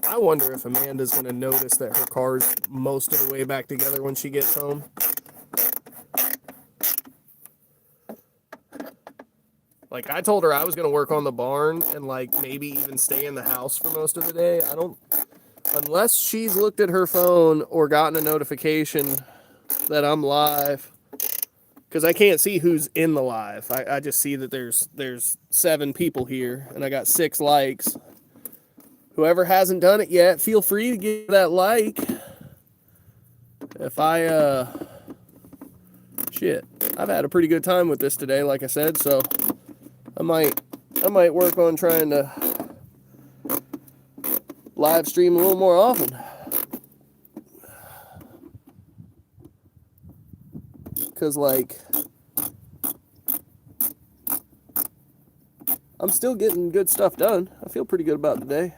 I wonder if Amanda's going to notice that her car's most of the way back together when she gets home. Like, I told her I was going to work on the barn and, like, maybe even stay in the house for most of the day. Unless she's looked at her phone or gotten a notification that I'm live. because I can't see who's in the live. I just see that there's 7 people here, and I got 6 likes. Whoever hasn't done it yet, feel free to give that like. If shit, I've had a pretty good time with this today, like I said, so I might work on trying to live stream a little more often. Because, like, I'm still getting good stuff done. I feel pretty good about today.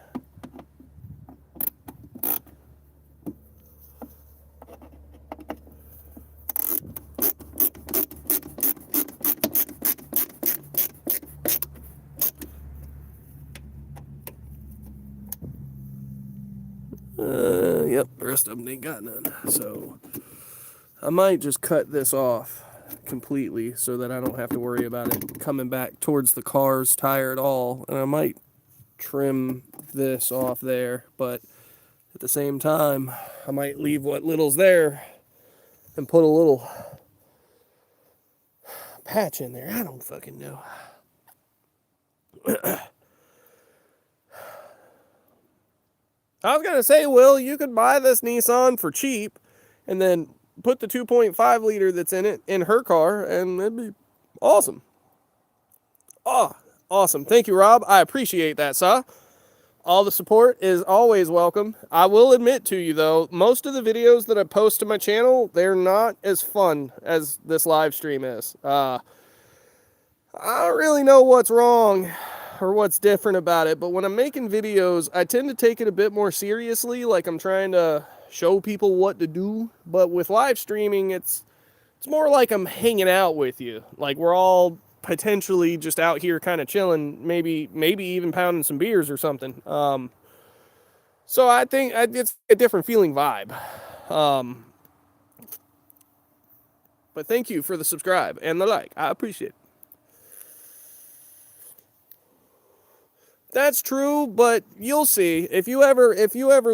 Yep, the rest of them ain't got none. So I might just cut this off completely so that I don't have to worry about it coming back towards the car's tire at all. And I might trim this off there, but at the same time, I might leave what little's there and put a little patch in there. I don't fucking know. I was gonna say, Will, you could buy this Nissan for cheap and then put the 2.5 liter that's in it in her car, and it'd be awesome. Oh, awesome. Thank you, Rob. I appreciate that, sir. All the support is always welcome. I will admit to you, though, most of the videos that I post to my channel, they're not as fun as this live stream is. I don't really know what's wrong or what's different about it, but when I'm making videos, I tend to take it a bit more seriously, like I'm trying to show people what to do. But with live streaming, it's more like I'm hanging out with you. Like we're all potentially just out here kind of chilling, maybe even pounding some beers or something. So I think it's a different feeling vibe. But thank you for the subscribe and the like. I appreciate it. That's true, but you'll see. If you ever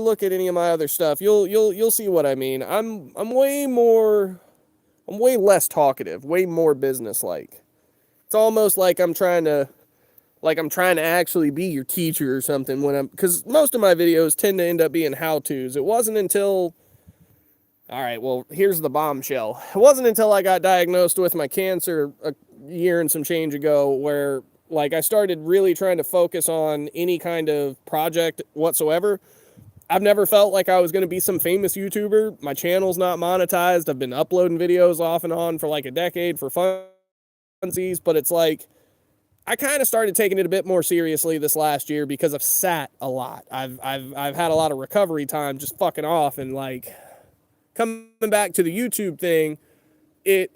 look at any of my other stuff, you'll see what I mean. I'm way less talkative, way more business-like. It's almost like I'm trying to actually be your teacher or something because most of my videos tend to end up being how-tos. It wasn't until, all right, well, here's the bombshell. It wasn't until I got diagnosed with my cancer a year and some change ago where I started really trying to focus on any kind of project whatsoever. I've never felt like I was going to be some famous YouTuber. My channel's not monetized. I've been uploading videos off and on for like a decade for funsies, but it's like I kind of started taking it a bit more seriously this last year because I've sat a lot. I've had a lot of recovery time just fucking off, and like coming back to the YouTube thing, it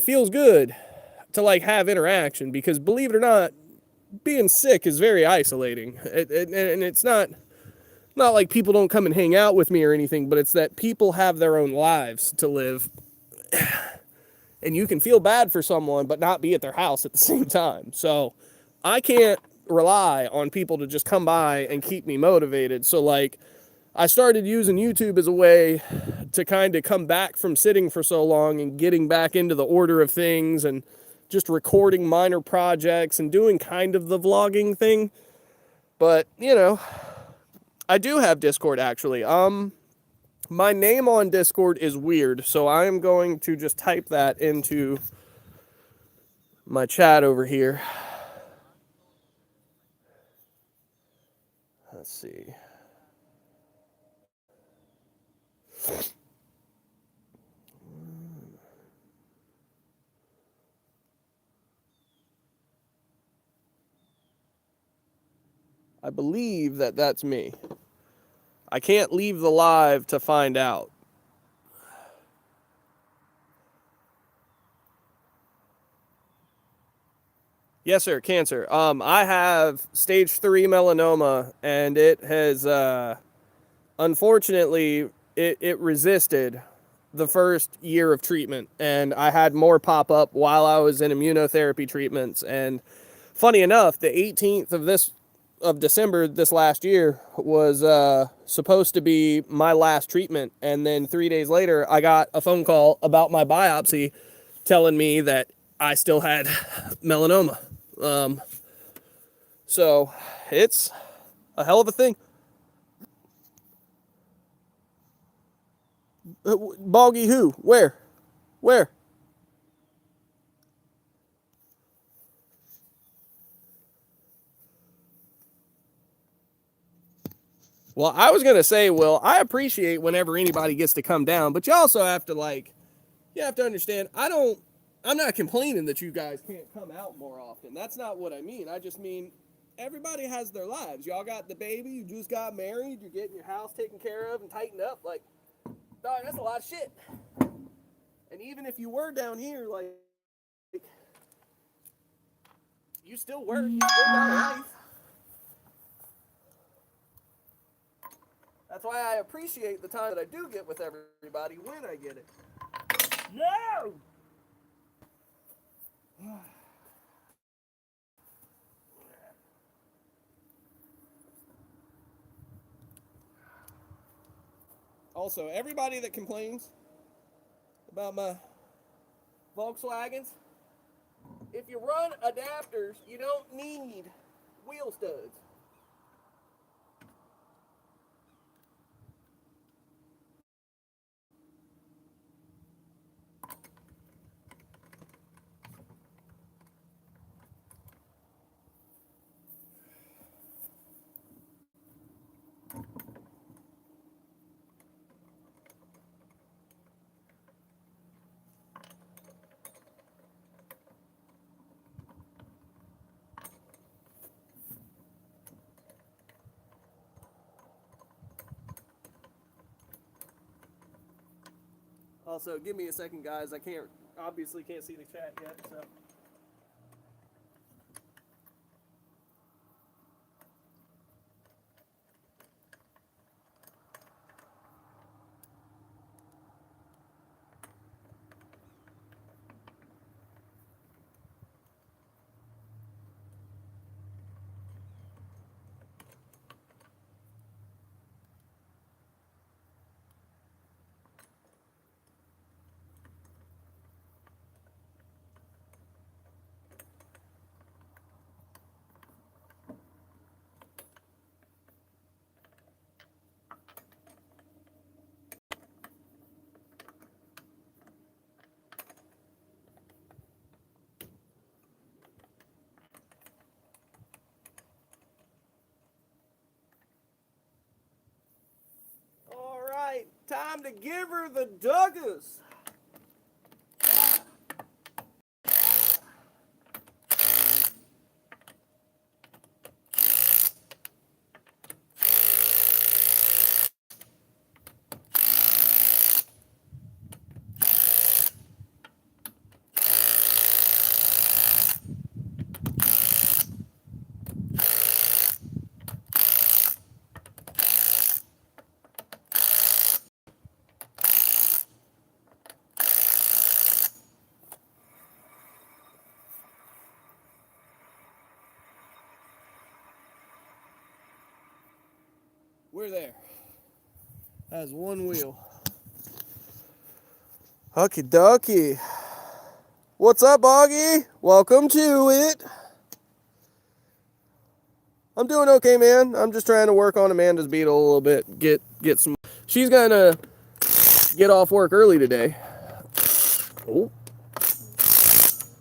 feels good to like have interaction because, believe it or not, being sick is very isolating. And it's not like people don't come and hang out with me or anything, but it's that people have their own lives to live. And you can feel bad for someone but not be at their house at the same time. So I can't rely on people to just come by and keep me motivated. So like I started using YouTube as a way to kind of come back from sitting for so long and getting back into the order of things and just recording minor projects and doing kind of the vlogging thing. But, you know, I do have Discord actually. My name on Discord is weird, so I am going to just type that into my chat over here. Let's see. I believe that that's me. I can't leave the live to find out. Yes, sir, cancer. I have stage 3 melanoma, and it has, unfortunately, it resisted the first year of treatment, and I had more pop up while I was in immunotherapy treatments. And funny enough, the 18th of December this last year was supposed to be my last treatment, and then 3 days later I got a phone call about my biopsy telling me that I still had melanoma. So it's a hell of a thing. Boggy who? Where? Where? Well, I was going to say, Will, I appreciate whenever anybody gets to come down, but you also have to, like, you have to understand, I'm not complaining that you guys can't come out more often. That's not what I mean. I just mean everybody has their lives. Y'all got the baby, you just got married, you're getting your house taken care of and tightened up. Like, dog, that's a lot of shit. And even if you were down here, like, you still work, you still got a life. That's why I appreciate the time that I do get with everybody when I get it. No! Also, everybody that complains about my Volkswagens, if you run adapters, you don't need wheel studs. Also, give me a second, guys. I obviously can't see the chat yet, so. All right, time to give her the Douglas. We're there. That's one wheel. Okie dokie. What's up, Boggy? Welcome to it. I'm doing okay, man. I'm just trying to work on Amanda's beetle a little bit. Get some. She's gonna get off work early today. Oh.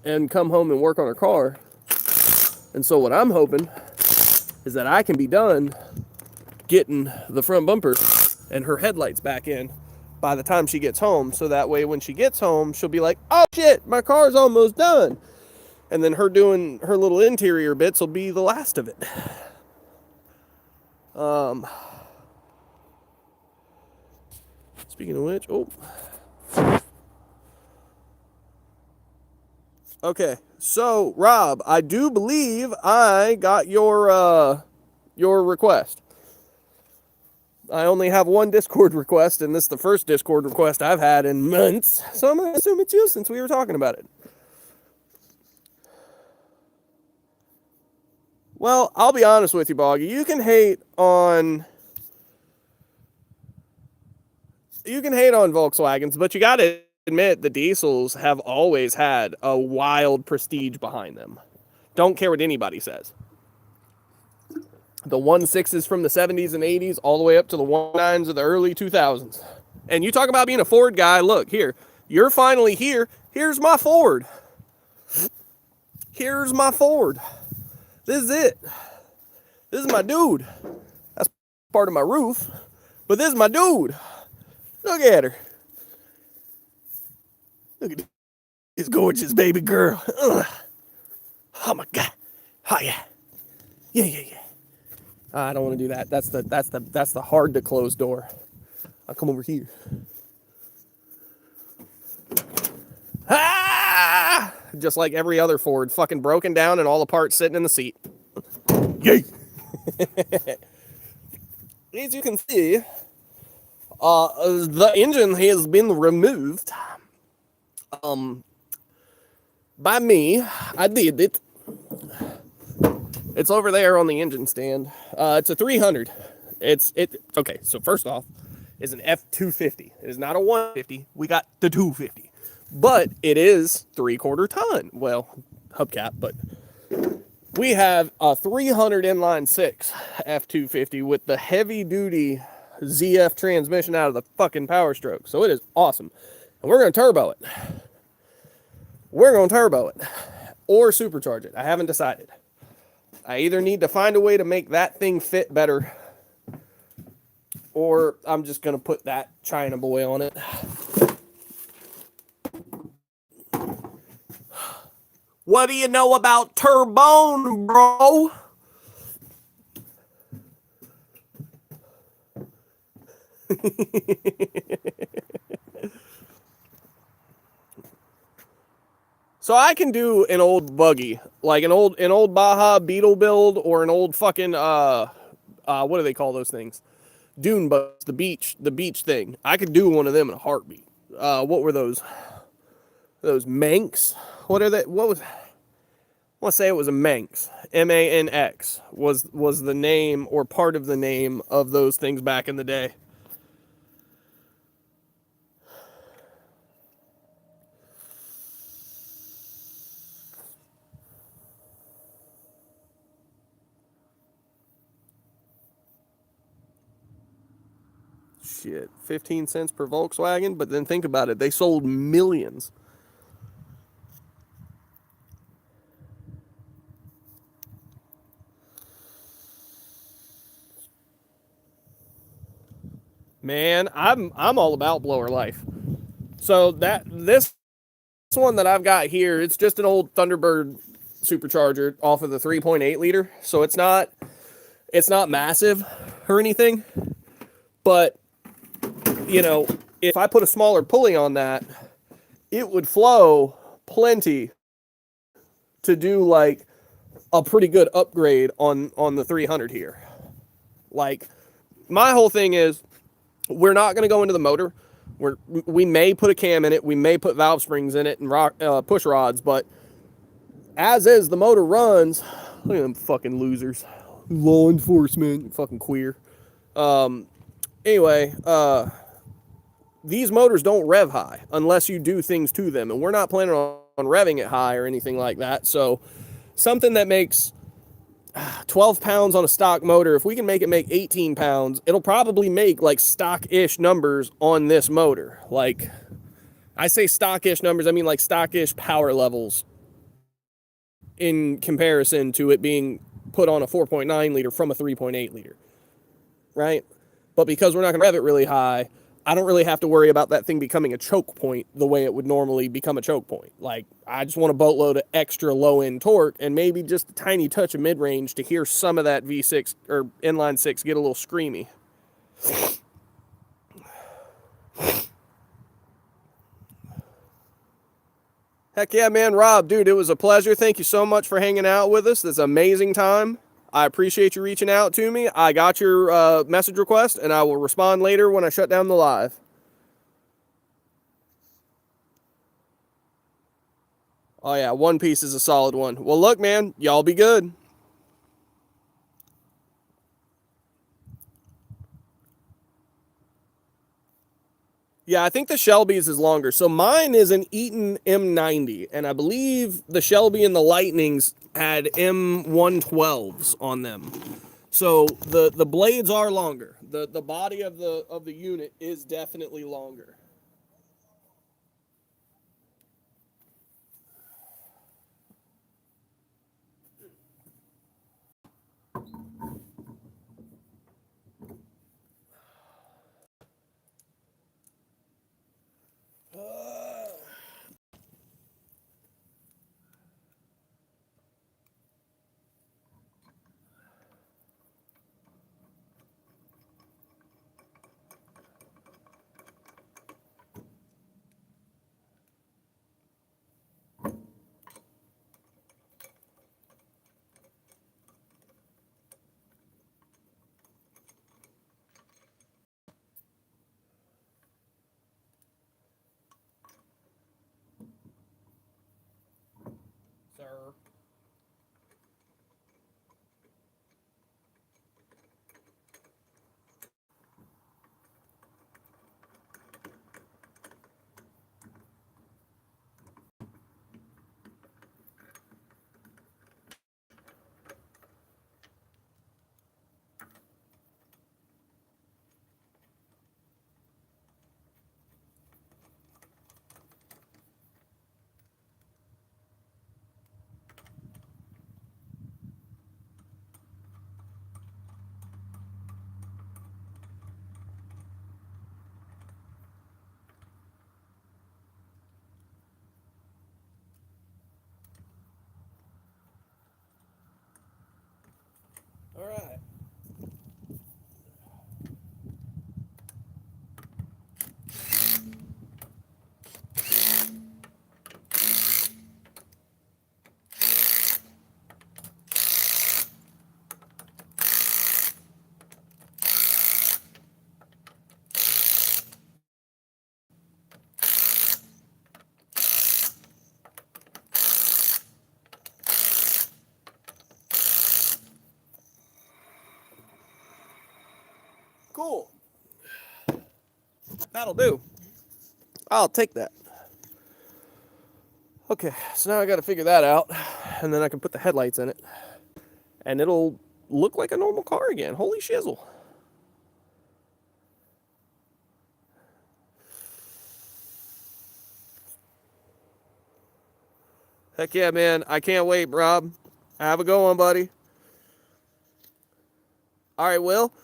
And come home and work on her car. And so what I'm hoping is that I can be done getting the front bumper and her headlights back in by the time she gets home, so that way when she gets home she'll be like, oh shit, my car's almost done, and then her doing her little interior bits will be the last of it. Speaking of which, okay, so Rob, I do believe I got your request. I only have one Discord request, and this is the first Discord request I've had in months. So I'm going to assume it's you since we were talking about it. Well, I'll be honest with you, Boggy. You can hate on Volkswagens, but you got to admit the diesels have always had a wild prestige behind them. Don't care what anybody says. The 1.6s from the 70s and 80s all the way up to the 1.9s of the early 2000s. And you talk about being a Ford guy, look, here, you're finally here. Here's my Ford. Here's my Ford. This is it. This is my dude. That's part of my roof. But this is my dude. Look at her. Look at this gorgeous baby girl. Ugh. Oh my God. Oh yeah. Yeah. I don't want to do that. That's the hard to close door. I'll come over here. Ah! Just like every other Ford, fucking broken down and all the parts sitting in the seat. Yay! As you can see, the engine has been removed. By me. I did it. It's over there on the engine stand. It's a 300. Okay, so first off, it's an F250. It is not a 150. We got the 250. But it is 3/4 ton. Well, hubcap, but we have a 300 inline 6 F250 with the heavy duty ZF transmission out of the fucking Power Stroke. So it is awesome. And we're going to turbo it. Or supercharge it. I haven't decided. I either need to find a way to make that thing fit better, or I'm just going to put that China boy on it. What do you know about turbone, bro? So I can do an old buggy, like an old Baja Beetle build, or an old fucking what do they call those things? Dune bus, the beach thing. I could do one of them in a heartbeat. What were those? Those Manx? What are they? What was? Let's say it was a Manx. MANX was the name or part of the name of those things back in the day. Shit, 15 cents per Volkswagen, but then think about it, they sold millions. Man, I'm all about blower life. So this one that I've got here, it's just an old Thunderbird supercharger off of the 3.8 liter. So it's not massive or anything, but you know, if I put a smaller pulley on that, it would flow plenty to do like a pretty good upgrade on the 300 here. Like, my whole thing is, we're not going to go into the motor. We may put a cam in it, we may put valve springs in it and push rods, but as is, the motor runs. Look at them fucking losers. Law enforcement, fucking queer. Anyway, these motors don't rev high unless you do things to them, and we're not planning on revving it high or anything like that. So something that makes 12 pounds on a stock motor, if we can make it make 18 pounds, it'll probably make like stock-ish numbers on this motor. Like, I say stock-ish numbers, I mean like stock-ish power levels in comparison to it being put on a 4.9 liter from a 3.8 liter, right? But because we're not going to rev it really high, I don't really have to worry about that thing becoming a choke point the way it would normally become a choke point. Like, I just want a boatload of extra low-end torque and maybe just a tiny touch of mid-range to hear some of that V6 or inline 6 get a little screamy. Heck yeah, man. Rob, dude, it was a pleasure. Thank you so much for hanging out with us. This amazing time. I appreciate you reaching out to me. I got your message request, and I will respond later when I shut down the live. Oh, yeah, One Piece is a solid one. Well, look, man, y'all be good. Yeah, I think the Shelby's is longer. So mine is an Eaton M90, and I believe the Shelby and the Lightnings had M112s on them. So the blades are longer. The body of the unit is definitely longer. Sir. All right. Cool. That'll do. I'll take that. Okay, so now I got to figure that out, and then I can put the headlights in it, and it'll look like a normal car again. Holy shizzle. Heck yeah, man. I can't wait, Rob. Have a good one, buddy. All right, Will.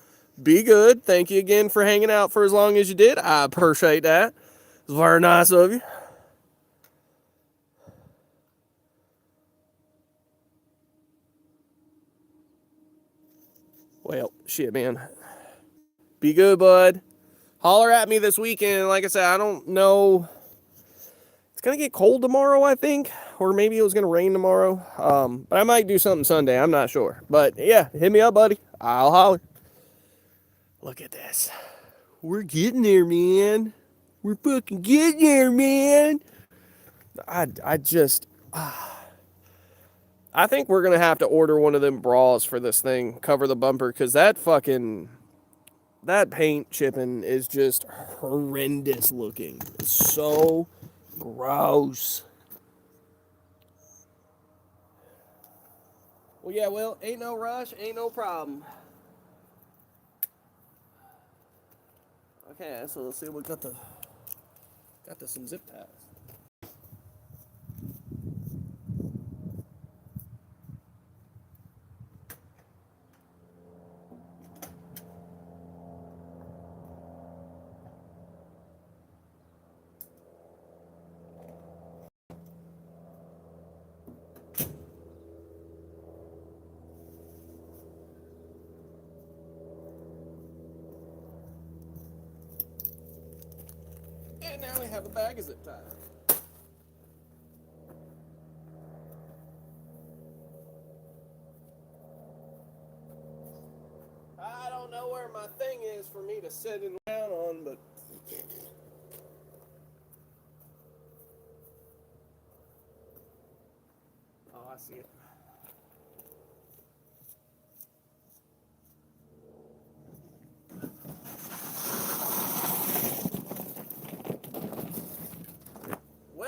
Be good. Thank you again for hanging out for as long as you did. I appreciate that. It's very nice of you. Well, shit, man. Be good, bud. Holler at me this weekend. Like I said, I don't know. It's going to get cold tomorrow, I think. Or maybe it was going to rain tomorrow. But I might do something Sunday. I'm not sure. But yeah, hit me up, buddy. I'll holler. Look at this. We're getting there, man. We're fucking getting there, man. I just... I think we're going to have to order one of them bras for this thing. Cover the bumper. Because that fucking... That paint chipping is just horrendous looking. It's so gross. Well, yeah, well, ain't no rush, ain't no problem. Okay, so let's see what we got some zip ties. And now we have a bag of zip ties. I don't know where my thing is for me to sit and down on, but... Oh, I see it.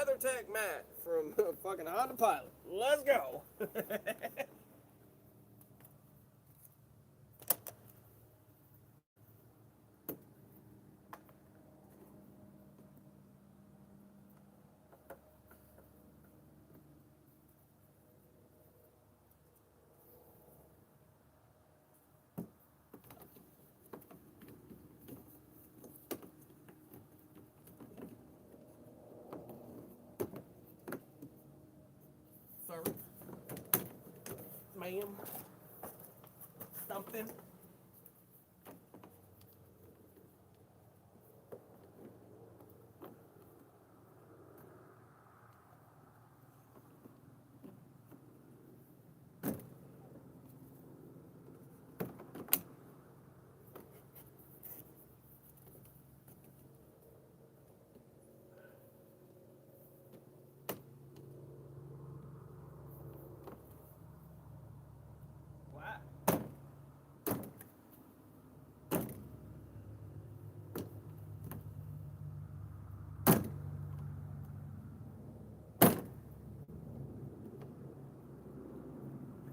WeatherTech Matt from fucking Honda Pilot. Let's go. Sir, ma'am, something.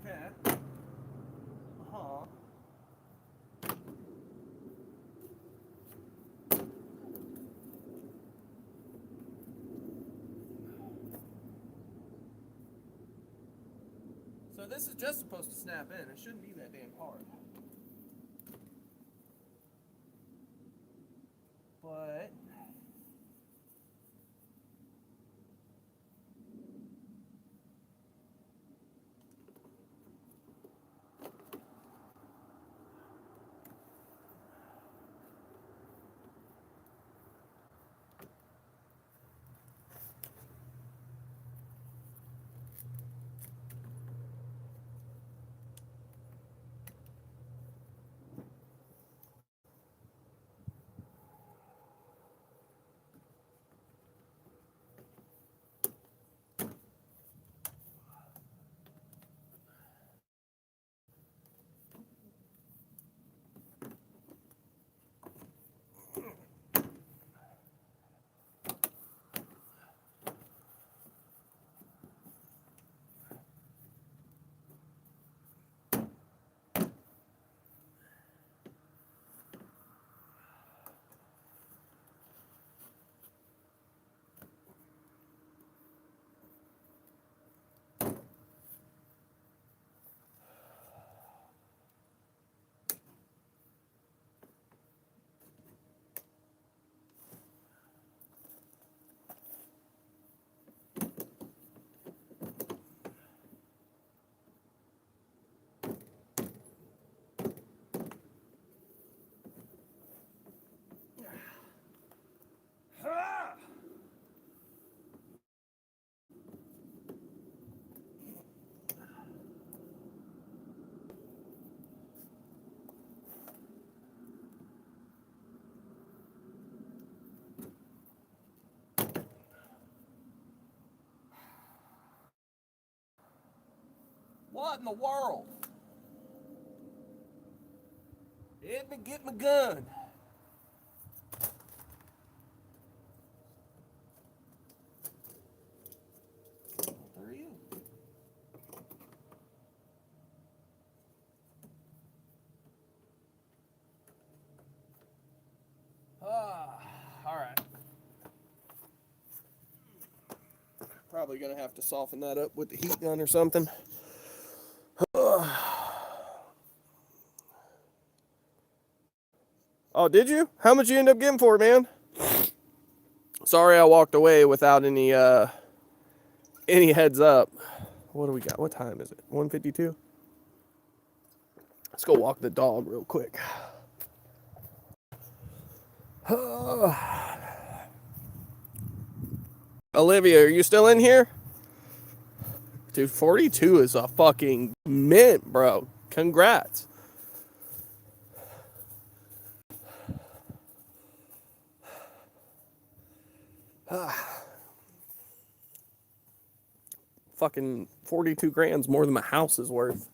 Okay. Uh-huh. So this is just supposed to snap in. It shouldn't be that damn hard. But what in the world? Let me get my gun. There are you. All right. Probably gonna have to soften that up with the heat gun or something. Oh, did you? How much you end up getting for it, man? Sorry I walked away without any heads up. What do we got? What time is it? 1:52? Let's go walk the dog real quick. Olivia, are you still in here? Dude, 42 is a fucking mint, bro. Congrats. Fucking 42 grand's more than my house is worth.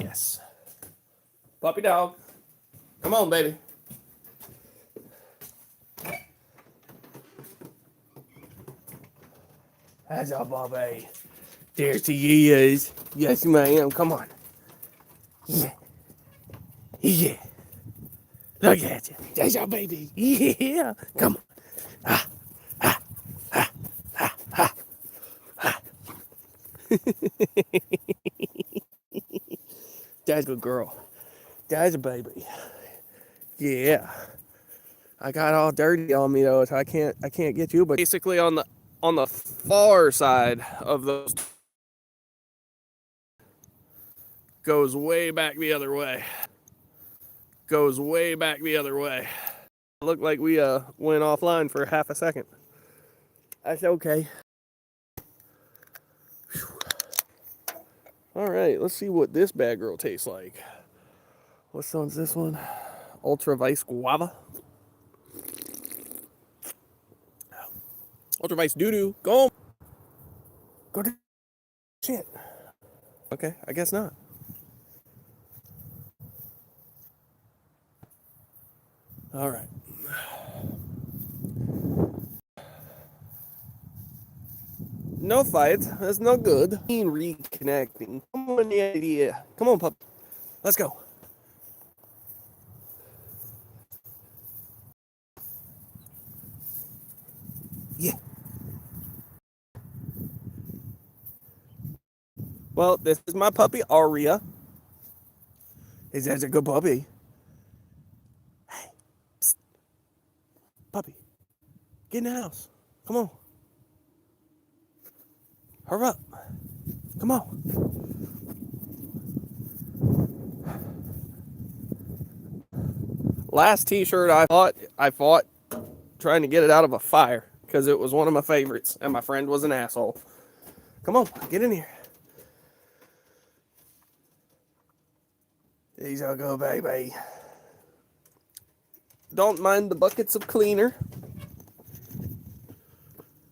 Yeah, Yes. Puppy dog. Come on, baby. That's our Bobby. There she is. Yes, ma'am. Come on. Yeah. Yeah. Look at you. That's your baby. Yeah. Come on. That's a good girl. That's a baby. Yeah. I got all dirty on me though, so I can't get you. But basically on the far side of those goes way back the other way. Goes way back the other way. Looked like we went offline for half a second. That's okay. All right, let's see what this bad girl tastes like. What one's this one? Ultra Vice Guava. Ultra Vice Doo-Doo. Go on. Go to shit. Okay, I guess not. All right. No fights. That's no good. Reconnecting. Come on, the idea. Come on, pup. Let's go. Yeah. Well, this is my puppy, Aria. That's a good puppy. Hey, psst. Puppy. Get in the house. Come on. Hurry up. Come on. Last t-shirt I fought trying to get it out of a fire because it was one of my favorites and my friend was an asshole. Come on, get in here. There you go, baby. Don't mind the buckets of cleaner.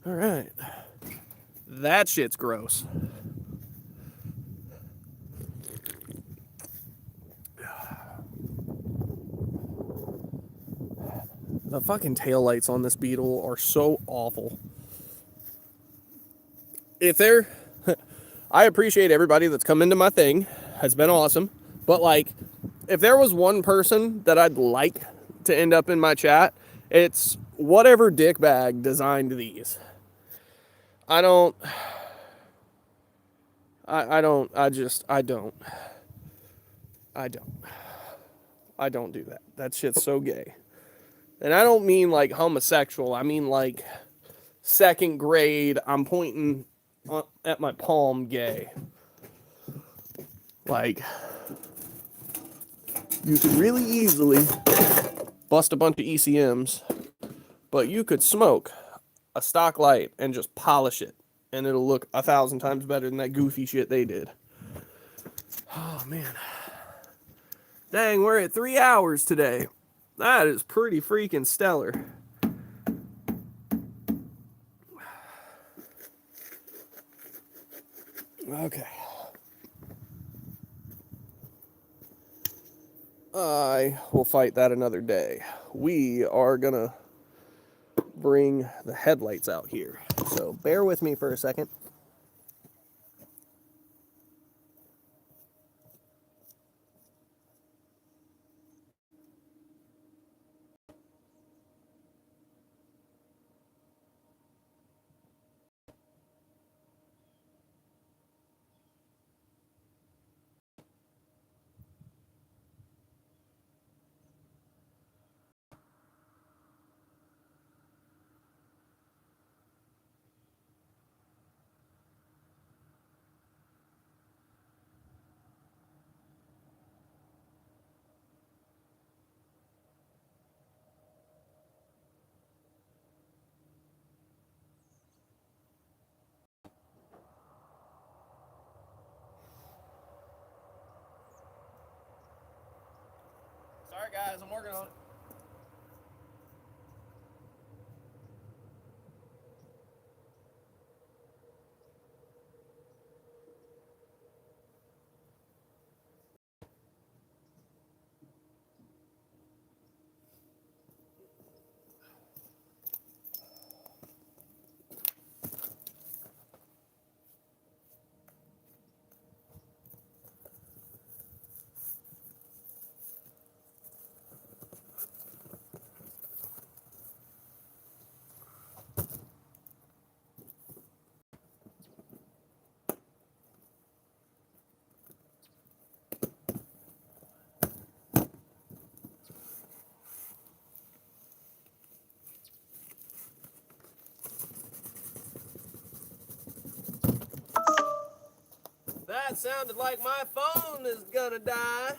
All right. That shit's gross. The fucking taillights on this beetle are so awful. If they're... I appreciate everybody that's come into my thing. Has been awesome. But, like, if there was one person that I'd like to end up in my chat, it's whatever dickbag designed these. I don't do that. That shit's so gay. And I don't mean like homosexual. I mean like second grade, I'm pointing at my palm gay. Like, you could really easily bust a bunch of ECMs, but you could smoke a stock light and just polish it, and it'll look 1,000 times better than that goofy shit they did. Oh, man. Dang, we're at 3 hours today. That is pretty freaking stellar. Okay. I will fight that another day. We are gonna bring the headlights out here. So bear with me for a second. Sorry guys, I'm working on it. That sounded like my phone is gonna die.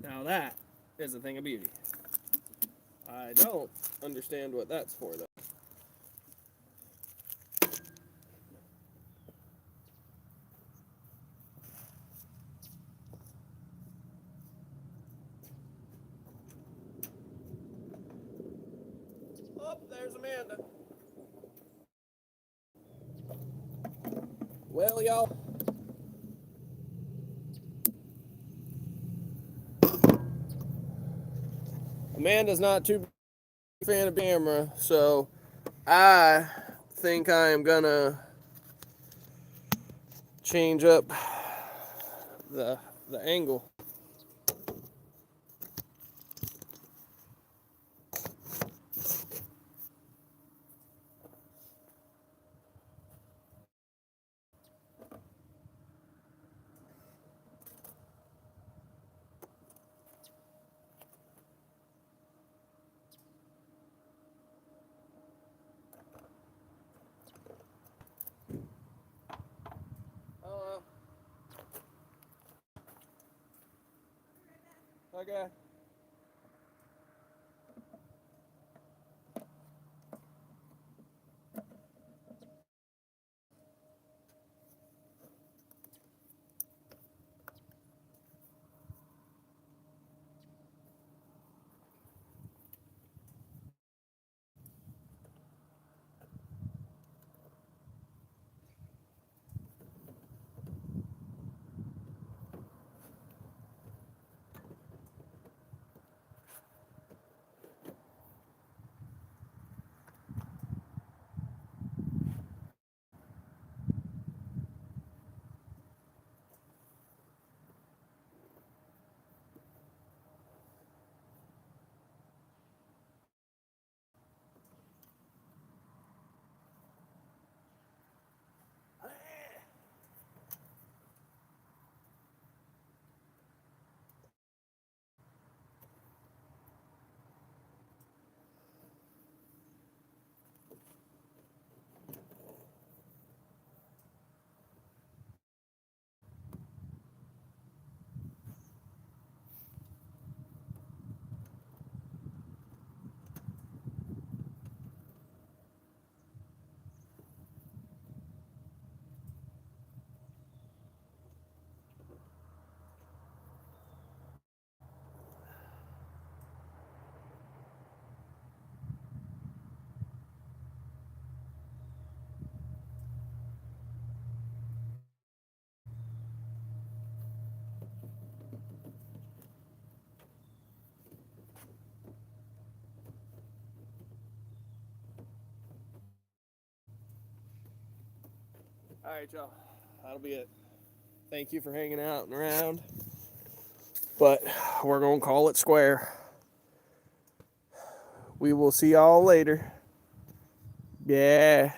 Now that is a thing of beauty. I don't understand what that's for, though. Oh, there's Amanda. Well, y'all. Amanda's not too big a fan of camera, so I think I am gonna change up the angle. Okay. All right, y'all. That'll be it. Thank you for hanging out and around. But we're going to call it square. We will see y'all later. Yeah.